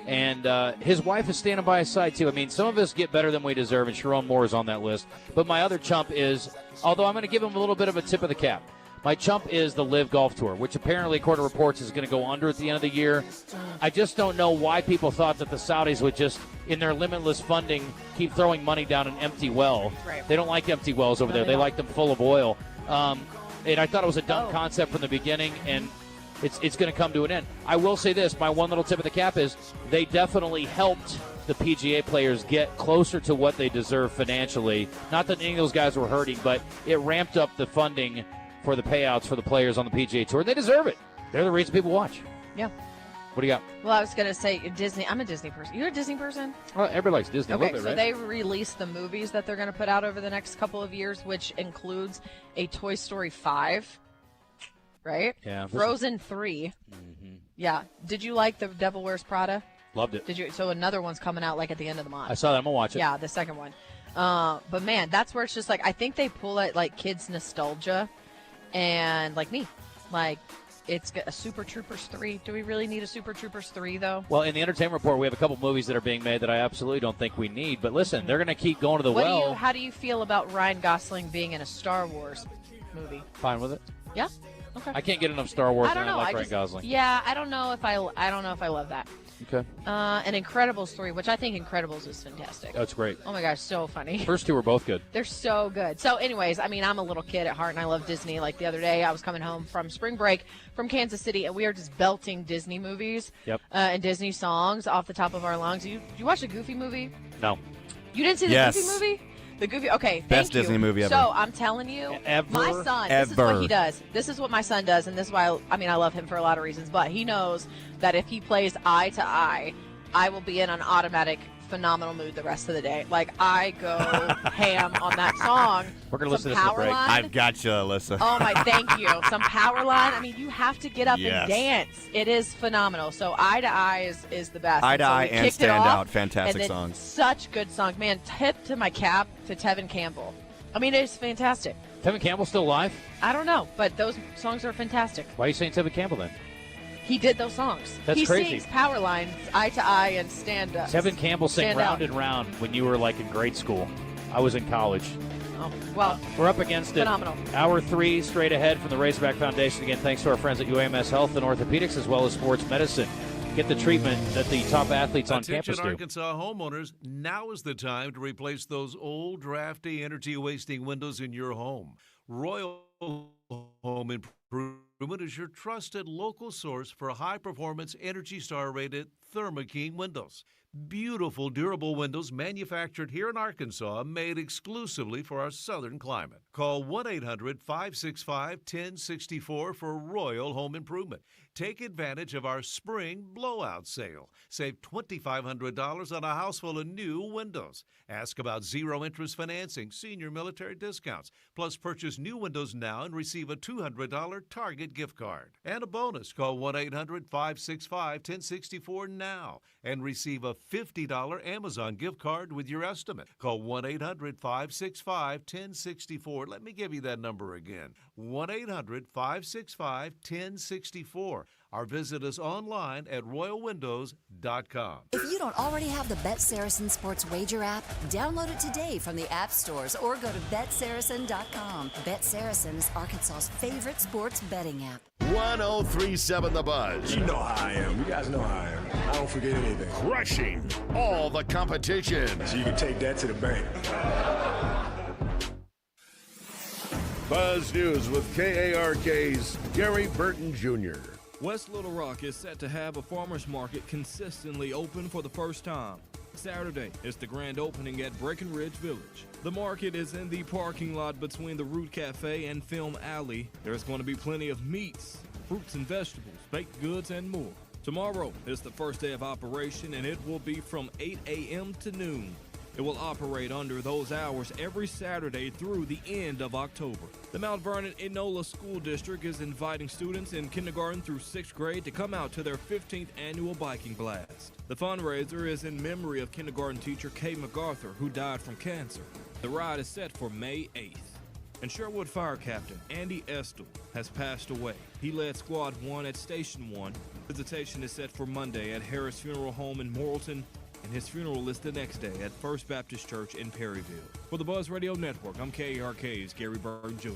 And his wife is standing by his side, too. I mean, some of us get better than we deserve, and Sharon Moore is on that list. But my other chump is, although I'm going to give him a little bit of a tip of the cap, my chump is the Live Golf Tour, which apparently, according to reports, is going to go under at the end of the year. I just don't know why people thought that the Saudis would just, in their limitless funding, keep throwing money down an empty well. Right. They don't like empty wells over there. They like them full of oil. And I thought it was a dumb concept from the beginning, and it's going to come to an end. I will say this. My one little tip of the cap is they definitely helped the PGA players get closer to what they deserve financially. Not that any of those guys were hurting, but it ramped up the funding for the payouts for the players on the PGA Tour. They deserve it. They're the reason people watch. Yeah. What do you got? Well, I was going to say Disney. I'm a Disney person. You're a Disney person? Well, everybody likes Disney a Okay, little bit, so right? they released the movies that they're going to put out over the next couple of years, which includes a Toy Story 5, right? Yeah. Frozen 3. Yeah. Did you like The Devil Wears Prada? Loved it. Did you? So another one's coming out at the end of the month. I saw that. I'm going to watch it. Yeah, the second one. But, man, that's where it's just I think they pull at, kids' nostalgia and, me. It's a Super Troopers 3. Do we really need a Super Troopers 3, though? Well, in the entertainment report, we have a couple movies that are being made that I absolutely don't think we need. But listen, they're going to keep going to the well. How do you feel about Ryan Gosling being in a Star Wars movie? Fine with it. Yeah. Okay. I can't get enough Star Wars, I don't and I know. like Ryan Gosling. Yeah, I don't know if I love that. Okay. And Incredibles 3, which I think Incredibles is fantastic. That's great. Oh my gosh, so funny. First two were both good. They're so good. So anyways, I'm a little kid at heart and I love Disney. The other day I was coming home from spring break from Kansas City and we are just belting Disney movies and Disney songs off the top of our lungs. You watch the Goofy movie? No. You didn't see the Goofy movie? The Goofy, okay, Best thank you. Disney movie ever. So I'm telling you, my son, this is what he does. This is what my son does, and this is why, I love him for a lot of reasons, but he knows that if he plays Eye to Eye, I will be in an automatic phenomenal mood the rest of the day. I go ham on that song. We're going to listen to this in the break. I've got you, Alyssa. Oh, my, thank you. Some Powerline. You have to get up and dance. It is phenomenal. So Eye to Eye is the best. Eye to Eye and Stand Out, fantastic and songs. Such good songs. Man, tip to my cap to Tevin Campbell. It's fantastic. Tevin Campbell still alive? I don't know, but those songs are fantastic. Why are you saying Tevin Campbell then? He did those songs. That's crazy. He sings Powerline, Eye to Eye, and Stand Up. Tevin Campbell sang Stand Round Out. and Round when you were in grade school. I was in college. Oh, well. We're up against phenomenal. it. Hour 3 straight ahead from the Razorback Foundation. Again, thanks to our friends at UAMS Health and Orthopedics as well as Sports Medicine. Get the treatment that the top athletes on campus do. Arkansas homeowners, now is the time to replace those old, drafty, energy-wasting windows in your home. Royal Home Improvement is your trusted local source for high-performance, Energy Star-rated Thermo King windows. Beautiful, durable windows manufactured here in Arkansas, made exclusively for our southern climate. Call 1-800-565-1064 for Royal Home Improvement. Take advantage of our spring blowout sale. Save $2,500 on a house full of new windows. Ask about zero-interest financing, senior military discounts. Plus, purchase new windows now and receive a $200 Target gift card. And a bonus. Call 1-800-565-1064 now and receive a $50 Amazon gift card with your estimate. Call 1-800-565-1064. Let me give you that number again. 1-800-565-1064. Or visit us online at royalwindows.com. If you don't already have the Bet Saracen Sports Wager app, download it today from the app stores or go to betsaracen.com. Bet Saracen is Arkansas's favorite sports betting app. 1037 The Buzz. You know how I am. You guys know how I am. I don't forget anything. Crushing all the competition. So you can take that to the bank. Buzz News with KARK's Gary Burton Jr. West Little Rock is set to have a farmers market consistently open for the first time. Saturday is the grand opening at Breckenridge Village. The market is in the parking lot between the Root Cafe and Film Alley. There's going to be plenty of meats, fruits and vegetables, baked goods, and more. Tomorrow is the first day of operation, and it will be from 8 a.m. to noon. It will operate under those hours every Saturday through the end of October. The Mount Vernon Enola School District is inviting students in kindergarten through 6th grade to come out to their 15th annual biking blast. The fundraiser is in memory of kindergarten teacher Kay MacArthur, who died from cancer. The ride is set for May 8th. And Sherwood Fire Captain Andy Estel has passed away. He led Squad 1 at Station 1. Visitation is set for Monday at Harris Funeral Home in Morrilton, and his funeral is the next day at First Baptist Church in Perryville. For the Buzz Radio Network, I'm KARK's Gary Burton Jr.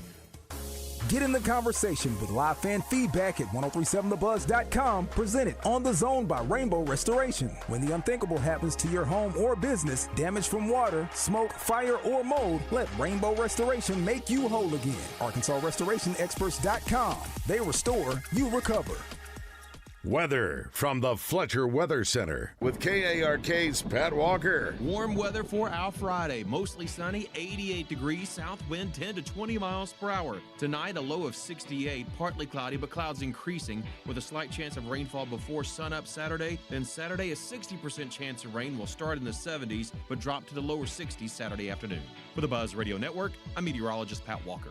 Get in the conversation with live fan feedback at 1037thebuzz.com, presented on The Zone by Rainbow Restoration. When the unthinkable happens to your home or business, damage from water, smoke, fire, or mold, let Rainbow Restoration make you whole again. ArkansasRestorationExperts.com. They restore, you recover. Weather from the Fletcher Weather Center with KARK's Pat Walker. Warm weather for our Friday. Mostly sunny, 88 degrees, south wind 10 to 20 miles per hour. Tonight, a low of 68, partly cloudy, but clouds increasing with a slight chance of rainfall before sunup Saturday. Then Saturday, a 60% chance of rain will start in the 70s, but drop to the lower 60s Saturday afternoon. For the Buzz Radio Network, I'm meteorologist Pat Walker.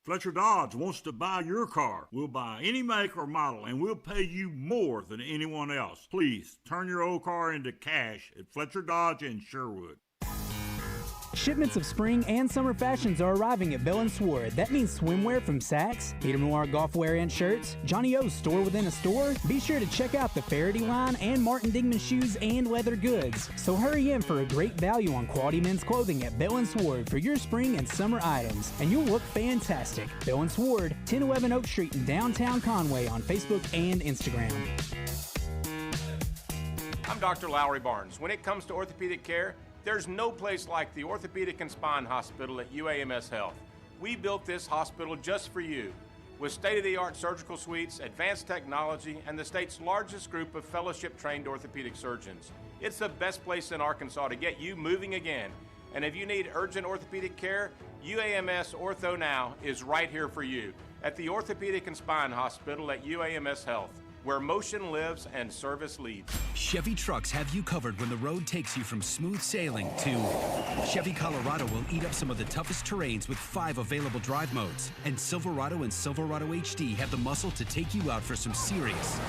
Fletcher Dodge wants to buy your car. We'll buy any make or model, and we'll pay you more than anyone else. Please turn your old car into cash at Fletcher Dodge in Sherwood. Shipments of spring and summer fashions are arriving at Bell & Sword. That means swimwear from Saks, Peter Noir golf wear and shirts, Johnny O's store within a store. Be sure to check out the Faraday line and Martin Dingman shoes and leather goods. So hurry in for a great value on quality men's clothing at Bell & Sword for your spring and summer items, and you'll look fantastic. Bell & Sword, 1011 Oak Street in downtown Conway on Facebook and Instagram. I'm Dr. Lowry Barnes. When it comes to orthopedic care, there's no place like the Orthopedic and Spine Hospital at UAMS Health. We built this hospital just for you, with state-of-the-art surgical suites, advanced technology, and the state's largest group of fellowship-trained orthopedic surgeons. It's the best place in Arkansas to get you moving again. And if you need urgent orthopedic care, UAMS Ortho Now is right here for you at the Orthopedic and Spine Hospital at UAMS Health, where motion lives and service leads. Chevy trucks have you covered when the road takes you from smooth sailing to Chevy Colorado will eat up some of the toughest terrains with 5 available drive modes. And Silverado and Silverado HD have the muscle to take you out for some serious,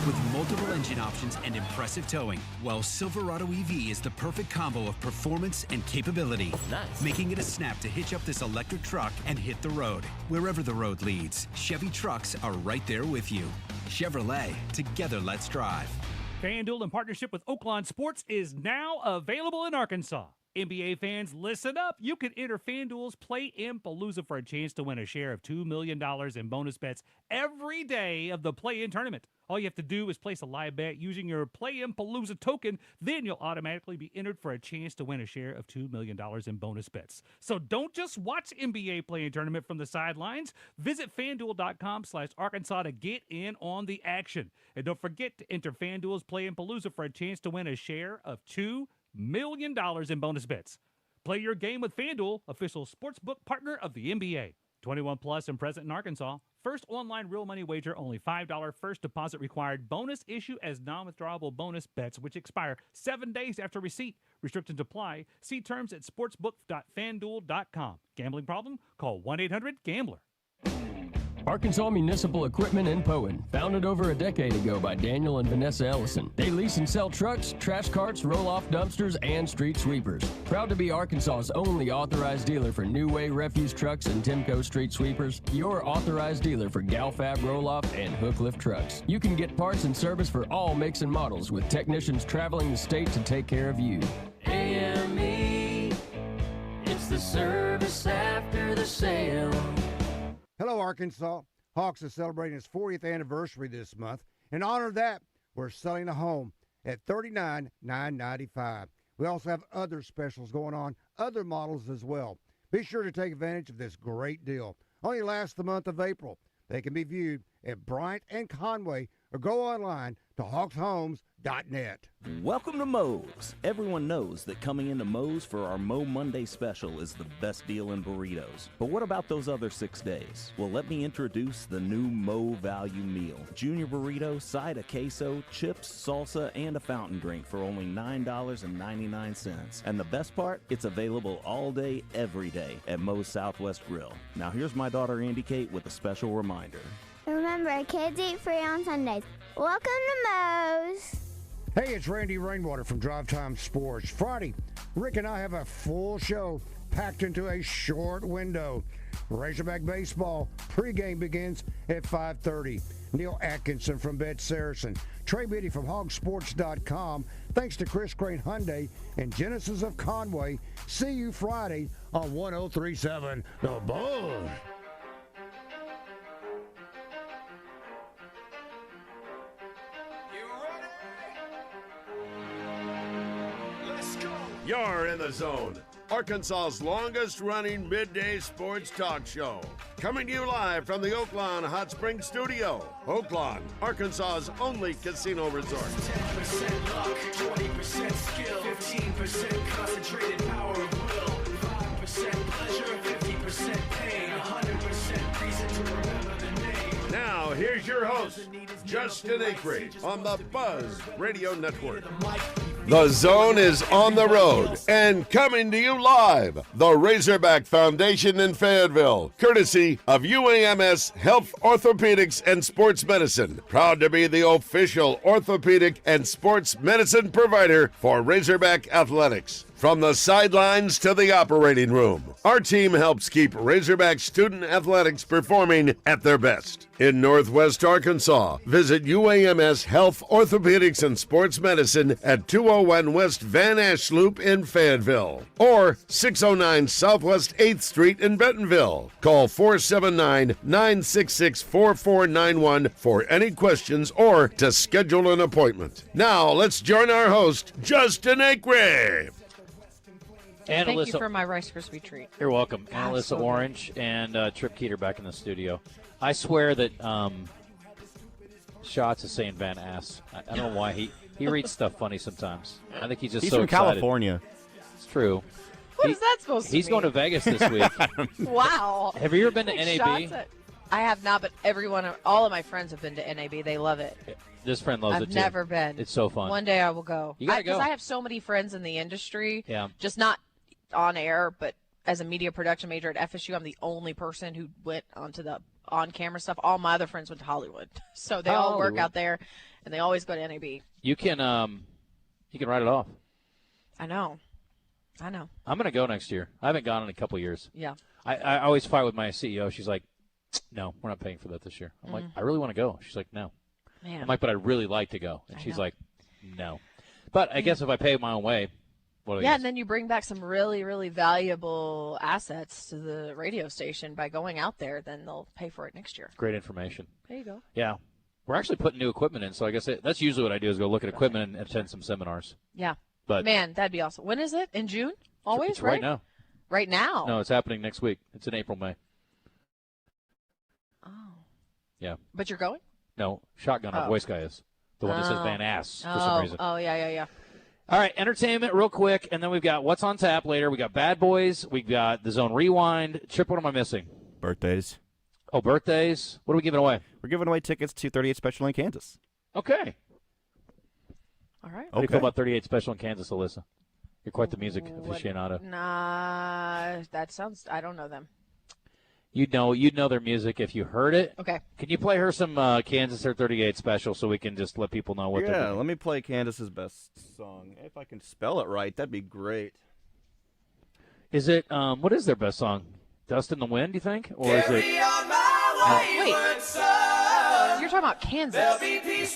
with multiple engine options and impressive towing. While Silverado EV is the perfect combo of performance and capability, making it a snap to hitch up this electric truck and hit the road. Wherever the road leads, Chevy trucks are right there with you. Chevrolet, together let's drive. FanDuel, in partnership with Oakland Sports, is now available in Arkansas. NBA fans, listen up. You can enter FanDuel's Play-In-Palooza for a chance to win a share of $2 million in bonus bets every day of the play-in tournament. All you have to do is place a live bet using your Play-In-Palooza token. Then you'll automatically be entered for a chance to win a share of $2 million in bonus bets. So don't just watch NBA play-in tournament from the sidelines. Visit FanDuel.com/Arkansas to get in on the action. And don't forget to enter FanDuel's Play-In-Palooza for a chance to win a share of $2 million in bonus bets. Play your game with FanDuel, official sportsbook partner of the NBA. 21 plus and present in Arkansas. First online real money wager, only $5 first deposit required. Bonus issue as non-withdrawable bonus bets, which expire 7 days after receipt. Restrictions apply. See terms at sportsbook.fanduel.com. Gambling problem? Call 1-800-GAMBLER. Arkansas Municipal Equipment in Poen, founded over a decade ago by Daniel and Vanessa Ellison. They lease and sell trucks, trash carts, roll-off dumpsters, and street sweepers. Proud to be Arkansas's only authorized dealer for New Way refuse trucks and Timco street sweepers. Your authorized dealer for Galfab roll-off and hook lift trucks. You can get parts and service for all makes and models with technicians traveling the state to take care of you. AME, it's the service after the sale. Hello, Arkansas. Hawks is celebrating its 40th anniversary this month. In honor of that, we're selling a home at $39,995. We also have other specials going on, other models as well. Be sure to take advantage of this great deal. Only lasts the month of April. They can be viewed at Bryant and Conway or go online to hawkshomes.net. Welcome to Moe's. Everyone knows that coming into Moe's for our Mo Monday special is the best deal in burritos. But what about those other 6 days? Well, let me introduce the new Mo Value Meal. Junior burrito, side of queso, chips, salsa, and a fountain drink for only $9.99. And the best part? It's available all day, every day at Moe's Southwest Grill. Now here's my daughter Andy Kate with a special reminder. Remember, kids eat free on Sundays. Welcome to Moe's. Hey, it's Randy Rainwater from Drive Time Sports. Friday, Rick and I have a full show packed into a short window. Razorback baseball pregame begins at 5:30. Neil Atkinson from Bet Saracen. Trey Biddy from hogsports.com. Thanks to Chris Crane Hyundai and Genesis of Conway. See you Friday on 103.7 The Buzz. You're in the zone. Arkansas's longest-running midday sports talk show. Coming to you live from the Oaklawn Hot Springs Studio. Oaklawn, Arkansas's only casino resort. 10% luck, 20% skill, 15% concentrated power of will, 5% pleasure, 50% pain, 100% reason to remember the name. Now, here's your host, Justin Acri, on the Buzz Radio Network. The Zone is on the road and coming to you live. The Razorback Foundation in Fayetteville, courtesy of UAMS Health, Orthopedics, and Sports Medicine. Proud to be the official orthopedic and sports medicine provider for Razorback Athletics. From the sidelines to the operating room, our team helps keep Razorback student athletics performing at their best. In Northwest Arkansas, visit UAMS Health, Orthopedics, and Sports Medicine at 201 West Van Ash Loop in Fayetteville or 609 Southwest 8th Street in Bentonville. Call 479-966-4491 for any questions or to schedule an appointment. Now, let's join our host, Justin Acri. Thank you for my Rice Krispie treat. You're welcome. God, Annalisa so Orange and Trip Keeter back in the studio. I swear that Schatz is saying Van Ass. I don't know why. He reads stuff funny sometimes. I think he's just so from excited. California. It's true. What is that supposed to He's mean? going to Vegas this week. Wow. Have you ever been to Like NAB? shots at- I have not, but all of my friends have been to NAB. They love it. This friend loves it I've too. never been. It's so fun. One day I will go. You gotta go. Because I have so many friends in the industry. Yeah. Just not on air, but as a media production major at FSU, I'm the only person who went onto the on-camera stuff. All my other friends went to Hollywood. So they all work out there, and they always go to NAB. You can write it off. I know. I'm going to go next year. I haven't gone in a couple years. Yeah. I always fight with my CEO. She's like, no, we're not paying for that this year. I'm like, I really want to go. She's like, no. Man. I'm like, but I'd really like to go. And I she's know. like, no. But I guess if I pay my own way, Yeah, and then you bring back some really, really valuable assets to the radio station by going out there. Then they'll pay for it next year. Great information. There you go. Yeah. We're actually putting new equipment in, so I guess that's usually what I do is go look at equipment and attend some seminars. Yeah. But man, that'd be awesome. When is it? In June? Always, it's right now. Right now? No, it's happening next week. It's in April, May. Oh. Yeah. But you're going? No, Shotgun, our voice guy is. The one that says Van Ass for some reason. Oh, yeah. All right, entertainment real quick, and then we've got What's on Tap later. We got Bad Boys. We've got The Zone Rewind. Trip, what am I missing? Birthdays. Oh, birthdays. What are we giving away? We're giving away tickets to 38 Special in Kansas. Okay. All right. How do you feel about 38 Special in Kansas, Alyssa? You're quite the music aficionado. Nah, that sounds, I don't know them. You'd know their music if you heard it. Okay. Can you play her some Kansas or 38 Special so we can just let people know what they're doing? Yeah, let me play Candace's best song. If I can spell it right, that'd be great. Is it, what is their best song? Dust in the Wind, you think? Or is it? Wait, you're talking about Kansas. Well, yes,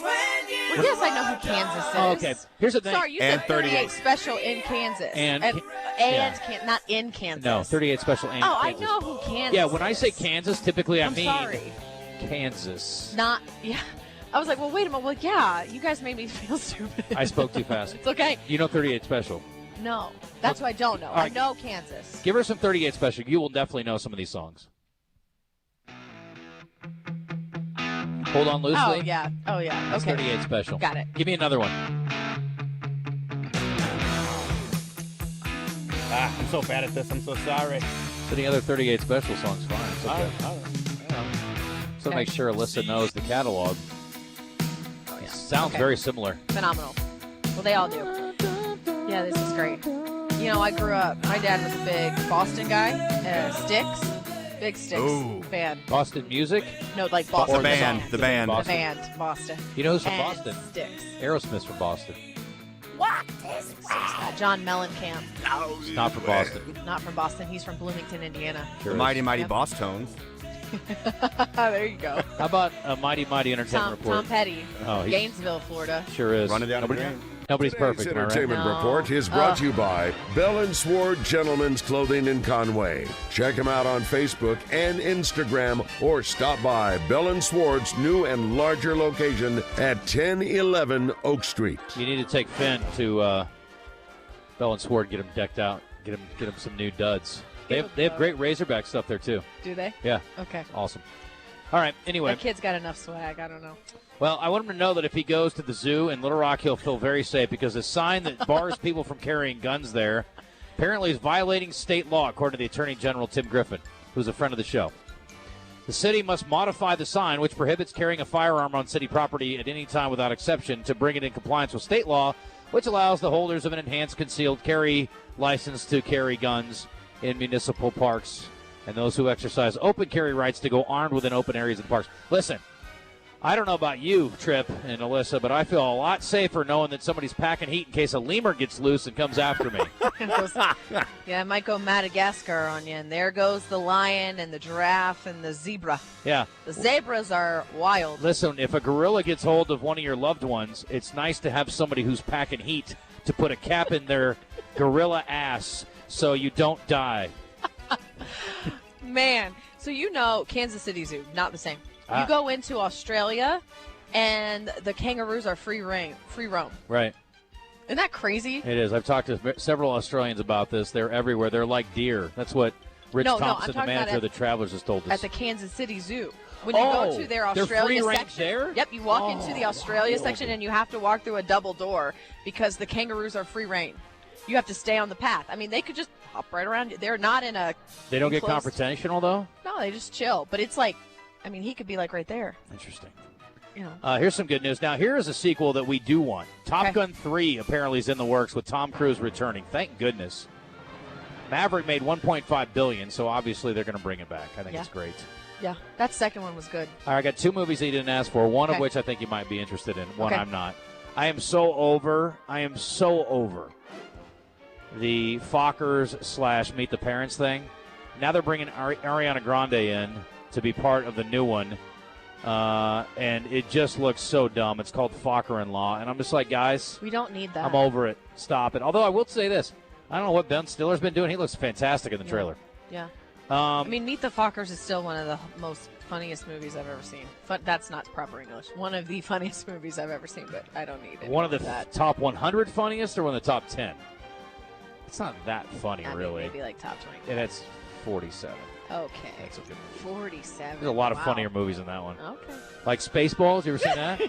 I know who Kansas is. Oh, okay. Here's the thing. Sorry, you said 38 Special in Kansas. And not in Kansas. No, 38 Special and Oh, Kansas. I know who Kansas Yeah, when I say Kansas, typically I I'm mean sorry. Kansas. Not, yeah. I was like, well, wait a minute. Well, yeah, you guys made me feel stupid. I spoke too fast. It's okay. You know 38 Special. No, that's what I don't know. All right. I know Kansas. Give her some 38 Special. You will definitely know some of these songs. Hold on loosely. Oh, yeah. That's Okay. 38 Special. Got it. Give me another one. I'm so bad at this. I'm so sorry. So any other 38 Special songs, fine. It's okay. So make sure Alyssa knows the catalog. Oh, yeah. Sounds very similar. Phenomenal. Well, they all do. Yeah, this is great. You know, I grew up, my dad was a big Boston guy. Styx. Big Styx fan. Boston music? No, like Boston. The band. The band. The band, Boston. You know who's from And Boston? Styx. Aerosmith's from Boston. What is that? John Mellencamp. It's not from Boston. Not from Boston. He's from Bloomington, Indiana. The Mighty Yep. Boss Tones. There you go. How about a Mighty Entertainment Report? Tom Petty. Oh, he's- Gainesville, Florida. Sure is. Run it down the drain. Nobody's Today's perfect. am I right? Entertainment No. Report is brought to you by Bell & Sword Gentlemen's Clothing in Conway. Check them out on Facebook and Instagram or stop by Bell & Sword's new and larger location at 1011 Oak Street. You need to take Finn to Bell & Sword, get him decked out, get him some new duds. They have great Razorback stuff there too. Do they? Yeah. Okay. It's awesome. All right. Anyway. My kid's got enough swag. I don't know. Well, I want him to know that if he goes to the zoo in Little Rock, he'll feel very safe because the sign that bars people from carrying guns there apparently is violating state law, according to the Attorney General Tim Griffin, who's a friend of the show. The city must modify the sign, which prohibits carrying a firearm on city property at any time without exception, to bring it in compliance with state law, which allows the holders of an enhanced concealed carry license to carry guns in municipal parks and those who exercise open carry rights to go armed within open areas in parks. Listen, I don't know about you, Tripp and Alyssa, but I feel a lot safer knowing that somebody's packing heat in case a lemur gets loose and comes after me. Yeah, it might go Madagascar on you, and there goes the lion and the giraffe and the zebra. Yeah. The zebras are wild. Listen, if a gorilla gets hold of one of your loved ones, it's nice to have somebody who's packing heat to put a cap in their gorilla ass so you don't die. Man, so you know Kansas City Zoo, not the same. You go into Australia, and the kangaroos are free roam. Right. Isn't that crazy? It is. I've talked to several Australians about this. They're everywhere. They're like deer. That's what Rich Thompson, the manager of the Travelers, has told us. At the Kansas City Zoo. When you go to their Australia free-range section, there? Yep, you walk into the Australia section, and you have to walk through a double door because the kangaroos are free reign. You have to stay on the path. I mean, they could just hop right around you. They're not in a. They don't get enclosed- confrontational, though? No, they just chill. But it's like, I mean, he could be like right there. Interesting. You know. Here's some good news. Now, here is a sequel that we do want. Top Gun 3 apparently is in the works with Tom Cruise returning. Thank goodness. Maverick made $1.5 billion, so obviously they're going to bring it back. I think it's great. Yeah, that second one was good. All right, I got two movies that you didn't ask for, one of which I think you might be interested in, one I'm not. I am so over the Fockers / Meet the Parents thing. Now they're bringing Ariana Grande in to be part of the new one. And it just looks so dumb. It's called Fokker-in-Law, and I'm just like, guys, We don't need that. I'm over it. Stop it. Although I will say this. I don't know what Ben Stiller's been doing. He looks fantastic in the trailer. Yeah. I mean, Meet the Fockers is still one of the most funniest movies I've ever seen. That's not proper English. One of the funniest movies I've ever seen, but I don't need it. One of the top 100 funniest or one of the top 10? It's not that funny, really. Maybe like top 20. And it's 47. Okay. That's a good movie. 47. There's a lot of funnier movies in that one. Okay. Like Spaceballs. You ever seen that?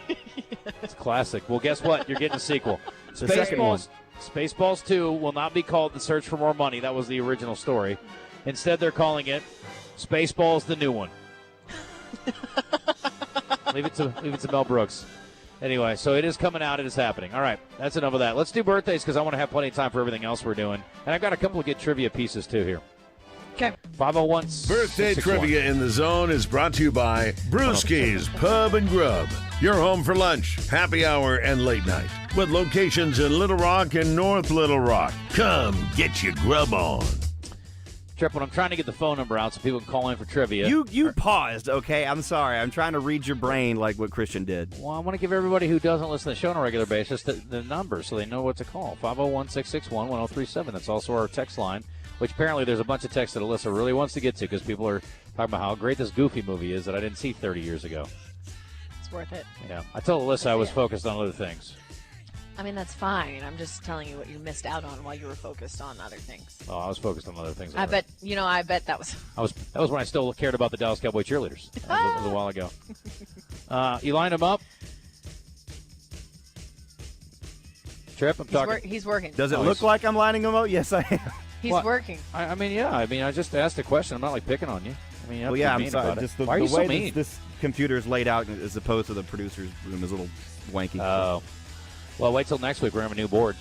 It's a classic. Well, guess what? You're getting a sequel. The second one. Spaceballs 2 will not be called The Search for More Money. That was the original story. Instead, they're calling it Spaceballs the New One. leave it to Mel Brooks. Anyway, so it is coming out. It is happening. All right, that's enough of that. Let's do birthdays because I want to have plenty of time for everything else we're doing. And I've got a couple of good trivia pieces, too, here. Okay. 501 Birthday Trivia in the Zone is brought to you by Brewski's Pub and Grub. Your home for lunch, happy hour, and late night. With locations in Little Rock and North Little Rock. Come get your grub on. Trip, when I'm trying to get the phone number out so people can call in for trivia. You paused, okay? I'm sorry. I'm trying to read your brain like what Christian did. Well, I want to give everybody who doesn't listen to the show on a regular basis the number so they know what to call. 501-661-1037. That's also our text line, which apparently there's a bunch of texts that Alyssa really wants to get to because people are talking about how great this Goofy movie is that I didn't see 30 years ago. It's worth it. Yeah. I told Alyssa I was focused on other things. I mean, that's fine. I'm just telling you what you missed out on while you were focused on other things. Oh, I was focused on other things. I bet that was... That was when I still cared about the Dallas Cowboy cheerleaders. That was a while ago. You lined them up? Trip, I'm talking. He's working. Does it look like I'm lining them up? Yes, I am. He's working. I mean, yeah. I mean, I just asked a question. I'm not, like, picking on you. I mean, Well, yeah, I'm sorry. Just the Why are you way so mean? this computer is laid out as opposed to the producer's room is a little wanky. Oh. Well, wait till next week. We're going to have a new board.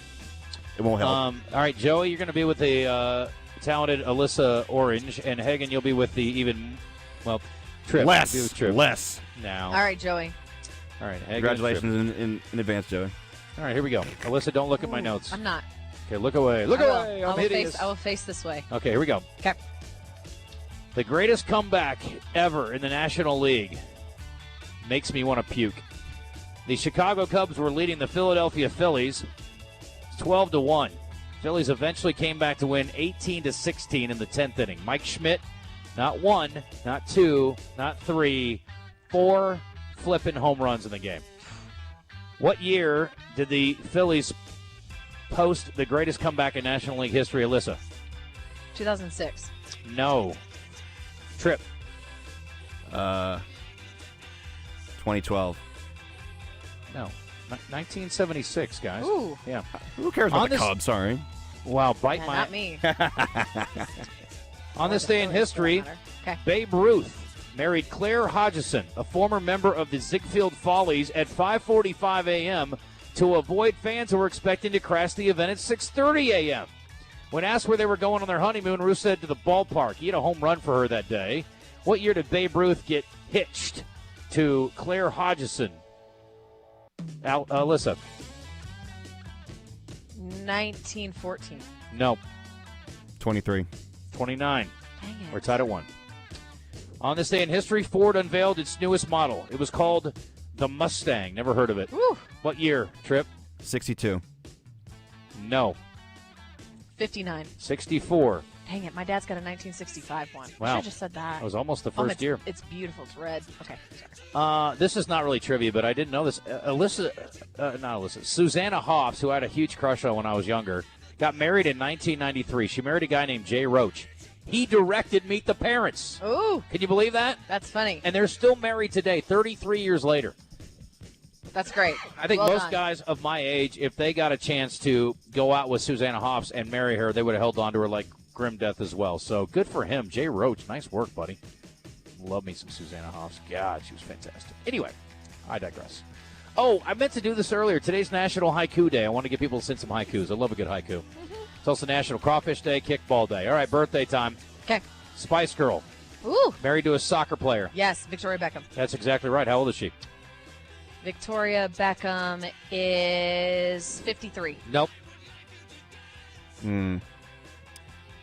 It won't help. All right, Joey, you're going to be with the talented Alyssa Orange, and Hagen, you'll be with the Trip. Less. You'll be with Trip. Less. Now. All right, Joey. All right, Hagen. Congratulations in advance, Joey. All right, here we go. Alyssa, don't look at my notes. I'm not. Okay, look away. Look away. I'm hideous. I will face this way. Okay, here we go. Okay. The greatest comeback ever in the National League makes me want to puke. The Chicago Cubs were leading the Philadelphia Phillies 12-1. Phillies eventually came back to win 18-16 in the 10th inning. Mike Schmidt, not one, not two, not three, 4 flipping home runs in the game. What year did the Phillies post the greatest comeback in National League history, Alyssa? 2006. No. Trip. 2012. No. 1976, guys. Ooh. Yeah. Who cares about the Cubs? Sorry. Wow, bite Yeah, my... not me. On this day in history, Okay. Babe Ruth married Claire Hodgson, a former member of the Ziegfeld Follies, at 5:45 a.m. to avoid fans who were expecting to crash the event at 6:30 a.m. When asked where they were going on their honeymoon, Ruth said to the ballpark. He had a home run for her that day. What year did Babe Ruth get hitched to Claire Hodgson? Alyssa. 1914. No. 23. 29. Dang it. We're tied at 1. On this day in history, Ford unveiled its newest model. It was called the Mustang. Never heard of it. Woo. What year, Trip? 62. No. 59. 64. Dang it, my dad's got a 1965 one. Wow. I should have just said that. That was almost the first year. It's beautiful. It's red. Okay, sorry. This is not really trivia, but I didn't know this. Susanna Hoffs, who I had a huge crush on when I was younger, got married in 1993. She married a guy named Jay Roach. He directed Meet the Parents. Ooh. Can you believe that? That's funny. And they're still married today, 33 years later. That's great. I think Well most done. guys of my age, if they got a chance to go out with Susanna Hoffs and marry her, they would have held on to her like grim death as well. So good for him. Jay Roach, nice work, buddy. Love me some Susanna Hoffs. God, she was fantastic. Anyway, I digress. Oh, I meant to do this earlier. Today's National Haiku Day. I want to get people to send some haikus. I love a good haiku. It's also National Crawfish Day, Kickball Day. All right, birthday time. Okay. Spice Girl. Ooh. Married to a soccer player. Yes, Victoria Beckham. That's exactly right. How old is she? Victoria Beckham is 53. Nope.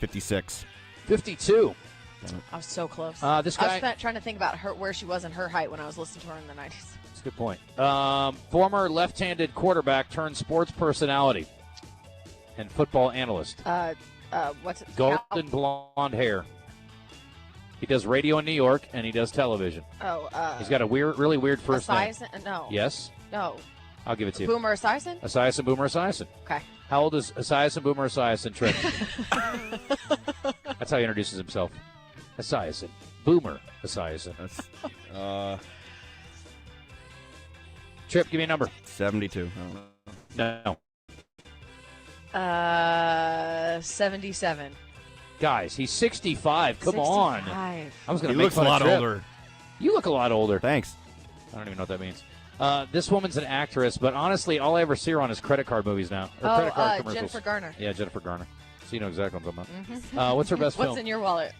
56. 52. I was so close. This guy. I was trying to think about where she was in her height when I was listening to her in the 90s. That's a good point. Former left-handed quarterback turned sports personality and football analyst. What's it? Golden blonde hair. He does radio in New York, and he does television. He's got a really weird first name. No. Yes? No. I'll give it to you. Boomer Esiason? Esiason Boomer Esiason. Okay. How old is Esiason Boomer Esiason, Tripp? That's how he introduces himself. Esiason. Boomer Esiason. Tripp, give me a number. 72. No. 77. Guys, he's 65. Come on. 65. I was going He to make looks fun a of lot Tripp. older. You look a lot older. Thanks. I don't even know what that means. This woman's an actress, but honestly, all I ever see her on is credit card movies now. Or credit card commercials. Jennifer Garner. Yeah, Jennifer Garner. So you know exactly what I'm talking about. What's her best film? What's in your wallet?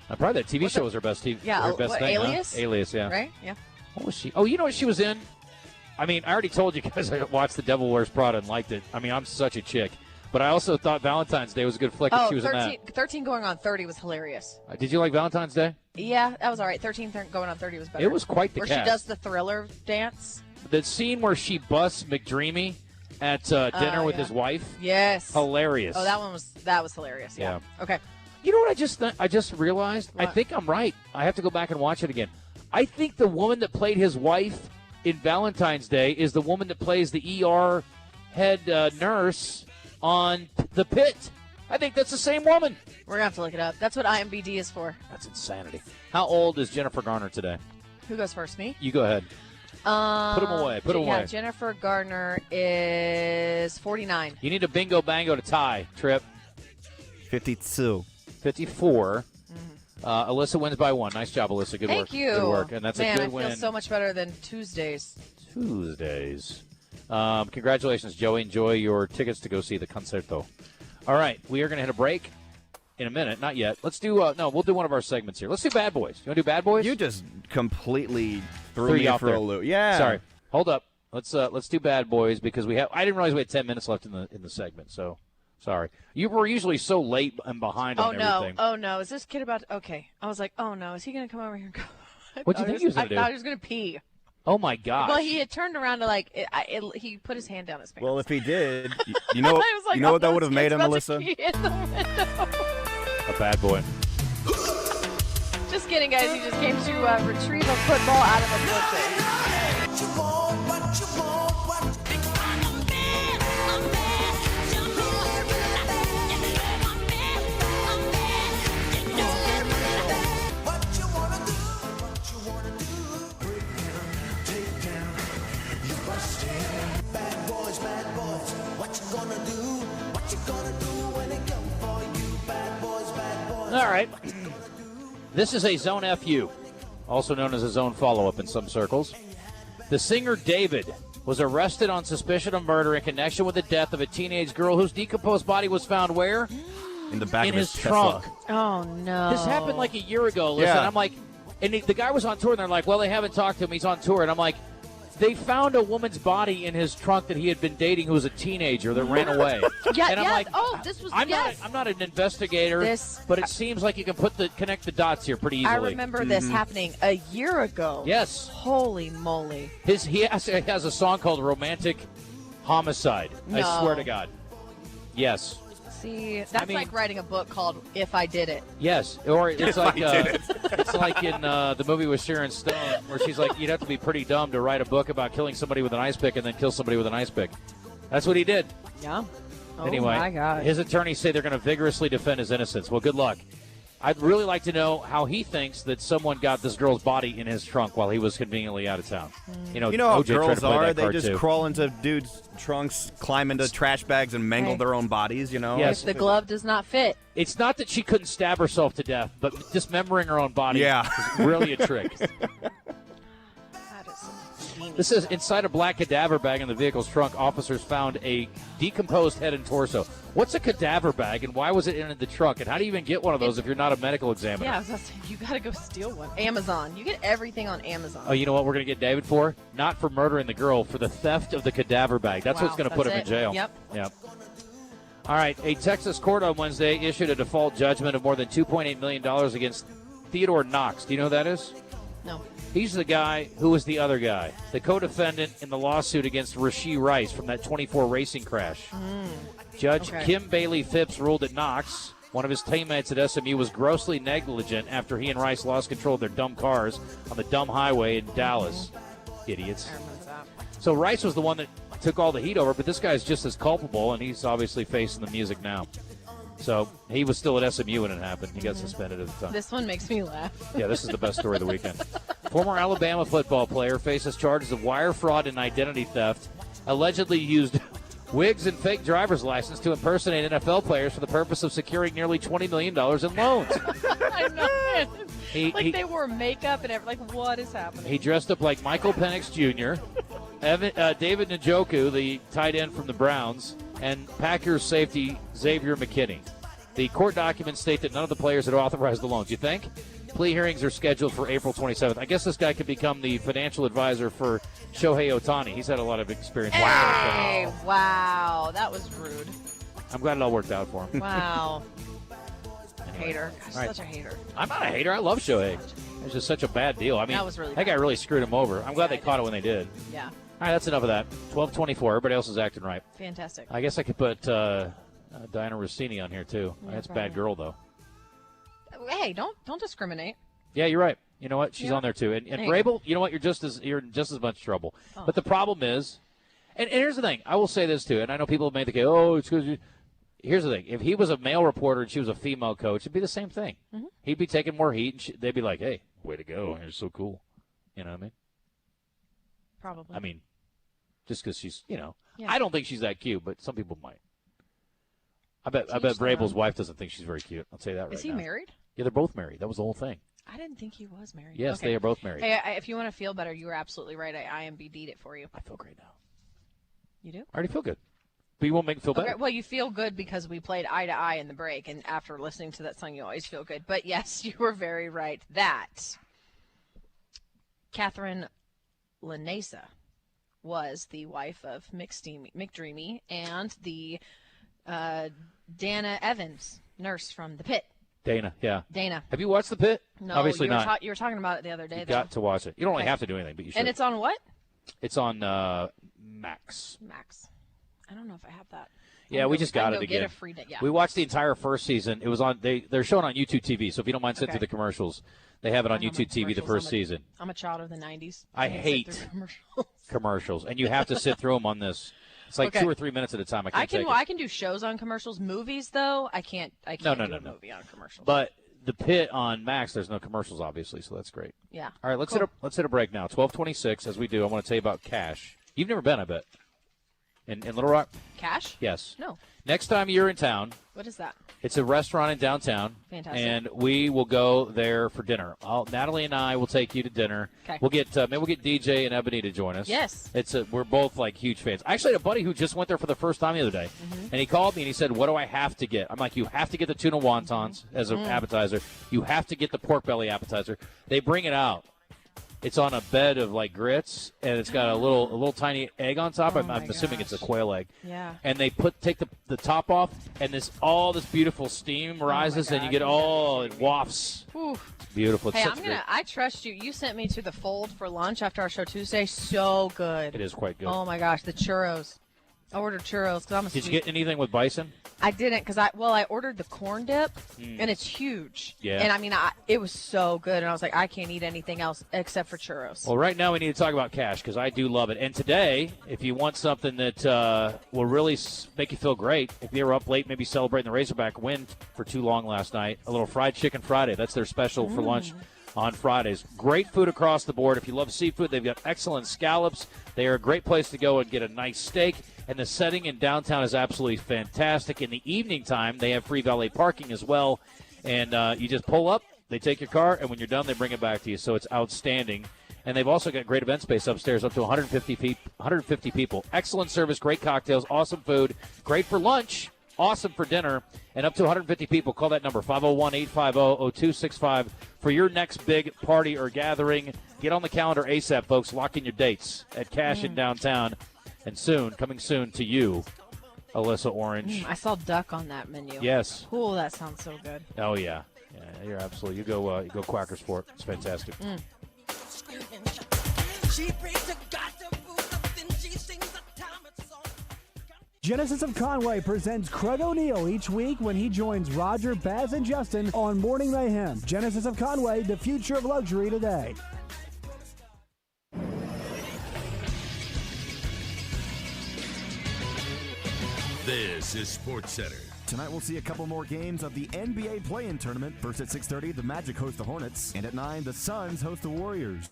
Probably that TV show was her best TV. Yeah, her best thing, Alias? Huh? Alias, yeah. Right? Yeah. What was she? Oh, you know what she was in? I mean, I already told you guys I watched The Devil Wears Prada and liked it. I mean, I'm such a chick. But I also thought Valentine's Day was a good flick if she was 13, in that. 13 going on 30 was hilarious. Did you like Valentine's Day? Yeah, that was all right. 13 going on 30 was better. It was quite the Where cast. she does the Thriller dance. The scene where she busts McDreamy at dinner with his wife. Yes. Hilarious. Oh, that was hilarious. Yeah. Okay. You know what I just realized? What? I think I'm right. I have to go back and watch it again. I think the woman that played his wife in Valentine's Day is the woman that plays the ER head nurse on The Pit. I think that's the same woman. We're going to have to look it up. That's what IMBD is for. That's insanity. How old is Jennifer Garner today? Who goes first? Me? You go ahead. Put them away. Put them away. Jennifer Garner is 49. You need a bingo bango to tie, Tripp. 52. 54. Alyssa wins by 1. Nice job, Alyssa. Good work. Thank you. Good work. And that's Man, a good I win. feel so much better than Tuesdays. Congratulations, Joey. Enjoy your tickets to go see the concerto. All right. We are going to hit a break in a minute. Not yet. Let's do, we'll do one of our segments here. Let's do Bad Boys. You want to do Bad Boys? You just completely threw me for a loop. Yeah. Sorry. Hold up. Let's do Bad Boys because I didn't realize we had 10 minutes left in the segment. So sorry. You were usually so late and behind on everything. Oh no! Is this kid about to... Okay. I was like, oh no, is he going to come over here and go? What do you think he was going to do? I thought he was going to pee. Oh my gosh. Well, he had turned around to he put his hand down his pants. Well, if he did, you know what that would have made him, Melissa? A bad boy. Just kidding, guys. He just came to retrieve a football out of a milkshake. All right. This is a Zone FU, also known as a Zone follow-up in some circles. The singer David was arrested on suspicion of murder in connection with the death of a teenage girl whose decomposed body was found where? In the back of his Tesla. trunk. Oh, no. This happened like a year ago. Listen, Yeah. I'm like, and the guy was on tour, and they're like, well, they haven't talked to him. He's on tour. And I'm like, they found a woman's body in his trunk that he had been dating who was a teenager that ran away. Yeah, and I'm yes. like, This was, I'm not an investigator, but it seems like you can connect the dots here pretty easily. I remember this happening a year ago. Yes. Holy moly. He has a song called Romantic Homicide. No. I swear to God. Yes. See, that's like writing a book called If I Did It. Yes, or it's like it's like in the movie with Sharon Stone, where she's like, you'd have to be pretty dumb to write a book about killing somebody with an ice pick and then kill somebody with an ice pick. That's what he did. Yeah. Oh Anyway, my God. his attorneys say they're going to vigorously defend his innocence. Well, good luck. I'd really like to know how he thinks that someone got this girl's body in his trunk while he was conveniently out of town. You know how OJ tried to girls play are? that They card just too. crawl into dudes' trunks, climb into trash bags, and mangle Hey. their own bodies, you know? Yes. If the glove does not fit. It's not that she couldn't stab herself to death, but dismembering her own body Yeah. is really a trick. This is inside a black cadaver bag in the vehicle's trunk. Officers found a decomposed head and torso. What's a cadaver bag, and why was it in the trunk? And how do you even get one of those if you're not a medical examiner? Yeah, I was about to say, you got to go steal one. Amazon. You get everything on Amazon. Oh, you know what we're going to get David for? Not for murdering the girl, for the theft of the cadaver bag. That's Wow, what's going to put him that's in jail. it. Yep. All right, a Texas court on Wednesday issued a default judgment of more than $2.8 million against Theodore Knox. Do you know who that is? No. He's the guy who was the other guy, the co-defendant in the lawsuit against Rasheed Rice from that 24 racing crash. Judge Kim Bailey Phipps ruled that Knox, one of his teammates at SMU, was grossly negligent after he and Rice lost control of their dumb cars on the dumb highway in Dallas. Idiots. So Rice was the one that took all the heat over, but this guy's just as culpable, and he's obviously facing the music now. So he was still at SMU when it happened. He got suspended at the time. This one makes me laugh. Yeah, this is the best story of the weekend. Former Alabama football player faces charges of wire fraud and identity theft, allegedly used wigs and fake driver's license to impersonate NFL players for the purpose of securing nearly $20 million in loans. I know. They wore makeup and everything. Like, what is happening? He dressed up like Michael Penix Jr., David Njoku, the tight end from the Browns, and Packers safety Xavier McKinney. The court documents state that none of the players had authorized the loans. You think? Plea hearings are scheduled for April 27th. I guess this guy could become the financial advisor for Shohei Ohtani. He's had a lot of experience. Hey, wow. That was rude. I'm glad it all worked out for him. Wow. Hater. Gosh, All right. such a hater. I'm not a hater. I love Shohei. It's just such a bad deal. I mean, That was really that guy bad. really screwed him over. I'm glad they caught it when they did. Yeah. All right, that's enough of that. 12:24. Everybody else is acting right. Fantastic. I guess I could put Diana Rossini on here too. Yeah, That's a probably. bad girl though. Hey, don't discriminate. Yeah, you're right. You know what? She's Yeah. on there too. And There you Vrabel, you know what? You're in just as much trouble. Oh. But the problem is, and here's the thing. I will say this too. And I know people have made the case. Oh, it's because. Here's the thing. If he was a male reporter and she was a female coach, it'd be the same thing. Mhm. He'd be taking more heat, and they'd be like, "Hey, way to go! You're so cool." You know what I mean? Probably. I mean, just because she's, Yeah. I don't think she's that cute, but some people might. I bet Teach their Vrabel's own. wife doesn't think she's very cute. I'll tell you that right Is he now. married? Yeah, they're both married. That was the whole thing. I didn't think he was married. Yes, Okay. they are both married. Hey, if you want to feel better, you were absolutely right. I IMDb'd it for you. I feel great now. You do? I already feel good. But you won't make me feel better. Okay, well, you feel good because we played Eye to Eye in the break, and after listening to that song, you always feel good. But yes, you were very right. That Catherine Lanesa was the wife of McDreamy and the Dana Evans nurse from The Pit. Dana, yeah. Dana. Have you watched The Pit? No, Obviously you were not. You were talking about it the other day. You though. got to watch it. You don't really Okay. have to do anything, but you should. And it's on what? It's on Max. Max. I don't know if I have that. Yeah, we just got it again. Get a free day. Yeah. We watched the entire first season. It was on. They're showing on YouTube TV. So if you don't mind sitting Okay. through the commercials, they have it on I know YouTube TV the commercials. first season. I'm a child of the 90s. I can't sit hate through commercials. commercials, and you have to sit through them on this. It's like Okay. 2 or 3 minutes at a time. I can't take it. I can do shows on commercials. Movies though, I can't No. do a movie on commercials. But the Pit on Max, there's no commercials, obviously, so that's great. Yeah. All right, let's Cool. hit a break now. 12:26, as we do. I want to tell you about Cash. You've never been, I bet, in Little Rock. Cash? Yes. No. Next time you're in town, What is that? it's a restaurant in downtown. Fantastic. And we will go there for dinner. Natalie and I will take you to dinner. Okay. We'll get maybe we'll get DJ and Ebony to join us. Yes. We're both like huge fans. I actually had a buddy who just went there for the first time the other day, and he called me and he said, "What do I have to get?" I'm like, "You have to get the tuna wontons as an appetizer. You have to get the pork belly appetizer." They bring it out. It's on a bed of like grits, and it's got a little tiny egg on top. I'm assuming it's a quail egg. Yeah. And they take the top off, and all this beautiful steam rises, and you get it wafts. Ooh. It's beautiful. It's Hey, such great. I trust you. You sent me to the Fold for lunch after our show Tuesday. So good. It is quite good. Oh my gosh, the churros. I ordered churros because I'm a Did sweet. you get anything with bison? I didn't because I ordered the corn dip and it's huge. Yeah. And I mean, it was so good, and I was like, I can't eat anything else except for churros. Well, right now we need to talk about Cash because I do love it. And today, if you want something that will really make you feel great, if you were up late, maybe celebrating the Razorback win for too long last night, a little fried chicken Friday. That's their special for lunch on Fridays. Great food across the board. If you love seafood, they've got excellent scallops. They are a great place to go and get a nice steak. And the setting in downtown is absolutely fantastic. In the evening time, they have free valet parking as well. And you just pull up, they take your car, and when you're done, they bring it back to you. So it's outstanding. And they've also got great event space upstairs, up to 150 people. Excellent service, great cocktails, awesome food, great for lunch, awesome for dinner, and up to 150 people. Call that number, 501-850-0265, for your next big party or gathering. Get on the calendar ASAP, folks. Lock in your dates at Cash in downtown. And coming soon to you Alyssa Orange. I saw duck on that menu. Yes. Cool, that sounds so good. Oh, yeah. Yeah, you're absolutely. You go Quackers for it. It's fantastic. Genesis of Conway presents Craig O'Neill each week when he joins Roger, Baz, and Justin on Morning Mayhem. Genesis of Conway, the future of luxury today. This is SportsCenter. Tonight we'll see a couple more games of the NBA play-in tournament. First at 6:30, the Magic host the Hornets, and at 9, the Suns host the Warriors.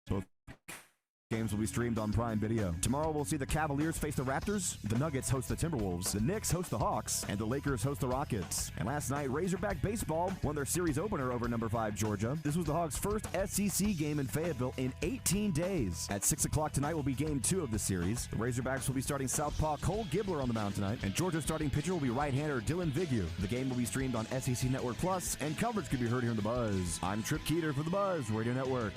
Both games will be streamed on Prime Video. Tomorrow we'll see the Cavaliers face the Raptors, the Nuggets host the Timberwolves, the Knicks host the Hawks, and the Lakers host the Rockets. And last night, Razorback Baseball won their series opener over number 5 Georgia. This was the Hawks' first SEC game in Fayetteville in 18 days. At 6 o'clock tonight will be game 2 of the series. The Razorbacks will be starting southpaw Cole Gibbler on the mound tonight, and Georgia's starting pitcher will be right-hander Dylan Vignew. The game will be streamed on SEC Network Plus, and coverage can be heard here on The Buzz. I'm Trip Keeter for The Buzz Radio Network.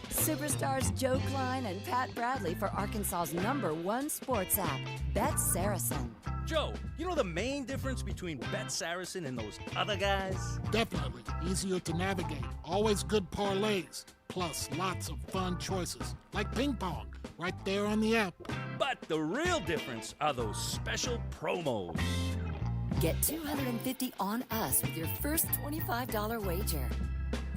Superstars Joe Klein and Pat Bradley for Arkansas's #1 sports app, Bet Saracen. Joe, you know the main difference between Bet Saracen and those other guys? Definitely. Easier to navigate. Always good parlays. Plus, lots of fun choices. Like ping pong. Right there on the app. But the real difference are those special promos. Get $250 on us with your first $25 wager.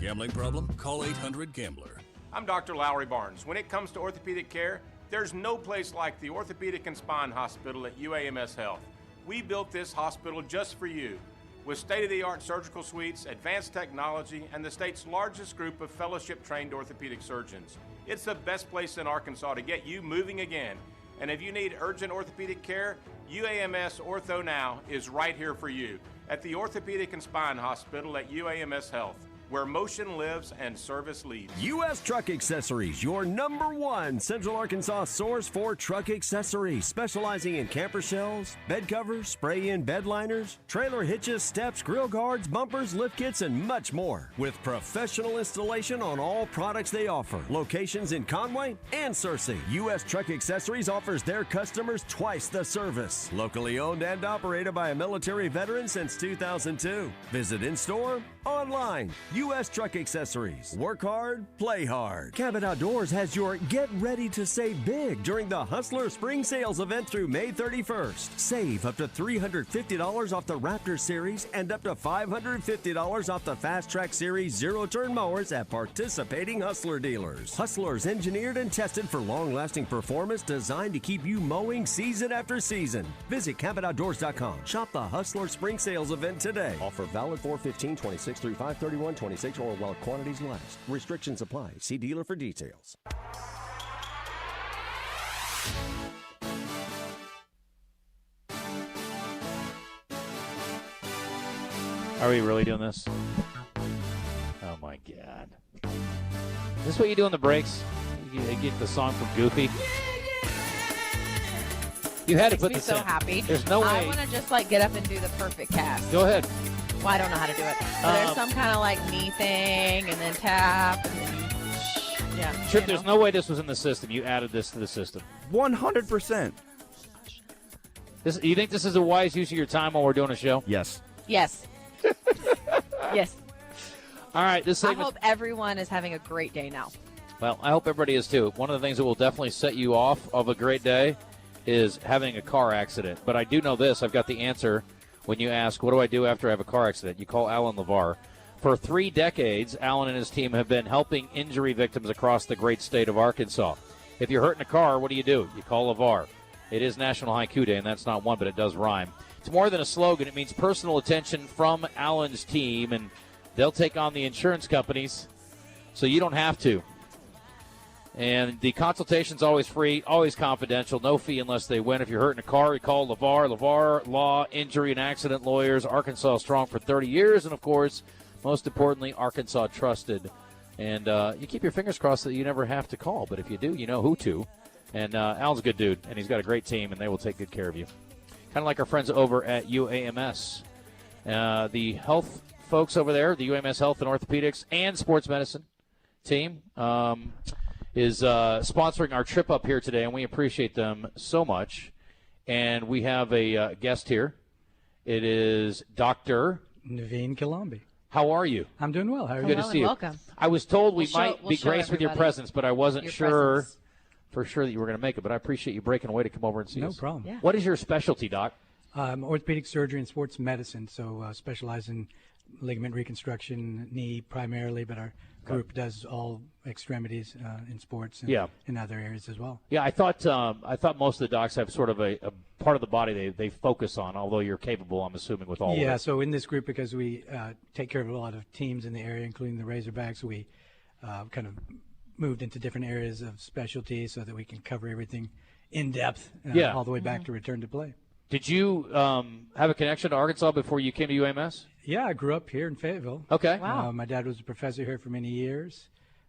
Gambling problem? Call 800-GAMBLER. I'm Dr. Lowry Barnes. When it comes to orthopedic care, there's no place like the Orthopedic and Spine Hospital at UAMS Health. We built this hospital just for you, with state-of-the-art surgical suites, advanced technology, and the state's largest group of fellowship-trained orthopedic surgeons. It's the best place in Arkansas to get you moving again. And if you need urgent orthopedic care, UAMS Ortho Now is right here for you at the Orthopedic and Spine Hospital at UAMS Health, where motion lives and service leads. U.S. Truck Accessories, your #1 Central Arkansas source for truck accessories, specializing in camper shells, bed covers, spray-in bed liners, trailer hitches, steps, grill guards, bumpers, lift kits, and much more. With professional installation on all products they offer. Locations in Conway and Searcy. U.S. Truck Accessories offers their customers twice the service. Locally owned and operated by a military veteran since 2002. Visit in-store, online. U.S. Truck Accessories. Work hard, play hard. Cabot Outdoors has your Get Ready to Save Big during the Hustler Spring Sales event through May 31st. Save up to $350 off the Raptor Series and up to $550 off the Fast Track Series zero-turn mowers at participating Hustler dealers. Hustler's engineered and tested for long-lasting performance designed to keep you mowing season after season. Visit CabotOutdoors.com. Shop the Hustler Spring Sales event today. Offer valid 4/15/26 through 5/31/26 or while quantities last. Restrictions apply. See dealer for details. Are we really doing this? Oh, my God. Is this what you do on the breaks? You get the song from Goofy? You had to put Makes this me so in. happy. There's no way. I want to just get up and do the perfect cast. Go ahead. Well, I don't know how to do it. But there's some kind of knee thing, and then tap, and then Trip, there's no way this was in the system. You added this to the system. 100%. You think this is a wise use of your time while we're doing a show? Yes. Yes. Yes. All right. This I segment. hope everyone is having a great day now. Well, I hope everybody is too. One of the things that will definitely set you off of a great day is having a car accident. But I do know this. I've got the answer when you ask, what do I do after I have a car accident? You call Alan LeVar. For 3 decades, Alan and his team have been helping injury victims across the great state of Arkansas. If you're hurt in a car, what do? You call LeVar. It is National Haiku Day, and that's not one, but it does rhyme. It's more than a slogan. It means personal attention from Alan's team, and they'll take on the insurance companies so you don't have to. And the consultation's always free, always confidential, no fee unless they win. If you're hurt in a car, you call LeVar. LeVar Law, Injury, and Accident Lawyers. Arkansas strong for 30 years, and, of course, most importantly, Arkansas trusted. And you keep your fingers crossed that you never have to call. But if you do, you know who to. And Alan's a good dude, and he's got a great team, and they will take good care of you. Kind of like our friends over at UAMS. The health folks over there, the UAMS Health and Orthopedics and Sports Medicine team, is sponsoring our trip up here today, and we appreciate them so much. And we have a guest here. It is Dr. Naveen Kalambi. How are you? I'm doing well. How are you? Good to see you. Welcome. I was told we might we'll be show graced with your everybody presence, but I wasn't your sure presence. for sure that you were going to make it. But I appreciate you breaking away to come over and see No us. problem. Yeah. What is your specialty, Doc? Orthopedic surgery and sports medicine, so specialize in ligament reconstruction, knee primarily, but our group does all extremities in sports and in other areas as well. Yeah, I thought most of the docs have sort of a part of the body they focus on, although you're capable, I'm assuming, with all of it. Yeah, so in this group, because we take care of a lot of teams in the area, including the Razorbacks, we kind of moved into different areas of specialty so that we can cover everything in depth all the way back to return to play. Did you have a connection to Arkansas before you came to UAMS? Yeah, I grew up here in Fayetteville. Okay. Wow. My dad was a professor here for many years.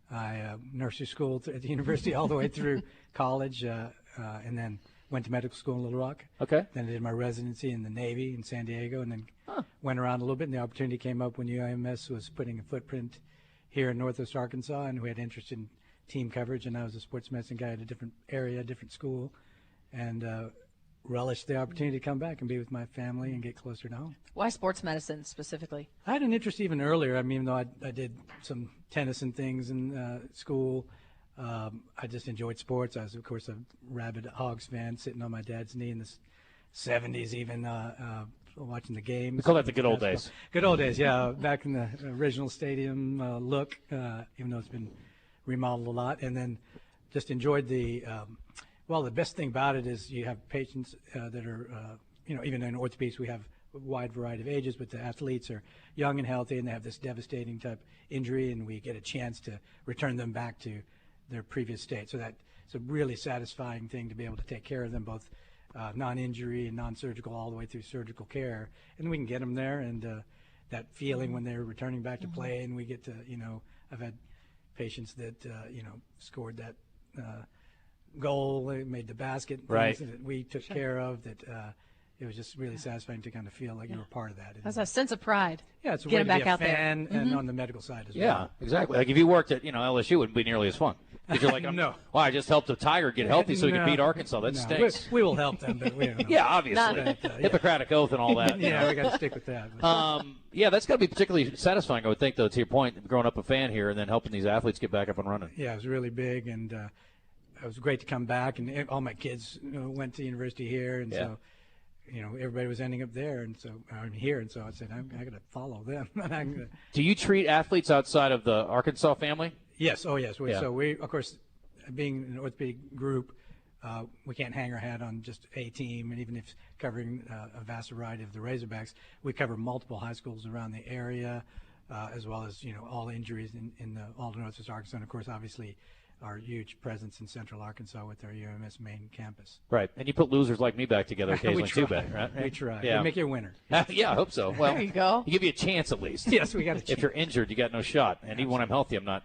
I nursery school at the university all the way through college, and then went to medical school in Little Rock. Okay. Then I did my residency in the Navy in San Diego, and then went around a little bit. And the opportunity came up when UAMS was putting a footprint here in Northwest Arkansas, and we had interest in team coverage. And I was a sports medicine guy at a different area, different school, and relished the opportunity to come back and be with my family and get closer to home. Why sports medicine specifically? I had an interest even earlier. I mean, even though I did some tennis and things in school, I just enjoyed sports. I was, of course, a rabid Hogs fan, sitting on my dad's knee in the 70s even, watching the games. We call that the good old days. Good old days, yeah. Back in the original stadium look, even though it's been remodeled a lot. And then just enjoyed the well, the best thing about it is you have patients that are, even in orthopedics we have a wide variety of ages, but the athletes are young and healthy, and they have this devastating type injury, and we get a chance to return them back to their previous state. So it's a really satisfying thing to be able to take care of them, both non-injury and non-surgical, all the way through surgical care, and we can get them there. And that feeling when they're returning back to play, and we get to, I've had patients that, scored that goal, they made the basket, right, that we took care of, that it was just really satisfying to kind of feel like you were part of that. That's a sense of pride. Yeah, it's a way getting to back be a out fan there. and on the medical side as well. Yeah, exactly. Like if you worked at LSU, it wouldn't be nearly as fun. Because you're like, No. Well, I just helped a Tiger get healthy so he No. could beat Arkansas. That No. stinks. We will help them, but we don't know. Yeah, obviously. But, Hippocratic oath and all that. Yeah, we got to stick with that. Yeah, that's got to be particularly satisfying, I would think, though, to your point, growing up a fan here and then helping these athletes get back up and running. Yeah, it was really big, and it was great to come back. And all my kids went to university here, and so everybody was ending up there, and so I'm here, and so I said I got to follow them. Do you treat athletes outside of the Arkansas family? Yes. Oh, yes. Yeah. So we, of course, being an orthopedic group, we can't hang our hat on just a team, and even if covering a vast variety of the Razorbacks, we cover multiple high schools around the area, as well as all injuries in all Northwest Arkansas, and of course, obviously, our huge presence in Central Arkansas with our UMS main campus. Right, and you put losers like me back together occasionally too, try. Ben, right? We try. Yeah. We make you a winner. Yeah, I hope so. Well, there you go. You give you a chance at least. Yes, we got a chance. If you're injured, you got no shot, and even when I'm healthy, I'm not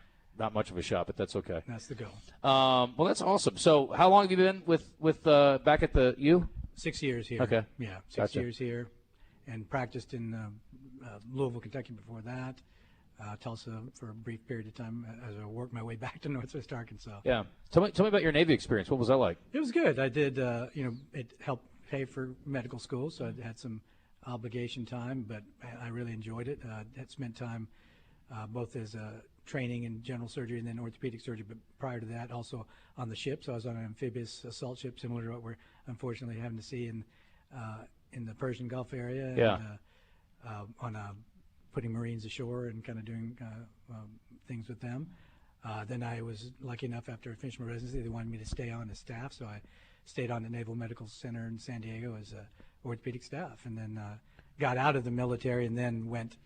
much of a shot, but that's okay. That's the goal. Well, that's awesome. So, how long have you been with back at the U? 6 years here. Okay. Yeah, 6 Gotcha. years here, and practiced in Louisville, Kentucky before that. Tulsa for a brief period of time as I worked my way back to Northwest Arkansas. Yeah. Tell me about your Navy experience. What was that like? It was good. I did, it helped pay for medical school, so I had some obligation time, but I really enjoyed it. Had spent time both as training in general surgery and then orthopedic surgery, but prior to that also on the ship. So I was on an amphibious assault ship similar to what we're unfortunately having to see in the Persian Gulf area. Yeah. And, on putting Marines ashore and kind of doing things with them. Then I was lucky enough after I finished my residency, they wanted me to stay on as staff, so I stayed on the Naval Medical Center in San Diego as orthopedic staff, and then got out of the military and then went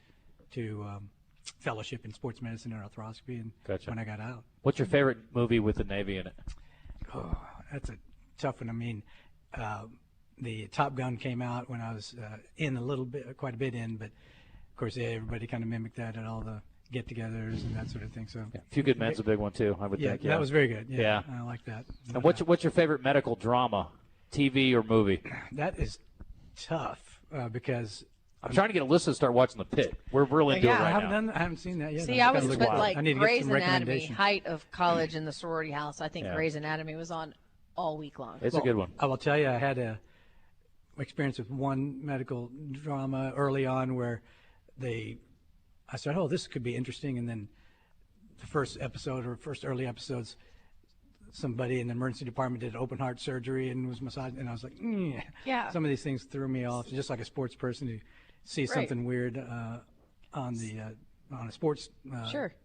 to fellowship in sports medicine and arthroscopy, and Gotcha. when I got out. What's your favorite movie with the Navy in it? Oh, that's a tough one. I mean, the Top Gun came out when I was quite a bit in, but of course everybody kind of mimicked that at all the get-togethers and that sort of thing. So A Few Good Men's a big one too, I would think. Yeah, that was very good. Yeah, I like that. And what's your favorite medical drama, TV or movie? That is tough because I'm trying to get a list and start watching The Pit. We're really into it right now. I haven't seen that yet. See, I was with like I need to get Grey's some Anatomy, recommendations. height of college in the sorority house. I think Yeah. Grey's Anatomy was on all week long. It's a good one. I will tell you, I had experience with one medical drama early on where I said, oh, this could be interesting. And then the first early episodes, somebody in the emergency department did open heart surgery and was massaged. And I was like, Yeah. Some of these things threw me off. Just like a sports person who sees something weird on a sports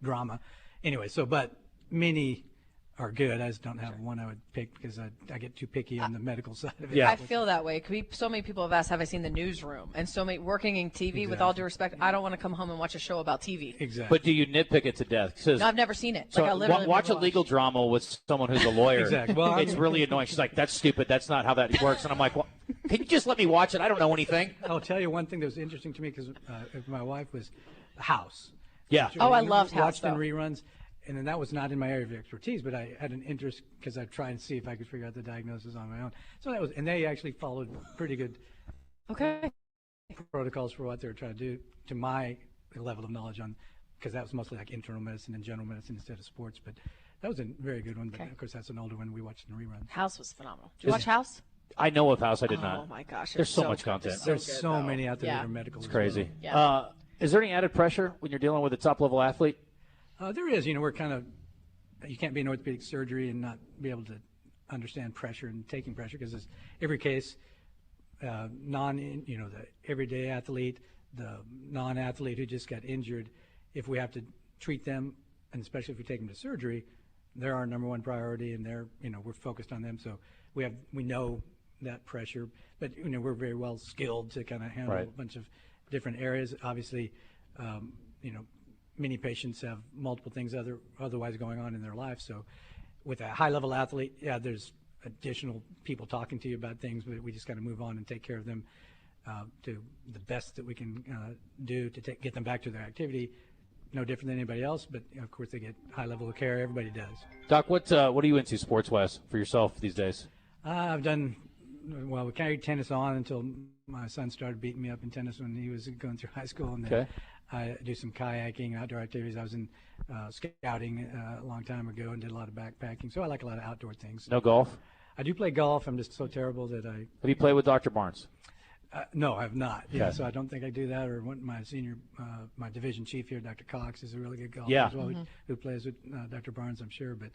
drama. Anyway, but many are good. I just don't have one I would pick because I get too picky on the medical side of it. Yeah. I feel that way. So many people have asked, have I seen The Newsroom? And so many working in TV, with all due respect, I don't want to come home and watch a show about TV. Exactly. But do you nitpick it to death? No, I've never seen it. So I literally watch a legal drama with someone who's a lawyer. Exactly. Well, it's really annoying. She's like, that's stupid. That's not how that works. And I'm like, well, can you just let me watch it? I don't know anything. I'll tell you one thing that was interesting to me because my wife was House. Yeah. Oh, I loved House, watched in reruns. And then that was not in my area of expertise, but I had an interest because I'd try and see if I could figure out the diagnosis on my own. So that was, and they actually followed pretty good protocols for what they were trying to do to my level of knowledge on, because that was mostly like internal medicine and general medicine instead of sports. But that was a very good one. But of course, that's an older one we watched in the reruns. House was phenomenal. Did you watch House? I know of House. I did not. Oh my gosh, there's so much content. There's so many out there that are medical. It's crazy. Yeah. Is there any added pressure when you're dealing with a top level athlete? There is. We're kind of, you can't be in orthopedic surgery and not be able to understand pressure and taking pressure because every case, the everyday athlete, the non-athlete who just got injured, if we have to treat them, and especially if we take them to surgery, they're our number one priority, and we're focused on them. So we know that pressure, but we're very well skilled to kind of handle a bunch of different areas. Obviously, many patients have multiple things otherwise going on in their life. So with a high-level athlete, there's additional people talking to you about things, but we just got to move on and take care of them to the best that we can do to get them back to their activity. No different than anybody else, but of course they get high level of care. Everybody does. Doc, what are you into sports-wise for yourself these days? We carried tennis on until my son started beating me up in tennis when he was going through high school, and then I do some kayaking, outdoor activities. I was in scouting a long time ago and did a lot of backpacking, so I like a lot of outdoor things. No golf? I do play golf. I'm just so terrible that I... Have you played with Dr. Barnes? No, I have not. Yeah, so I don't think I do that. Or my senior, my division chief here, Dr. Cox, is a really good golfer as well, who plays with Dr. Barnes, I'm sure. But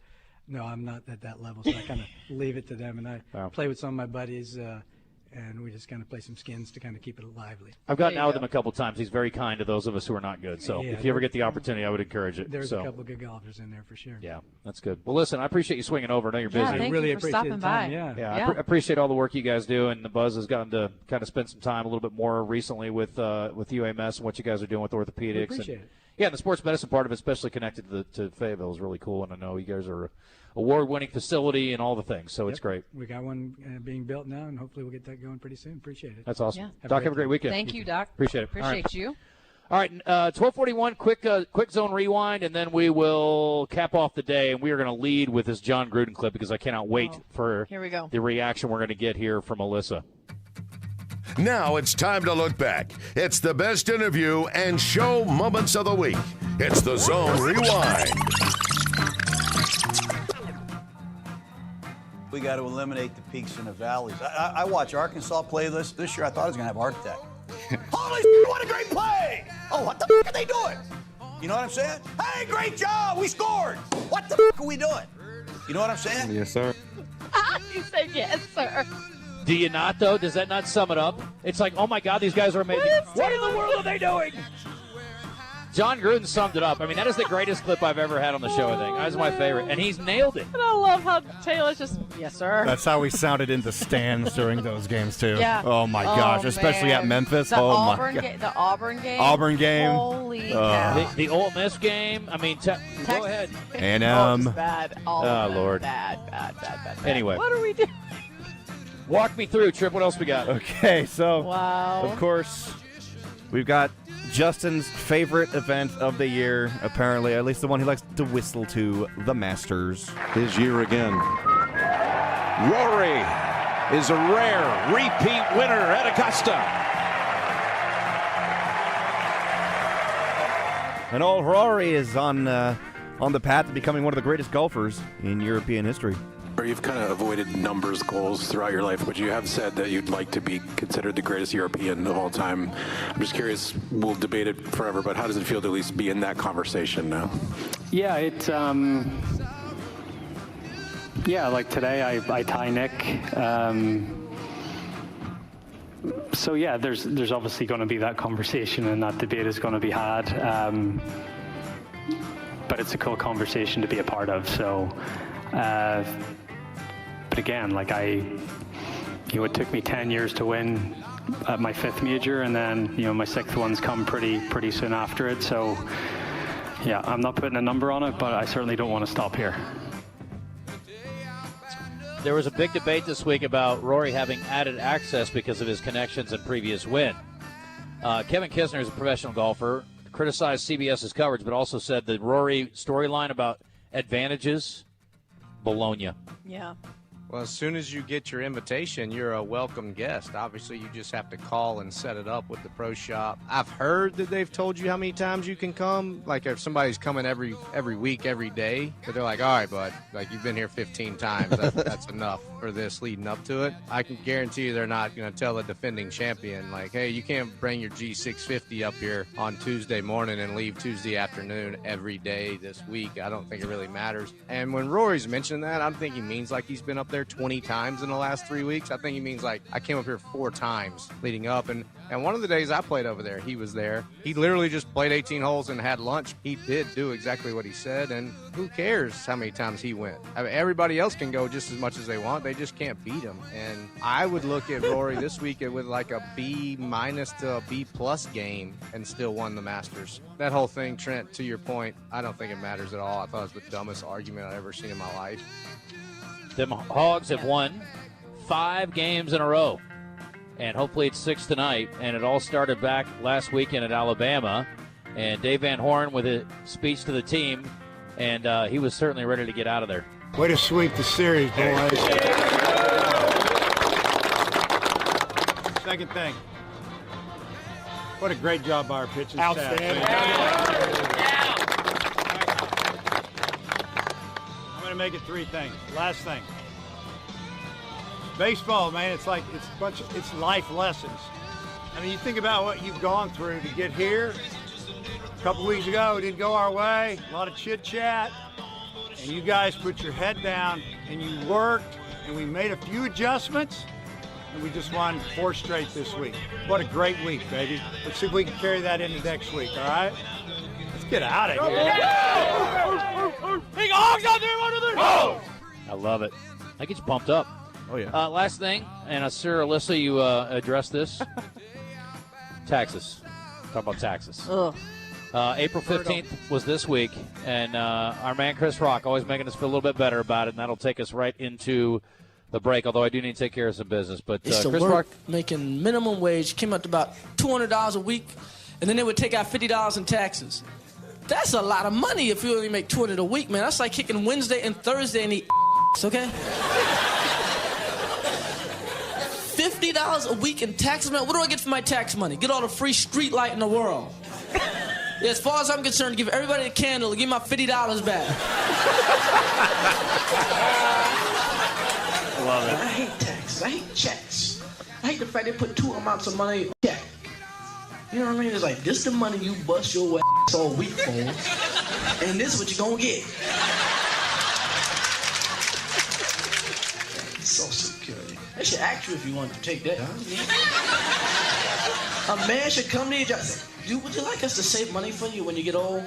no, I'm not at that level, so I kind of leave it to them. And I play with some of my buddies, and we just kind of play some skins to kind of keep it lively. I've gotten out with him a couple times. He's very kind to those of us who are not good. So if you ever get the opportunity, I would encourage it. There's a couple good golfers in there for sure. Yeah, that's good. Well, listen, I appreciate you swinging over. I know you're busy. Thank really you for appreciate stopping the time. by. I appreciate all the work you guys do, and the Buzz has gotten to kind of spend some time a little bit more recently with UAMS and what you guys are doing with orthopedics. We appreciate it. Yeah, and the sports medicine part of it, especially connected to Fayetteville, is really cool, and I know you guys are an award-winning facility and all the things, so it's great. We got one being built now, and hopefully we'll get that going pretty soon. Appreciate it. That's awesome. Yeah. Doc, have a great weekend. Thank you, Doc. Appreciate it. Appreciate you. All right, 12:41, quick zone rewind, and then we will cap off the day, and we are going to lead with this John Gruden clip because I cannot wait for Here we go. the reaction we're going to get here from Alyssa. Now it's time to look back. It's the best interview and show moments of the week. It's the Zone Rewind. We got to eliminate the peaks and the valleys. I watch Arkansas play this year. I thought I was going to have a heart attack. Holy shit, what a great play! Oh, what the f*** are they doing? You know what I'm saying? Hey, great job! We scored! What the f*** are we doing? You know what I'm saying? Yes, sir. You said yes, sir. Do you not, though? Does that not sum it up? It's like, oh, my God, these guys are amazing. What in the world are they doing? John Gruden summed it up. I mean, that is the greatest clip I've ever had on the show, I think. That was my favorite. And he's nailed it. And I love how Taylor's just, yes, sir. That's how we sounded in the stands during those games, too. Yeah. Oh, my gosh. Especially at Memphis. The Auburn the Auburn game. Auburn game. Holy cow. The Ole Miss game. I mean, go ahead. And just bad. All of them. Lord. Bad. Anyway. What are we doing? Walk me through, Trip. What else we got? Okay, so, wow. Of course, we've got Justin's favorite event of the year, apparently, at least the one he likes to whistle to, the Masters. His year again. Rory is a rare repeat winner at Augusta. And old Rory is on the path to becoming one of the greatest golfers in European history. or you've kind of avoided numbers goals throughout your life, but you have said that you'd like to be considered the greatest European of all time. I'm just curious, we'll debate it forever, but how does it feel to at least be in that conversation now? Yeah, like today I tie Nick. So yeah, there's obviously going to be that conversation, and that debate is going to be had. But it's a cool conversation to be a part of. So, but again, like it took me 10 years to win at my 5th major, and then my 6th one's come pretty soon after it. So yeah, I'm not putting a number on it, but I certainly don't want to stop here. There was a big debate this week about Rory having added access because of his connections and previous win. Kevin Kisner is a professional golfer, criticized CBS's coverage, but also said the Rory storyline about advantages, Bologna. Yeah. Well, as soon as you get your invitation, you're a welcome guest. Obviously, you just have to call and set it up with the pro shop. I've heard that they've told you how many times you can come. Like if somebody's coming every week, every day, but they're like, all right, bud, like you've been here 15 times. That's enough for this leading up to it. I can guarantee you they're not going to tell the defending champion, like, hey, you can't bring your G650 up here on Tuesday morning and leave Tuesday afternoon every day this week. I don't think it really matters. And when Rory's mentioned that, I'm thinking he means like he's been up there 20 times in the last 3 weeks. I think he means like I came up here 4 times leading up, and one of the days I played over there, he was there. He literally just played 18 holes and had lunch. He did do exactly what he said, and who cares how many times he went? I mean, everybody else can go just as much as they want. They just can't beat him. And I would look at Rory this week with like a B- to a B+ game and still won the Masters. That whole thing, Trent, to your point, I don't think it matters at all. I thought it was the dumbest argument I've ever seen in my life. The Hogs have won 5 games in a row, and hopefully it's 6 tonight. And it all started back last weekend at Alabama, and Dave Van Horn with a speech to the team, and he was certainly ready to get out of there. Way to sweep the series, boys. Second thing, what a great job by our pitching Outstanding. staff. I'm going to make it 3 things. Last thing. Baseball, man, it's life lessons. I mean, you think about what you've gone through to get here. A couple weeks ago, it didn't go our way. A lot of chit-chat. And you guys put your head down and you worked, and we made a few adjustments, and we just won 4 straight this week. What a great week, baby. Let's see if we can carry that into next week, all right? Let's get out of here. Big Hogs out there under their nose! I love it. That gets you pumped up. Oh, yeah. Last thing, and Sir Alyssa, you addressed this. Taxes. Talk about taxes. Ugh. April 15th was this week, and our man Chris Rock always making us feel a little bit better about it, and that'll take us right into the break, although I do need to take care of some business. But It's Chris work Rock making minimum wage came up to about $200 a week, and then they would take out $50 in taxes. That's a lot of money if you only make $200 a week, man. That's like kicking Wednesday and Thursday and eat okay? $50 a week in taxes, man. What do I get for my tax money? Get all the free street light in the world. Yeah, as far as I'm concerned, give everybody a candle and give my $50 back. Love it. I hate taxes. I hate checks. I hate the fact they put 2 amounts of money in a check. You know what I mean? It's like, this is the money you bust your ass all week for, and this is what you're gonna get. Social Security. They should ask you if you want to take that. Huh? A man should come to your job and say, would you like us to save money for you when you get old?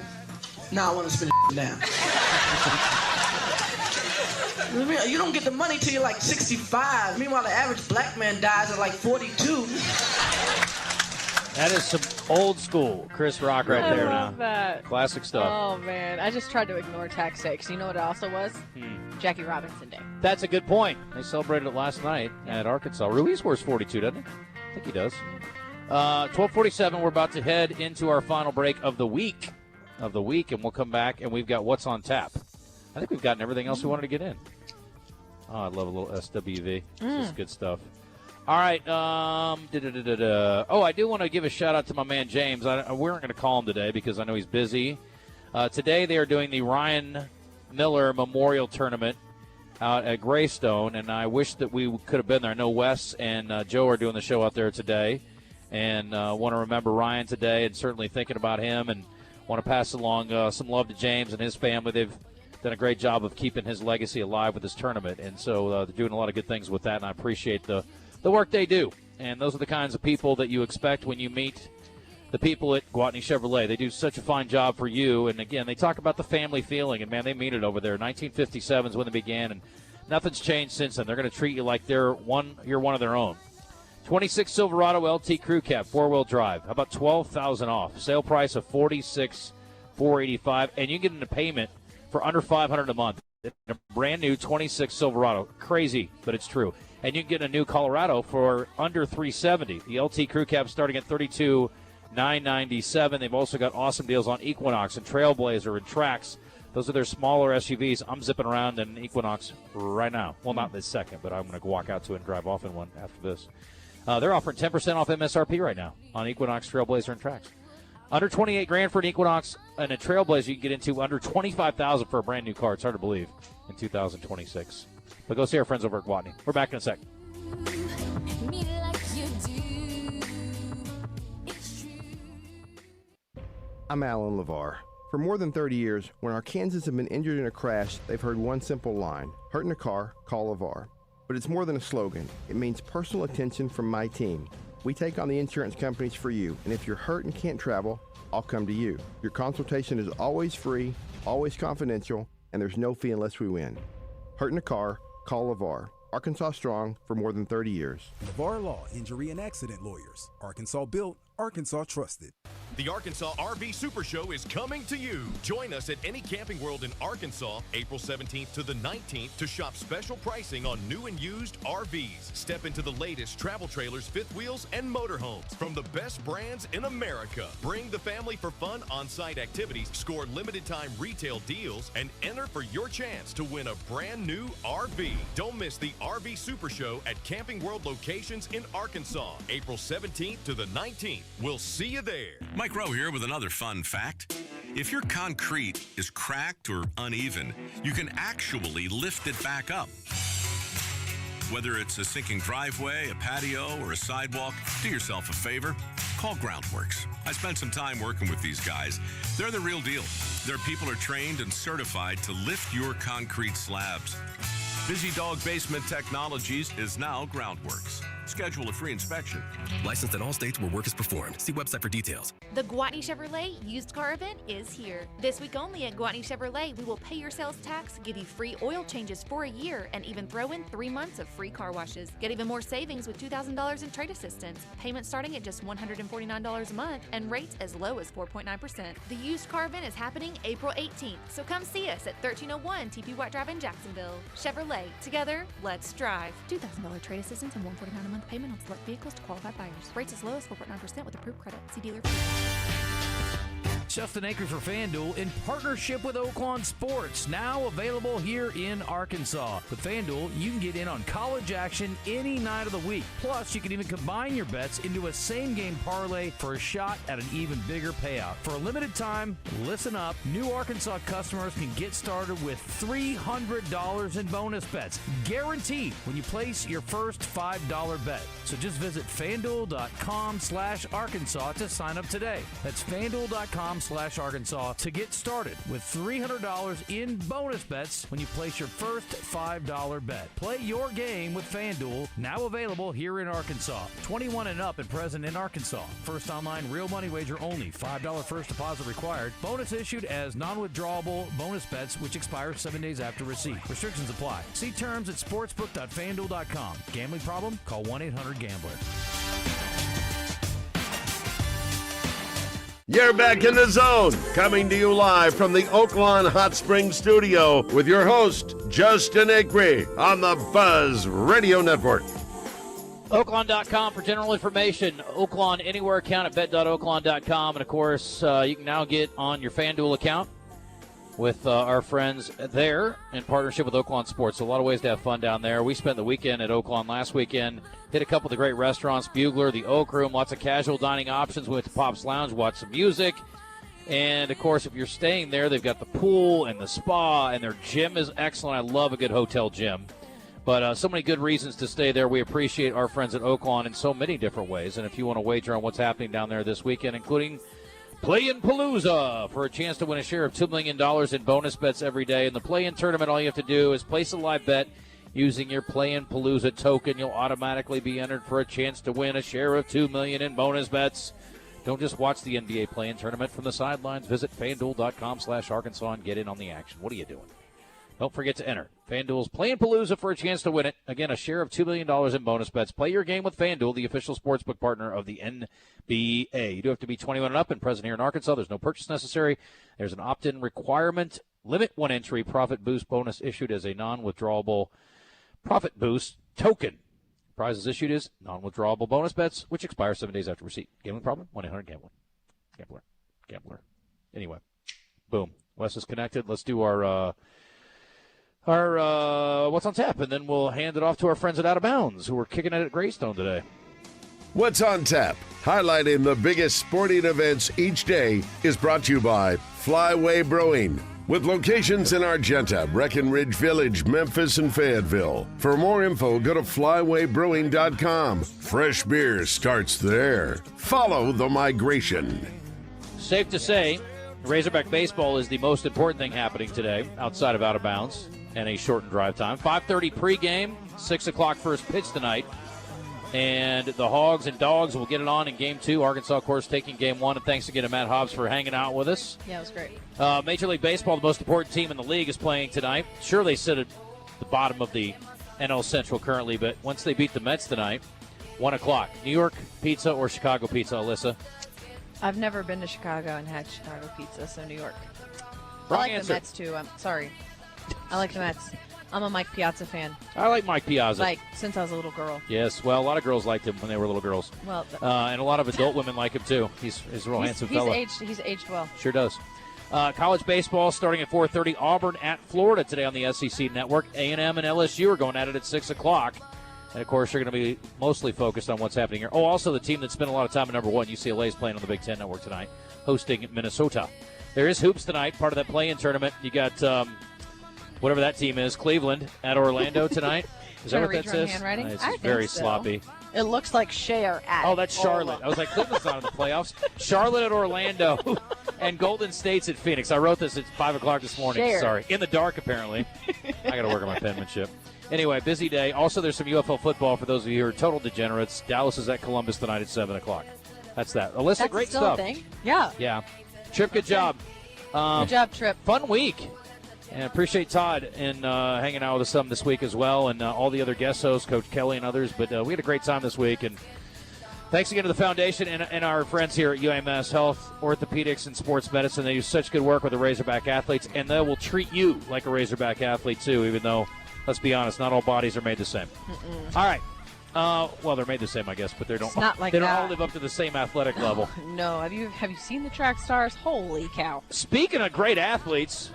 Nah, I want to spend it now. You don't get the money till you're like 65. Meanwhile, the average black man dies at like 42. That is some old school Chris Rock right there now. I love that. Classic stuff. Oh, man. I just tried to ignore tax day because you know what it also was? Jackie Robinson Day. That's a good point. They celebrated it last night at Arkansas. Ruiz scores 42, doesn't he? I think he does. 12:47, we're about to head into our final break of the week, and we'll come back, and we've got What's on Tap. I think we've gotten everything else we wanted to get in. Oh, I love a little SWV. This is good stuff. All right. Oh, I do want to give a shout-out to my man James. We weren't going to call him today because I know he's busy. Today they are doing the Ryan Miller Memorial Tournament out at Greystone, and I wish that we could have been there. I know Wes and Joe are doing the show out there today, and want to remember Ryan today, and certainly thinking about him, and want to pass along some love to James and his family. They've done a great job of keeping his legacy alive with this tournament, and so they're doing a lot of good things with that, and I appreciate the work they do. And those are the kinds of people that you expect when you meet the people at Gwatney Chevrolet. They do such a fine job for you. And, again, they talk about the family feeling, and, man, they mean it over there. 1957 is when they began, and nothing's changed since then. They're going to treat you like you're one of their own. 26 Silverado LT Crew Cab, four-wheel drive. How about $12,000 off? Sale price of $46,485, and you get in a payment for under $500 a month. A brand-new 26 Silverado. Crazy, but it's true. And you can get a new Colorado for under $370. The LT Crew Cab starting at $32,997. They've also got awesome deals on Equinox and Trailblazer and Trax. Those are their smaller SUVs. I'm zipping around in Equinox right now. Well, not this second, but I'm going to walk out to it and drive off in one after this. They're offering 10% off MSRP right now on Equinox, Trailblazer, and Trax. Under $28,000 for an Equinox and a Trailblazer, you can get into under $25,000 for a brand new car. It's hard to believe in 2026. But go see our friends over at Gwatney. We're back in a sec. I'm Alan LeVar. For more than 30 years, when our Kansans have been injured in a crash, they've heard one simple line: hurt in a car, call LeVar. But it's more than a slogan. It means personal attention from my team. We take on the insurance companies for you, and if you're hurt and can't travel, I'll come to you. Your consultation is always free, always confidential, and there's no fee unless we win. Hurt in a car, call LeVar. Arkansas strong for more than 30 years. LeVar Law, Injury and Accident Lawyers. Arkansas built, Arkansas trusted. The Arkansas RV Super Show is coming to you. Join us at any Camping World in Arkansas, April 17th to the 19th, to shop special pricing on new and used RVs. Step into the latest travel trailers, fifth wheels, and motorhomes from the best brands in America. Bring the family for fun on-site activities, score limited-time retail deals, and enter for your chance to win a brand new RV. Don't miss the RV Super Show at Camping World locations in Arkansas, April 17th to the 19th. We'll see you there. Mike Rowe here with another fun fact. If your concrete is cracked or uneven, you can actually lift it back up. Whether it's a sinking driveway, a patio, or a sidewalk, do yourself a favor. Call Groundworks. I spent some time working with these guys. They're the real deal. Their people are trained and certified to lift your concrete slabs. Busy Dog Basement Technologies is now Groundworks. Schedule a free inspection. Licensed in all states where work is performed. See website for details. The Gwatney Chevrolet used car event is here. This week only at Gwatney Chevrolet, we will pay your sales tax, give you free oil changes for a year, and even throw in 3 months of free car washes. Get even more savings with $2,000 in trade assistance. Payments starting at just $149 a month and rates as low as 4.9%. The used car event is happening April 18th, so come see us at 1301 TP White Drive in Jacksonville. Chevrolet, together, let's drive. $2,000 trade assistance and $149 a month payment on select vehicles to qualified buyers. Rates as low as 4.9% with approved credit. See dealer. Justin Acri for FanDuel in partnership with Oaklawn Sports, now available here in Arkansas. With FanDuel, you can get in on college action any night of the week. Plus, you can even combine your bets into a same-game parlay for a shot at an even bigger payout. For a limited time, listen up, new Arkansas customers can get started with $300 in bonus bets, guaranteed when you place your first $5 bet. So just visit FanDuel.com/Arkansas to sign up today. That's FanDuel.com/Arkansas to get started with $300 in bonus bets when you place your first $5 bet. Play your game with FanDuel, now available here in Arkansas. 21 and up and present in Arkansas. First online real money wager only. $5 first deposit required. Bonus issued as non-withdrawable bonus bets which expire 7 days after receipt. Restrictions apply. See terms at sportsbook.fanduel.com. Gambling problem? Call 1-800-GAMBLER. You're back in the zone, coming to you live from the Oaklawn Hot Springs studio with your host, Justin Acri, on the Buzz Radio Network. Oaklawn.com for general information. Oaklawn Anywhere account at bet.oaklawn.com. And, of course, you can now get on your FanDuel account with our friends there in partnership with Oaklawn Sports. So a lot of ways to have fun down there. We spent the weekend at Oaklawn last weekend. Hit a couple of the great restaurants, Bugler, the Oak Room, lots of casual dining options. We went to Pop's Lounge, watched some music. And, of course, if you're staying there, they've got the pool and the spa, and their gym is excellent. I love a good hotel gym. But so many good reasons to stay there. We appreciate our friends at Oaklawn in so many different ways. And if you want to wager on what's happening down there this weekend, including Play-In Palooza for a chance to win a share of $2 million in bonus bets every day. In the Play-In tournament, all you have to do is place a live bet using your Play-In Palooza token. You'll automatically be entered for a chance to win a share of $2 million in bonus bets. Don't just watch the NBA Play-In tournament from the sidelines. Visit FanDuel.com/Arkansas and get in on the action. What are you doing? Don't forget to enter FanDuel's Play-In Palooza for a chance to win it. Again, a share of $2 million in bonus bets. Play your game with FanDuel, the official sportsbook partner of the NBA. You do have to be 21 and up and present here in Arkansas. There's no purchase necessary. There's an opt-in requirement. Limit one entry profit boost bonus issued as a non-withdrawable profit boost token. Prizes issued as non-withdrawable bonus bets, which expire 7 days after receipt. Gambling problem? 1-800-GAMBLER. Gambler. Anyway, boom. Wes is connected. Let's do our What's on Tap, and then we'll hand it off to our friends at Out of Bounds, who are kicking it at Greystone today. What's on Tap, highlighting the biggest sporting events each day, is brought to you by Flyway Brewing, with locations in Argenta, Breckenridge Village, Memphis, and Fayetteville. For more info, go to flywaybrewing.com. Fresh beer starts there. Follow the migration. Safe to say, Razorback baseball is the most important thing happening today outside of Out of Bounds and a shortened drive time. 5:30 pregame, 6 o'clock first pitch tonight. And the Hogs and Dogs will get it on in Game 2. Arkansas, of course, taking Game 1. And thanks again to Matt Hobbs for hanging out with us. Yeah, it was great. Major League Baseball, the most important team in the league, is playing tonight. Sure, they sit at the bottom of the NL Central currently, but once they beat the Mets tonight, 1 o'clock. New York pizza or Chicago pizza, Alyssa? I've never been to Chicago and had Chicago pizza, so New York. Wrong I like answer. the Mets, too. I'm sorry. I like the Mets. I'm a Mike Piazza fan. I like Mike Piazza. Like, since I was a little girl. Yes, well, a lot of girls liked him when they were little girls. Well, and a lot of adult women like him, too. He's a real handsome fellow. He's aged well. Sure does. College baseball starting at 4:30. Auburn at Florida today on the SEC Network. A&M and LSU are going at it at 6 o'clock. And, of course, you're going to be mostly focused on what's happening here. Oh, also the team that spent a lot of time at number 1, UCLA, is playing on the Big Ten Network tonight, hosting Minnesota. There is hoops tonight, part of that play-in tournament. You got whatever that team is, Cleveland at Orlando tonight. Is that what that says? It's very sloppy. It looks like Cher at Oh, that's Charlotte. I was like, Cleveland's not in the playoffs. Charlotte at Orlando and Golden State's at Phoenix. I wrote this at 5 o'clock this morning. Cher. Sorry. In the dark, apparently. I got to work on my penmanship. Anyway, busy day. Also, there's some UFL football for those of you who are total degenerates. Dallas is at Columbus tonight at 7 o'clock. That's that. Alyssa, That's great still stuff. A thing? Yeah. Yeah. Trip, good job. Good job, Trip. Fun week. And appreciate Todd and hanging out with us some this week as well, and all the other guest hosts, Coach Kelly and others. But we had a great time this week. And thanks again to the foundation and our friends here at UAMS Health, Orthopedics, and Sports Medicine. They do such good work with the Razorback athletes, and they will treat you like a Razorback athlete, too, even though, let's be honest, not all bodies are made the same. Mm-mm. All right. Well, they're made the same, I guess, but they don't all live up to the same athletic level. No. Have you seen the track stars? Holy cow. Speaking of great athletes,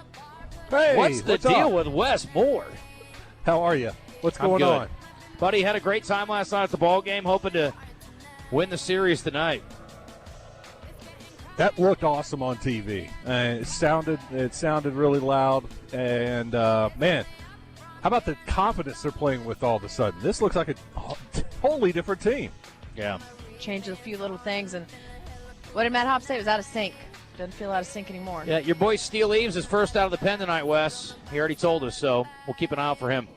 hey, what's the deal with Wes Moore? How are you? What's going on? Buddy had a great time last night at the ball game, hoping to win the series tonight. That looked awesome on TV. It sounded really loud. And, man, how about the confidence they're playing with all of a sudden? This looks like a totally different team. Yeah. Changed a few little things. And what did Matt Hobbs say? It was out of sync. Doesn't feel out of sync anymore. Yeah, your boy Steele Eaves is first out of the pen tonight, Wes. He already told us, so we'll keep an eye out for him.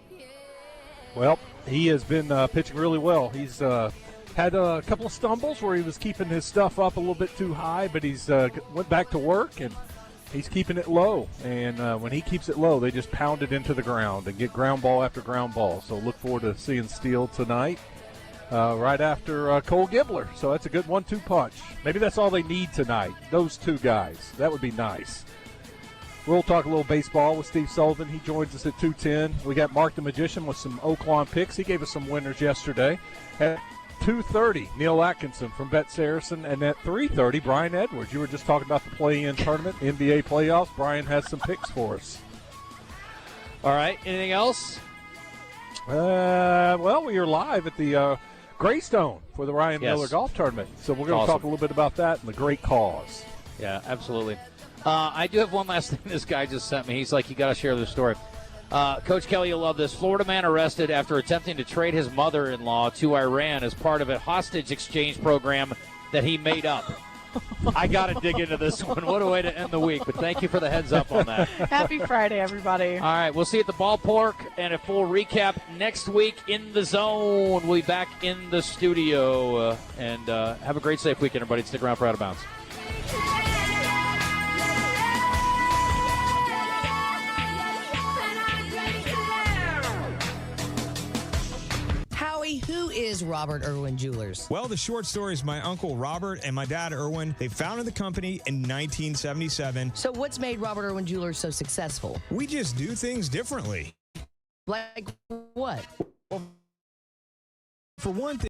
Well, he has been pitching really well. He's had a couple of stumbles where he was keeping his stuff up a little bit too high, but he's went back to work, and he's keeping it low. And when he keeps it low, they just pound it into the ground and get ground ball after ground ball. So look forward to seeing Steele tonight. Right after Cole Gibbler. So that's a good 1-2 punch. Maybe that's all they need tonight, those two guys. That would be nice. We'll talk a little baseball with Steve Sullivan. He joins us at 2:10. We got Mark the Magician with some Oaklawn picks. He gave us some winners yesterday. At 2:30, Neil Atkinson from Bet Saracen. And at 3:30, Brian Edwards. You were just talking about the play-in tournament, NBA playoffs. Brian has some picks for us. All right. Anything else? Well, we are live at the Greystone for the Ryan Miller Golf Tournament. So we're going to talk a little bit about that and the great cause. Yeah, absolutely. I do have one last thing this guy just sent me. He's like, you got to share this story. Coach Kelly, you'll love this. Florida man arrested after attempting to trade his mother-in-law to Iran as part of a hostage exchange program that he made up. I got to dig into this one. What a way to end the week. But thank you for the heads up on that. Happy Friday, everybody. All right, we'll see you at the ballpark and a full recap next week in the zone. We'll be back in the studio. And have a great, safe weekend, everybody. Stick around for Out of Bounds. Who is Robert Irwin Jewelers? Well, the short story is my uncle Robert and my dad Irwin. They founded the company in 1977. So what's made Robert Irwin Jewelers so successful? We just do things differently. Like what? For one thing,